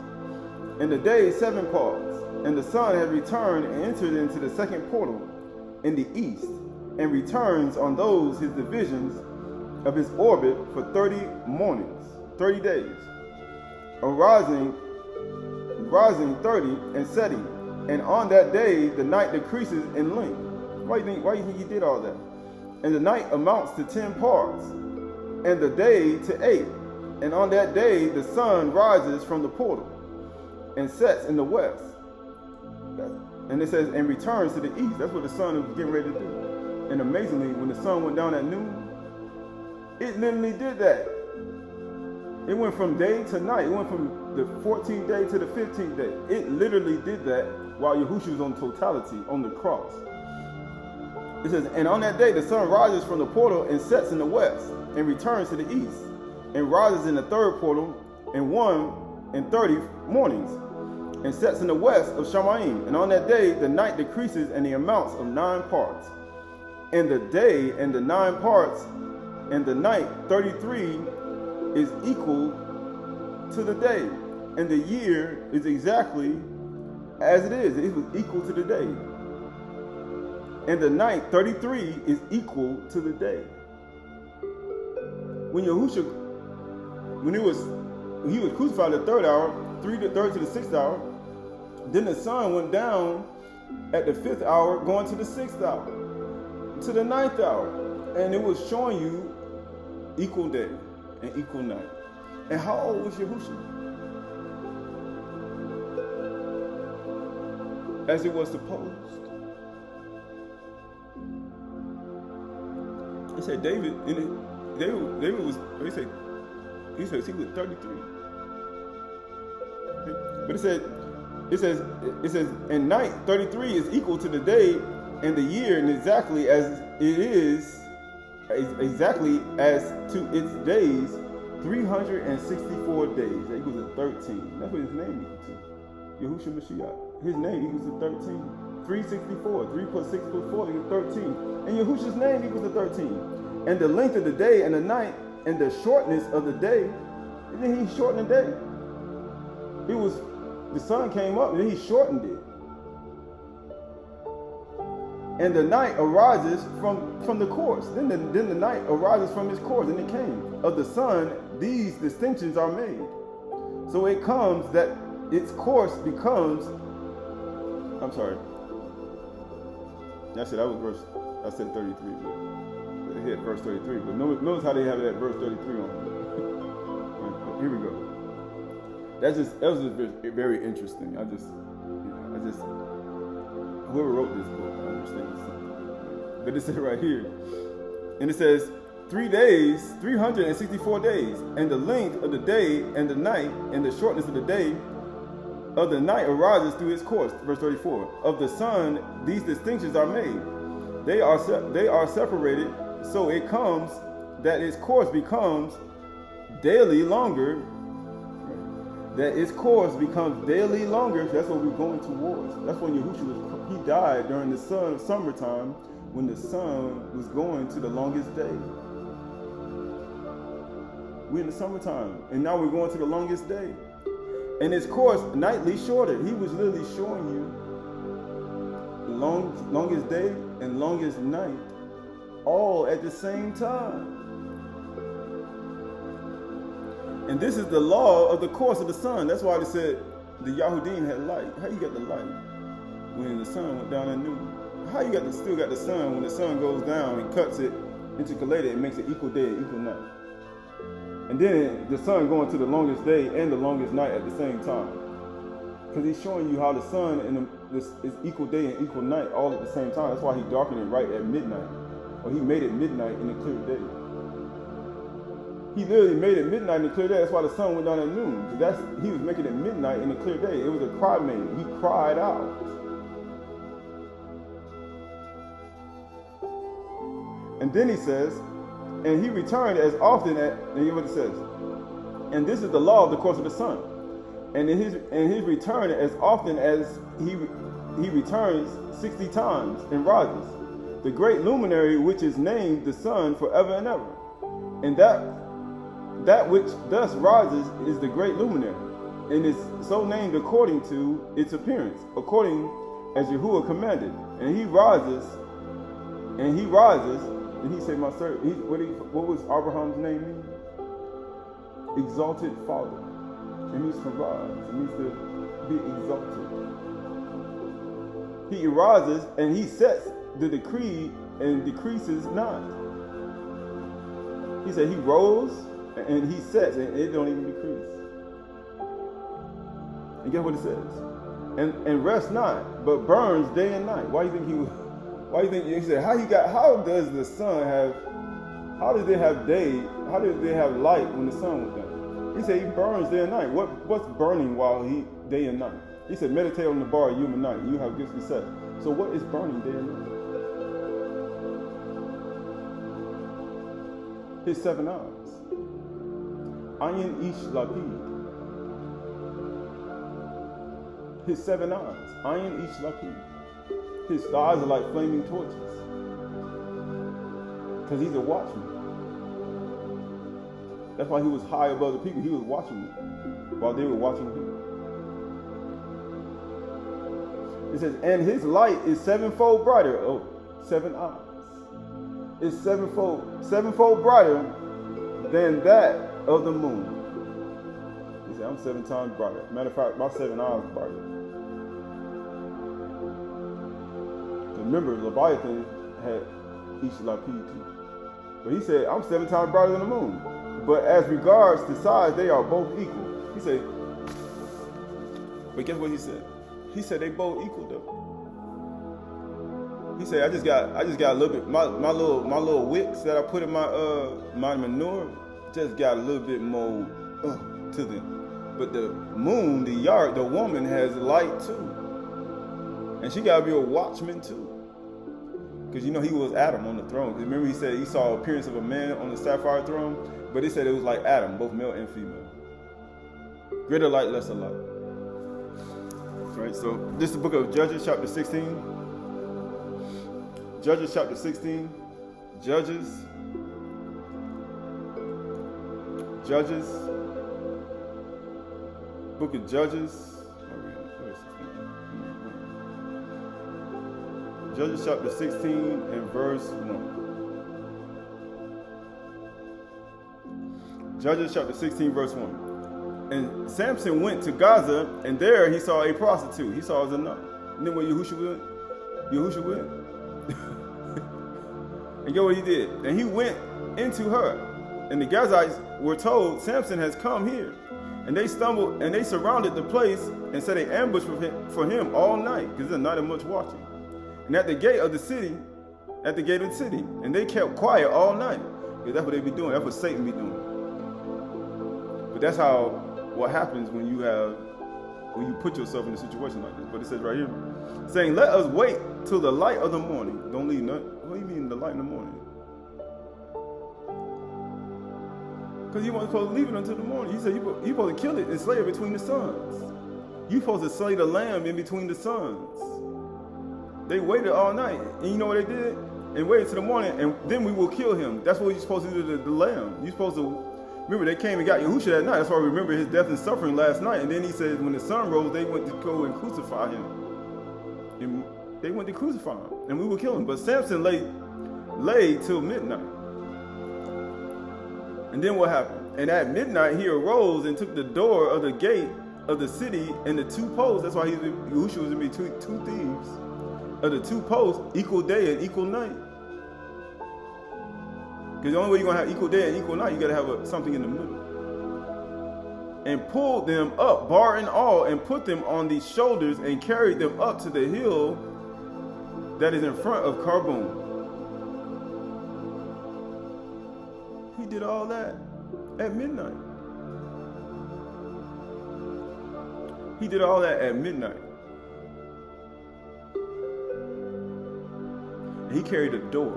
and the day 7 parts, and the sun has returned and entered into the second portal in the east, and returns on those his divisions of his orbit for 30 mornings, 30 days, arising 30 and setting, and on that day the night decreases in length. Why do you think he did all that? And the night amounts to 10 parts, and the day to 8. And on that day the sun rises from the portal and sets in the west. And it says, and returns to the east. That's what the sun was getting ready to do. And amazingly, when the sun went down at noon, it literally did that. It went from day to night. It went from the 14th day to the 15th day. It literally did that while Yahushua was on totality, on the cross. It says, and on that day, the sun rises from the portal and sets in the west, and returns to the east, and rises in the third portal in 1:30 mornings, and sets in the west of Shamayim. And on that day, the night decreases in the amounts of 9 parts. And the day and the 9 parts, and the night 33 is equal to the day. And the year is exactly as it is. It was equal to the day. And the night 33 is equal to the day. When Yahushua, when he was crucified at the 3rd hour, 3rd to the 6th hour, then the sun went down at the 5th hour, going to the 6th hour, to the 9th hour. And it was showing you equal day and equal night. And how old was Yahushua? As it was supposed. He said David was, he said he was 33. But it says, and night 33 is equal to the day and the year, and exactly as it is, exactly as to its days, 364 days. That equals to 13. That's what his name equals to. Yahushua Mashiach. His name equals to 13. 364. 3 plus 6 plus 4 equals 13. And Yahushua's name equals to 13. And the length of the day and the night and the shortness of the day, and then he shortened the day. The sun came up and then he shortened it. And the night arises from the course. Then the night arises from its course, and it came. Of the sun, these distinctions are made. So it comes that its course becomes, I'm sorry. I said 33, but they hit verse 33. But notice how they have that verse 33 on. Here we go. That was just very interesting. Whoever wrote this book, I understand something. But it said right here, and it says 3 days, 364 days, and the length of the day and the night, and the shortness of the day of the night arises through its course. Verse 34. Of the sun, these distinctions are made. They are separated, so it comes that its course becomes daily longer. That its course becomes daily longer. That's what we're going towards. That's when Yahushua he died during the summertime, when the sun was going to the longest day. We're in the summertime, and now we're going to the longest day. And its course nightly shorter. He was literally showing you the longest day and longest night all at the same time. And this is the law of the course of the sun. That's why they said the Yahudim had light. How you got the light when the sun went down at noon? How you still got the sun when the sun goes down and cuts it into Qahalath and makes it equal day and equal night? And then the sun going to the longest day and the longest night at the same time. Because he's showing you how the sun and this is equal day and equal night all at the same time. That's why he darkened it right at midnight. Or he made it midnight in a clear day. He literally made it midnight in a clear day. That's why the sun went down at noon. He was making it midnight in a clear day. It was a cry made. He cried out. And then he says, and he returned as often as, and hear what it says. And this is the law of the course of the sun. And in his return, as often as he returns 60 times and rises, the great luminary which is named the sun forever and ever. And that which thus rises is the great luminary, and is so named according to its appearance, according as Yahuwah commanded. And he rises, and he said, my servant, what was Abraham's name mean? Exalted father. It means to rise. It means to be exalted. He arises and he sets the decree and decreases not. He said he rose and he sets and it don't even decrease. And guess what it says? and rest not, but burns day and night. Why do you think he said, how does the sun have, how does they have day, how did they have light when the sun was down? He said he burns day and night. What's burning while he day and night? He said, meditate on the bar of human night, and you have gifts to set. So what is burning day and night? His 7 eyes. Ayin ish lapid. His 7 eyes. Ayin ish lapid. His eyes are like flaming torches. Because he's a watchman. That's why he was high above the people. He was watching them while they were watching him. It says, and his light is 7-fold brighter. Oh, 7 eyes. It's 7-fold brighter than that of the moon. He said, I'm 7 times brighter. Matter of fact, my 7 eyes are brighter. Remember, Leviathan had Ish Lapid too. But he said, I'm 7 times brighter than the moon. But as regards to size, they are both equal. He said, but guess what he said? He said they both equal though. He said, I just got a little bit, my little wicks that I put in my manure just got a little bit more to them. But the moon, the woman has light too. And she gotta be a watchman too. Because he was Adam on the throne. Remember he said he saw the appearance of a man on the sapphire throne, but he said it was like Adam, both male and female. Greater light, lesser light. Right, so this is the book of Judges chapter 16. Judges chapter 16. Judges. Book of Judges. Judges chapter 16 and verse 1. Judges chapter 16 verse 1. And Samson went to Gaza, and there he saw a prostitute. He saw Zanah. And then when Yahushua went. And get what he did. And he went into her. And the Gazites were told, Samson has come here. And they stumbled, and they surrounded the place and set an ambush for him all night, because there's not much watching. And at the gate of the city, and they kept quiet all night. Because that's what they be doing. That's what Satan be doing. But that's what happens when you put yourself in a situation like this. But it says right here, saying, let us wait till the light of the morning. Don't leave nothing. What do you mean the light in the morning? Because you weren't supposed to leave it until the morning. He said you're supposed to kill it and slay it between the suns. You're supposed to slay the lamb in between the suns. They waited all night. And you know what they did? And waited till the morning, and then we will kill him. That's what you're supposed to do to the lamb. You're supposed to, remember they came and got Yahushua that night. That's why we remember his death and suffering last night. And then he said when the sun rose, they went to go and crucify him. And they went to crucify him, and we will kill him. But Samson lay till midnight. And then what happened? And at midnight he arose and took the door of the gate of the city and the 2 posts. That's why Yahushua was in between 2 thieves. Of the 2 posts, equal day and equal night. Because the only way you're going to have equal day and equal night, you got to have something in the middle. And pulled them up, bar and all, and put them on these shoulders and carried them up to the hill that is in front of Carbon. He did all that at midnight. He did all that at midnight. And he carried a door.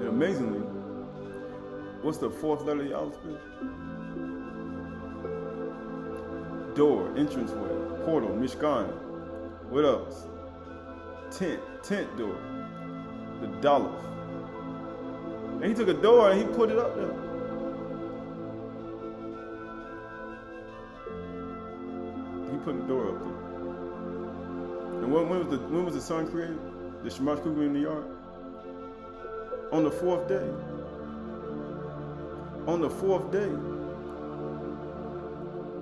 And amazingly, what's the 4th letter of the alphabet? Door, entranceway, portal, Mishkan. What else? Tent door. The Daleth. And he took a door and he put it up there. He put the door up there. And when was the sun created? The Shemash Kugel in the yard? On the 4th day. On the 4th day.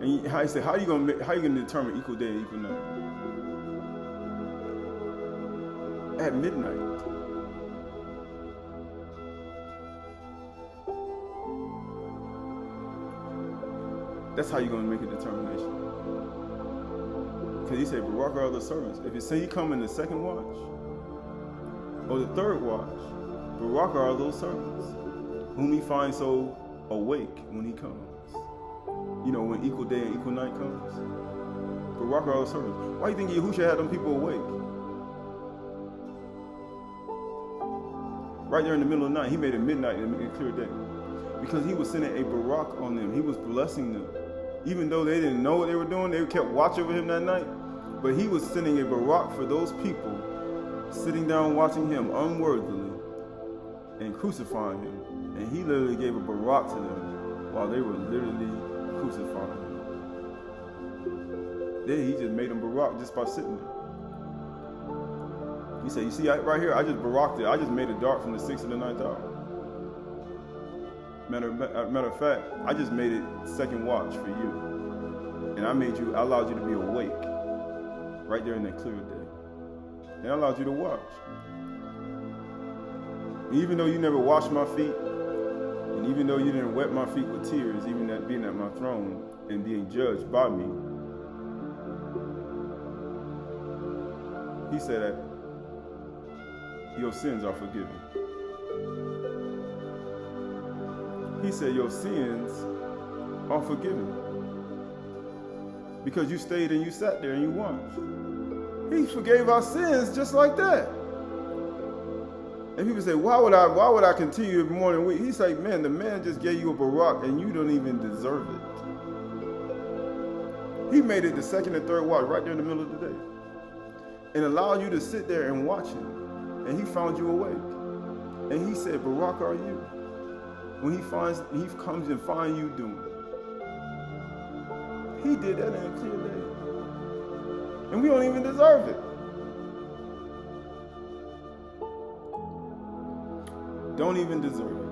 And he said, how you gonna determine equal day and equal night? At midnight. That's how you're gonna make a determination. Because he said, Baqar are the servants. If it say he come in the second watch or the third watch, Baqar are those servants whom he finds so awake when he comes. You know, when equal day and equal night comes. Baqar are the servants. Why do you think Yahushua had them people awake? Right there in the middle of the night, he made it midnight and a clear day. Because he was sending a barak on them. He was blessing them. Even though they didn't know what they were doing, they kept watch over him that night. But he was sending a barak for those people sitting down watching him unworthily and crucifying him. And he literally gave a barak to them while they were literally crucifying him. Then he just made them barak just by sitting there. He said, you see, right here, I just baraked it. I just made it dark from the 6th to the 9th hour. Matter of fact, I just made it second watch for you. And I allowed you to be awake right there in that clear day. And I allowed you to watch. And even though you never washed my feet, and even though you didn't wet my feet with tears, even that being at my throne and being judged by me, he said that your sins are forgiven. He said your sins are forgiven. Because you stayed and you sat there and you watched. He forgave our sins just like that. And people say, why would I continue every morning and week? He's like, man, the man just gave you a barak and you don't even deserve it. He made it the second and third watch right there in the middle of the day. And allowed you to sit there and watch him. And he found you awake. And he said, Baqar are you? When he comes and finds you doing it. He did that in a clear day. And we don't even deserve it. Don't even deserve it.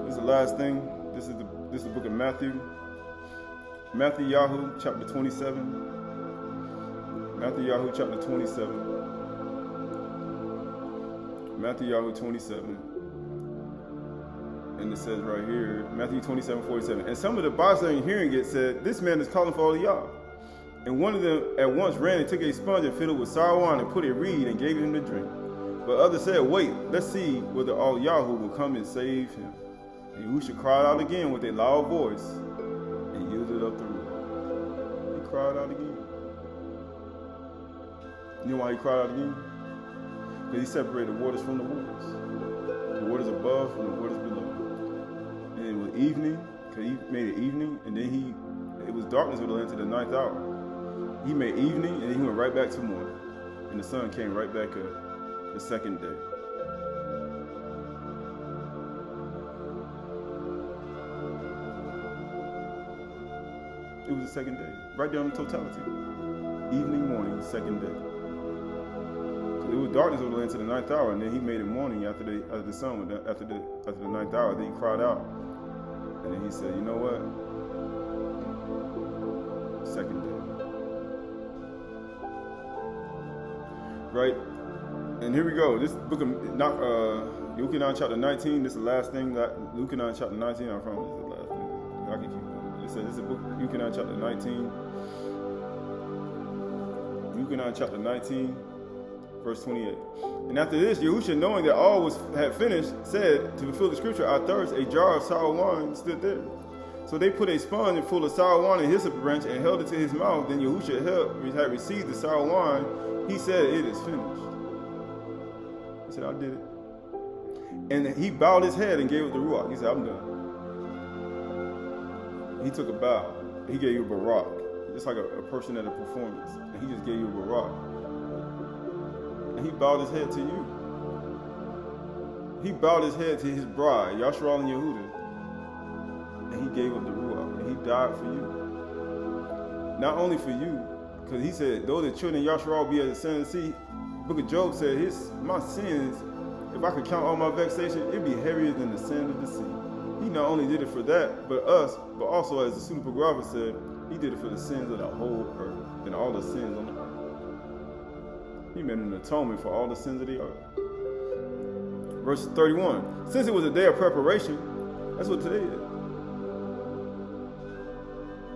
This is the last thing. This is the book of Matthew. Matthew Yahoo chapter 27. Matthew Yahoo chapter 27. Matthew Yahoo 27. And it says right here, Matthew 27:47. And some of the bystanders hearing it said, this man is calling for all of y'all. And one of them at once ran and took a sponge and filled it with sour wine and put a reed and gave him to drink. But others said, wait, let's see whether all Yahoo will come and save him. And Yahushua cried out again with a loud voice and yielded up the root. He cried out again. You know why he cried out again? Because he separated the waters from the waters. The waters above from the waters below. And it was evening, because he made it evening, and then it was darkness when it went to the 9th hour. He made evening, and then he went right back to morning. And the sun came right back up the second day. It was the second day, right there on the totality. Evening, morning, second day. It was darkness when it went to the 9th hour, and then he made it morning after the sun went after the 9th hour. Then he cried out, and then he said, "You know what? Second day." Right, and here we go. This book of Luke 9 chapter 19. This is the last thing that Luke 9 chapter 19. I promise this is the last thing. I can keep going. It says this is book Luke 9 chapter 19. Luke 9 chapter 19. Verse 28. And after this, Yahushua, knowing that all had finished, said, to fulfill the scripture, I thirst. A jar of sour wine stood there. So they put a sponge full of sour wine in a hyssop branch and held it to his mouth. Then Yahushua had received the sour wine. He said, it is finished. He said, I did it. And he bowed his head and gave it the ruach. He said, I'm done. He took a bow. He gave you a barak. Just like a person at a performance. And he just gave you a barak. And he bowed his head to you. He bowed his head to his bride, Yashral and Yehuda. And he gave up the ruach. And he died for you. Not only for you, because he said, though the children of Yashral be as the sand of the sea, the book of Job said, my sins, if I could count all my vexation, it'd be heavier than the sand of the sea. He not only did it for that, but us, but also, as the Pseudepigrapha said, he did it for the sins of the whole earth and all the sins on the earth. He made an atonement for all the sins of the earth. Verse 31. Since it was a day of preparation, that's what today is.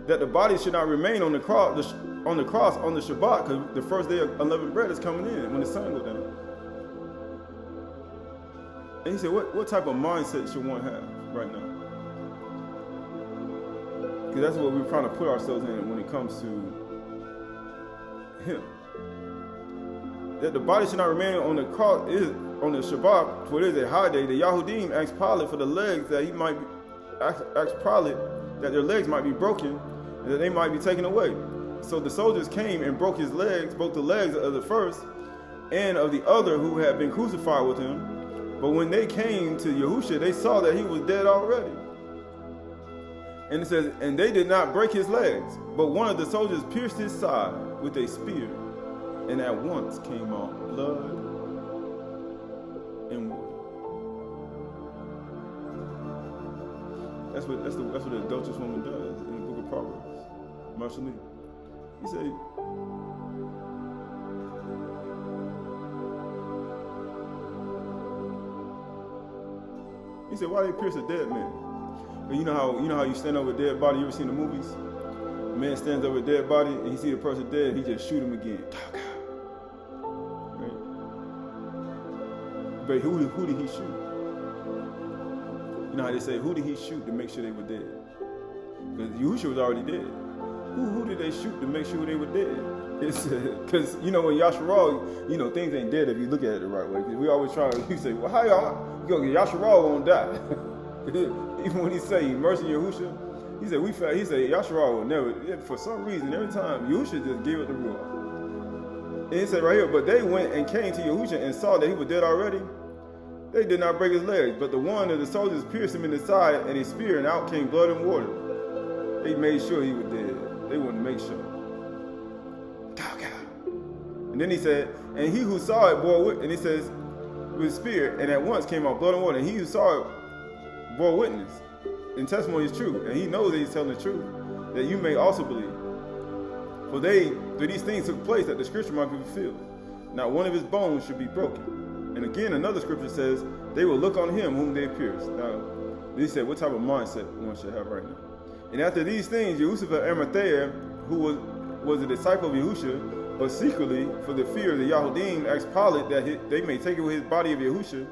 that the body should not remain on the cross on the Shabbat, because the first day of unleavened bread is coming in when the sun goes down. And he said, what type of mindset should one have right now? Because that's what we're trying to put ourselves in when it comes to him. That the body should not remain on the cross on the Shabbat, for it is a high day. The Yahudim asked Pilate for the legs that he might be, asked Pilate that their legs might be broken and that they might be taken away. So the soldiers came and broke his legs, both the legs of the first and of the other who had been crucified with him. But when they came to Yahusha, they saw that he was dead already. And it says, and they did not break his legs, but one of the soldiers pierced his side with a spear, and at once came out blood and water. That's what the adulterous woman does in the book of Proverbs. Marshall, he said, why they pierce a dead man? And you know how you stand over a dead body. You ever seen the movies? A man stands over a dead body and he see the person dead, and he just shoot him again. Right? But who did he shoot? You know how they say, who did he shoot to make sure they were dead? Because Yahushua was already dead. Who did they shoot to make sure they were dead? Because when Yasharal, things ain't dead if you look at it the right way. Because we always try to, you say, well, how y'all, Yasharal won't die. Even when he say mercy Yahushua, he said Yasharal will never, for some reason, every time Yahushua just gave it the rule. And he said right here, but they went and came to Yahushua and saw that he was dead already. They did not break his legs, but the one of the soldiers pierced him in the side and a spear, and out came blood and water. They made sure he was dead. They wanted to make sure. And then he said, and he who saw it bore witness, and he says, with a spear, and at once came out blood and water. And he who saw it bore witness, and testimony is true. And he knows that he's telling the truth, that you may also believe. For these things took place that the scripture might be fulfilled. Not one of his bones should be broken. And again, another scripture says, they will look on him whom they pierced. Now, he said, what type of mindset one should have right now? And after these things, Yusuf of Arimathea, who was a disciple of Yahushua, but secretly, for the fear of the Yahudim, asked Pilate that they may take away his body of Yahushua.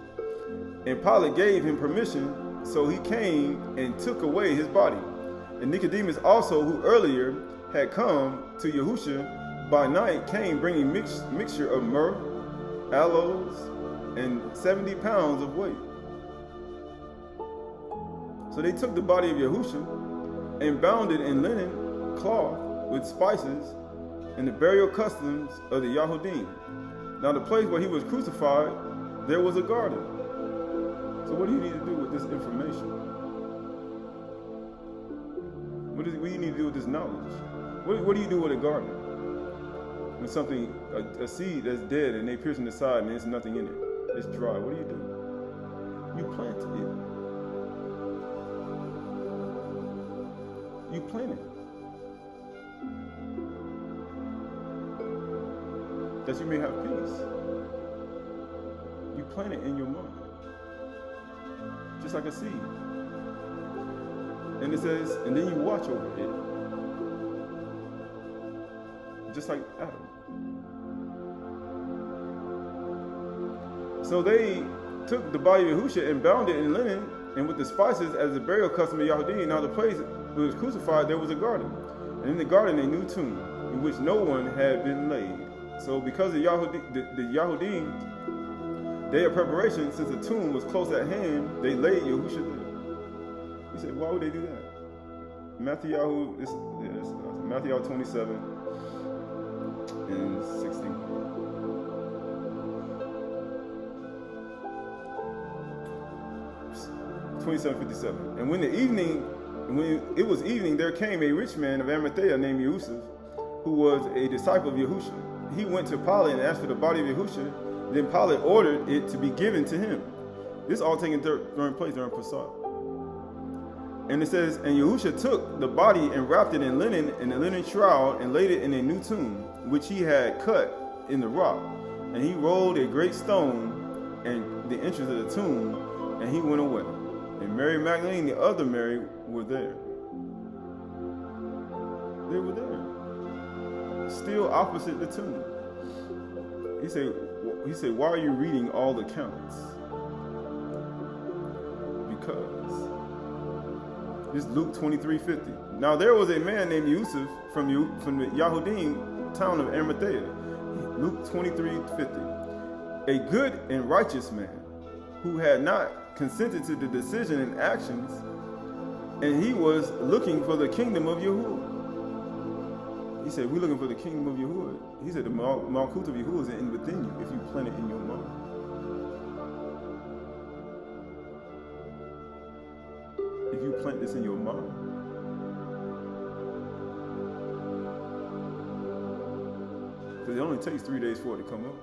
And Pilate gave him permission, so he came and took away his body. And Nicodemus also, who earlier had come to Yahushua by night, came bringing mixture of myrrh, aloes, and 70 pounds of weight. So they took the body of Yahushua and bound it in linen cloth with spices and the burial customs of the Yahudim. Now the place where he was crucified, there was a garden. So what do you need to do with this information? What do you need to do with this knowledge? What do you do with a garden? When something, a seed that's dead and they pierce in the side and there's nothing in it. It's dry. What do? You plant it. You plant it. That you may have peace. You plant it in your mind. Just like a seed. And it says, and then you watch over it. Just like Adam. So they took the body of Yahushua and bound it in linen and with the spices as the burial custom of Yahudim. Now the place where he was crucified, there was a garden. And in the garden a new tomb, in which no one had been laid. So because the Yahudim, day of preparation, since the tomb was close at hand, they laid Yahushua there. He said, why would they do that? Matthew 27 and 16. And when it was evening, there came a rich man of Arimathea named Yusuf, who was a disciple of Yahushua. He went to Pilate and asked for the body of Yahushua. Then Pilate ordered it to be given to him. This all taking during place during Pasach. And it says, and Yahushua took the body and wrapped it in linen a linen shroud and laid it in a new tomb, which he had cut in the rock. And he rolled a great stone and the entrance of the tomb, and he went away. And Mary Magdalene and the other Mary were there. They were there. Still opposite the tomb. He said, why are you reading all the counts? Because. This is Luke 23:50. Now there was a man named Yusuf from the Yahudim town of Arimathea. Luke 23:50. A good and righteous man who had not consented to the decision and actions, and he was looking for the kingdom of Yahuwah. He said, we're looking for the kingdom of Yahuwah. He said, the Malkut of Yahuwah is within you if you plant it in your mind. If you plant this in your mind. Because it only takes 3 days for it to come up.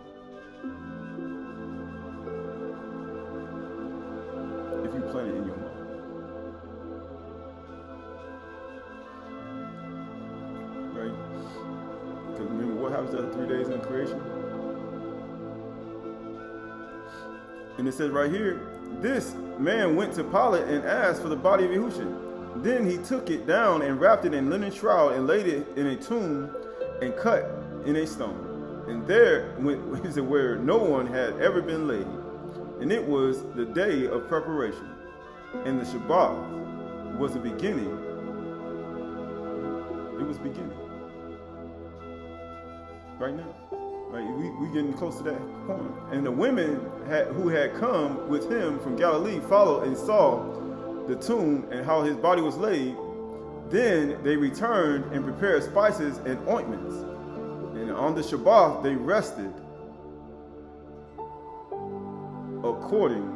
If you plant it in your mind. Right? Because remember what happens after 3 days in creation? And it says right here, this man went to Pilate and asked for the body of Yahushua. Then he took it down and wrapped it in linen shroud and laid it in a tomb and cut in a stone. And there went where no one had ever been laid. And it was the day of preparation. And the Shabbat was the beginning. It was beginning. Right now. Right, we getting close to that point. And the women who had come with him from Galilee followed and saw the tomb and how his body was laid. Then they returned and prepared spices and ointments. And on the Shabbat they rested according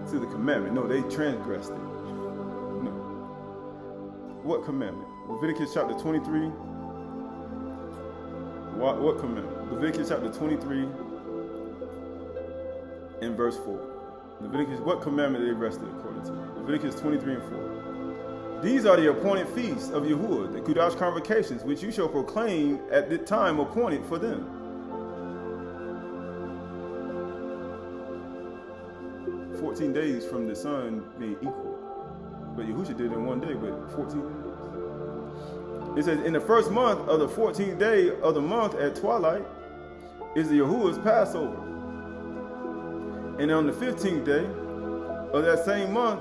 to the commandment. No, they transgressed it. No. What commandment? Leviticus chapter 23. What commandment? Leviticus chapter 23 and verse 4. Leviticus, what commandment they rested according to? Leviticus 23 and 4. These are the appointed feasts of Yahuwah, the Qahalath convocations, which you shall proclaim at the time appointed for them. 14 days from the sun being equal. But Yahushua did it in 1 day, but 14 days. It says, in the first month of the 14th day of the month at twilight is the Yahuwah's Passover. And on the 15th day of that same month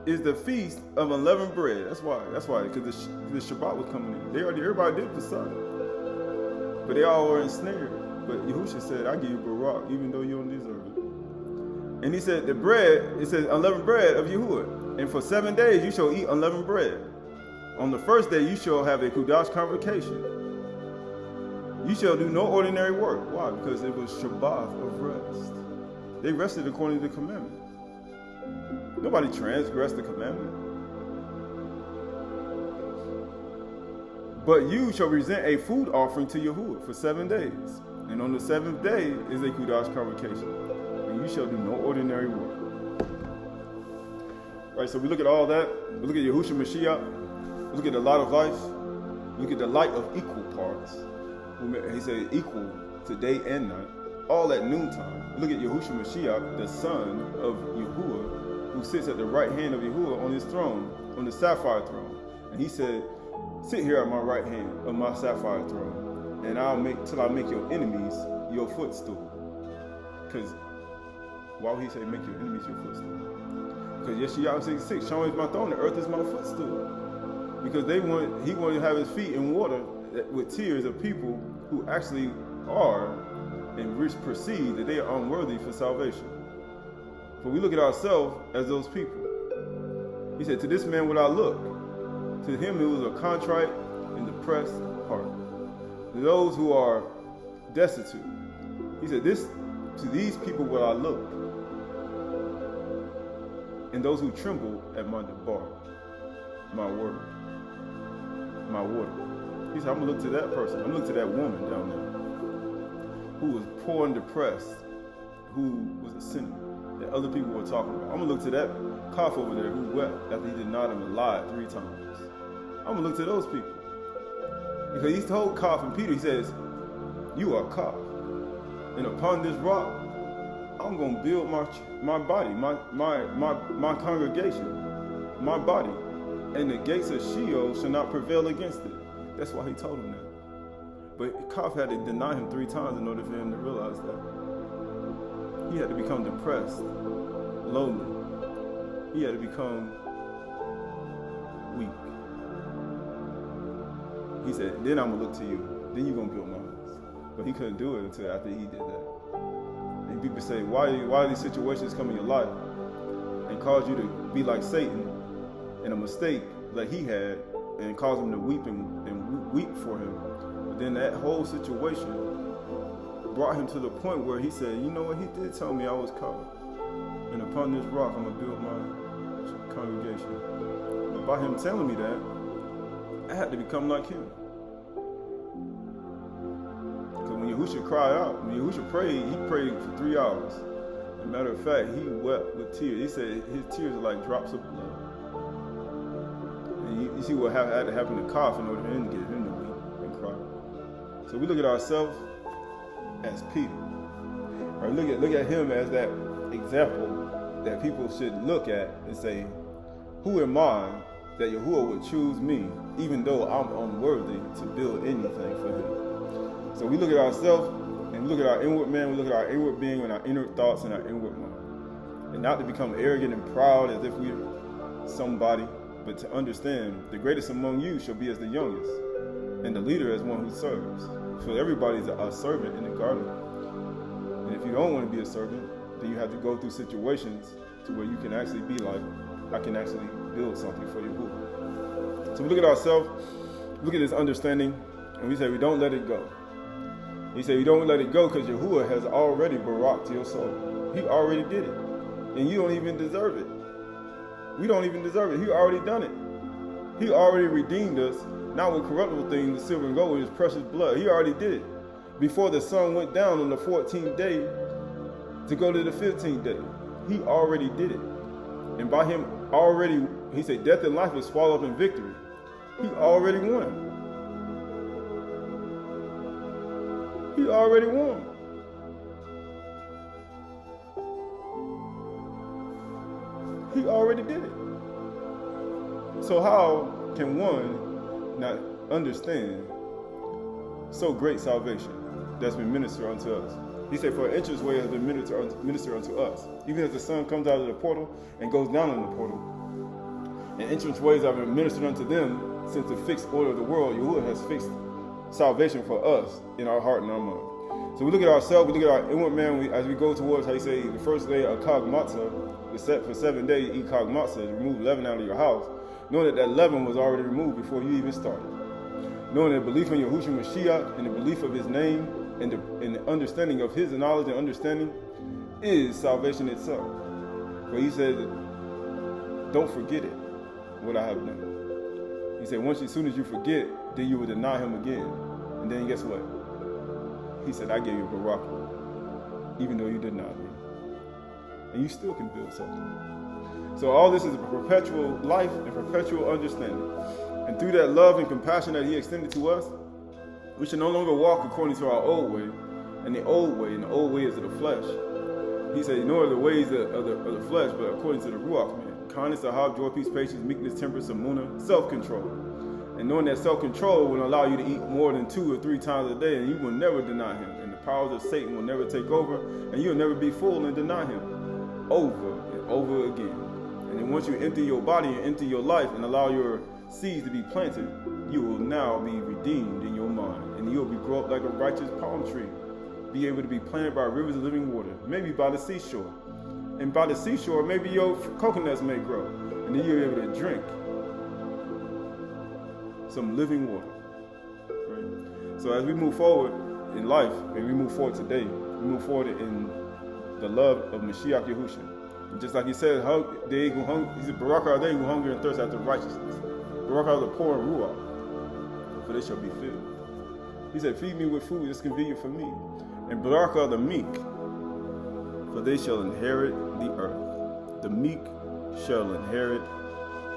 is the feast of unleavened bread. That's why, because the Shabbat was coming in. Everybody did Pasach. But they all were ensnared. But Yahushua said, I give you Barak, even though you don't deserve it. And he said, the bread, it says, unleavened bread of Yahuwah. And for 7 days you shall eat unleavened bread. On the first day you shall have a Qahalath convocation. You shall do no ordinary work. Why? Because it was Shabbat of rest. They rested according to the commandment. Nobody transgressed the commandment. But you shall present a food offering to Yahuwah for 7 days. And on the 7th day is a Qahalath convocation. And you shall do no ordinary work. Right, so we look at all that. We look at Yahushua Mashiach. Look at the light of life. Look at the light of equal parts. He said equal to day and night, all at noontime. Look at Yahushua Mashiach, the son of Yahuwah, who sits at the right hand of Yahuwah on his throne, on the sapphire throne. And he said, sit here at my right hand of my sapphire throne, and till I make your enemies your footstool. Because why would he say make your enemies your footstool? Because Yeshua 66, show is my throne, the earth is my footstool. Because he wanted to have his feet in water with tears of people who actually are and perceive that they are unworthy for salvation. But we look at ourselves as those people. He said, to this man would I look. To him who is a contrite and depressed heart. To those who are destitute. He said, to these people would I look. And those who tremble at my debar, my word. My water. He said, I'm going to look to that person. I'm going to look to that woman down there who was poor and depressed, who was a sinner that other people were talking about. I'm going to look to that calf over there who wept after he denied him and lied 3 times. I'm going to look to those people. Because he told Calf and Peter, he says, you are Calf. And upon this rock, I'm going to build my body, my congregation, my body. and the gates of Sheol shall not prevail against it. That's why he told him that. But Qahalath had to deny him 3 times in order for him to realize that. He had to become depressed, lonely. He had to become weak. He said, then I'm going to look to you. Then you're going to build my house. But he couldn't do it until after he did that. And people say, why these situations come in your life and cause you to be like Satan in a mistake like he had and cause him to weep and weep for him. But then that whole situation brought him to the point where he said, you know what, he did tell me I was called. And upon this rock, I'm going to build my congregation. But by him telling me that, I had to become like him. Because when Yahushua cried out, when Yahushua prayed, he prayed for 3 hours. As a matter of fact, he wept with tears. He said his tears are like drops of blood. And you see what had to happen to Qahalath in order for him to get him to weep and cry. So we look at ourselves as Peter. Or look at him as that example that people should look at and say, who am I that Yahuwah would choose me, even though I'm unworthy to build anything for him? So we look at ourselves and we look at our inward man, we look at our inward being and our inner thoughts and our inward mind. And not to become arrogant and proud as if we're somebody, but to understand the greatest among you shall be as the youngest, and the leader as one who serves. So everybody's a servant in the garden. And if you don't want to be a servant, then you have to go through situations to where you can actually be like, I can actually build something for you. So we look at ourselves, look at this understanding, and we say we don't let it go. He said we don't let it go because Yahuwah has already baraked your soul. He already did it. And you don't even deserve it. We don't even deserve it. He already done it. He already redeemed us, not with corruptible things, the silver and gold, with his precious blood. He already did it. Before the sun went down on the 14th day to go to the 15th day. He already did it. And by him already, he said, death and life was swallowed up in victory. He already won. He already won. He already did it. So how can one not understand so great salvation that's been ministered unto us? He said, for an entrance way has been ministered unto us. Even as the sun comes out of the portal and goes down in the portal. And entrance ways have been ministered unto them since the fixed order of the world. Yahuwah has fixed salvation for us in our heart and our mind. So we look at ourselves, we look at our inward man, as we go towards, how you say, the first day of Chag Matzah, is set for 7 days, eat Chag Matzah, to remove leaven out of your house, knowing that leaven was already removed before you even started. Knowing that belief in Yahushua Mashiach and the belief of his name and the understanding of his knowledge and understanding is salvation itself. For he said, don't forget it, what I have done. He said, as soon as you forget, then you will deny him again. And then guess what? He said, I gave you Baqar, even though you denied me. And you still can build something. So all this is a perpetual life and perpetual understanding. And through that love and compassion that he extended to us, we should no longer walk according to our old way, and the old way is of the flesh. He said, nor are the ways of the flesh, but according to the Ruach man. Kindness, ahab, joy, peace, patience, meekness, temperance, samuna, self-control. And knowing that self-control will allow you to eat more than 2 or 3 times a day, and you will never deny him. And the powers of Satan will never take over, and you'll never be full and deny him over and over again. And then once you empty your body and empty your life and allow your seeds to be planted, you will now be redeemed in your mind. And you'll be grow up like a righteous palm tree, be able to be planted by rivers of living water, maybe by the seashore. And by the seashore, maybe your coconuts may grow, and then you'll be able to drink some living water. Right? So as we move forward in life, and we move forward today, we move forward in the love of Mashiach Yahushua. And just like he said, he said, Baqar are they who hunger and thirst after righteousness. Baqar are the poor in Ruach, for they shall be filled. He said, feed me with food that's convenient for me. And Baqar are the meek, for they shall inherit the earth. The meek shall inherit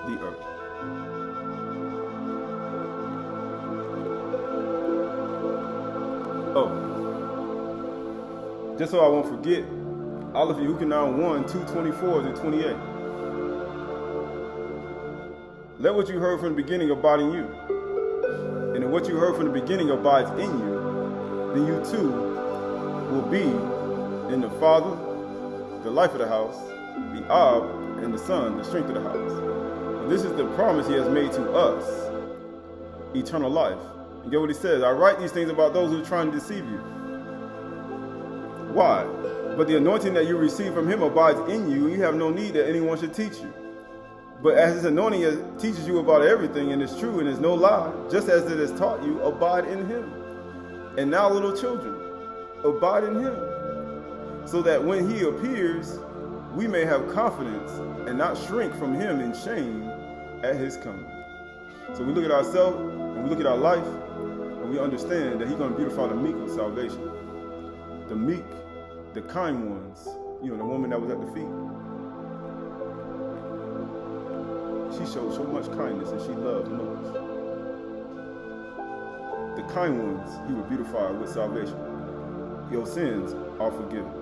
the earth. Oh, just so I won't forget, all of you who can now 1, 2, 24 to 28. let what you heard from the beginning abide in you. And if what you heard from the beginning abides in you, then you too will be in the Father, the life of the house, the Abyb, and the Son, the strength of the house. And this is the promise he has made to us, eternal life. And get what he says, I write these things about those who are trying to deceive you. Why? But the anointing that you receive from him abides in you, and you have no need that anyone should teach you. But as his anointing teaches you about everything, and is true, and is no lie, just as it has taught you, abide in him. And now, little children, abide in him, so that when he appears, we may have confidence and not shrink from him in shame at his coming. So we look at ourselves, and we look at our life, and we understand that he's going to beautify the meek with salvation. The meek, the kind ones, the woman that was at the feet. She showed so much kindness and she loved most. The kind ones, he will beautify with salvation. Your sins are forgiven.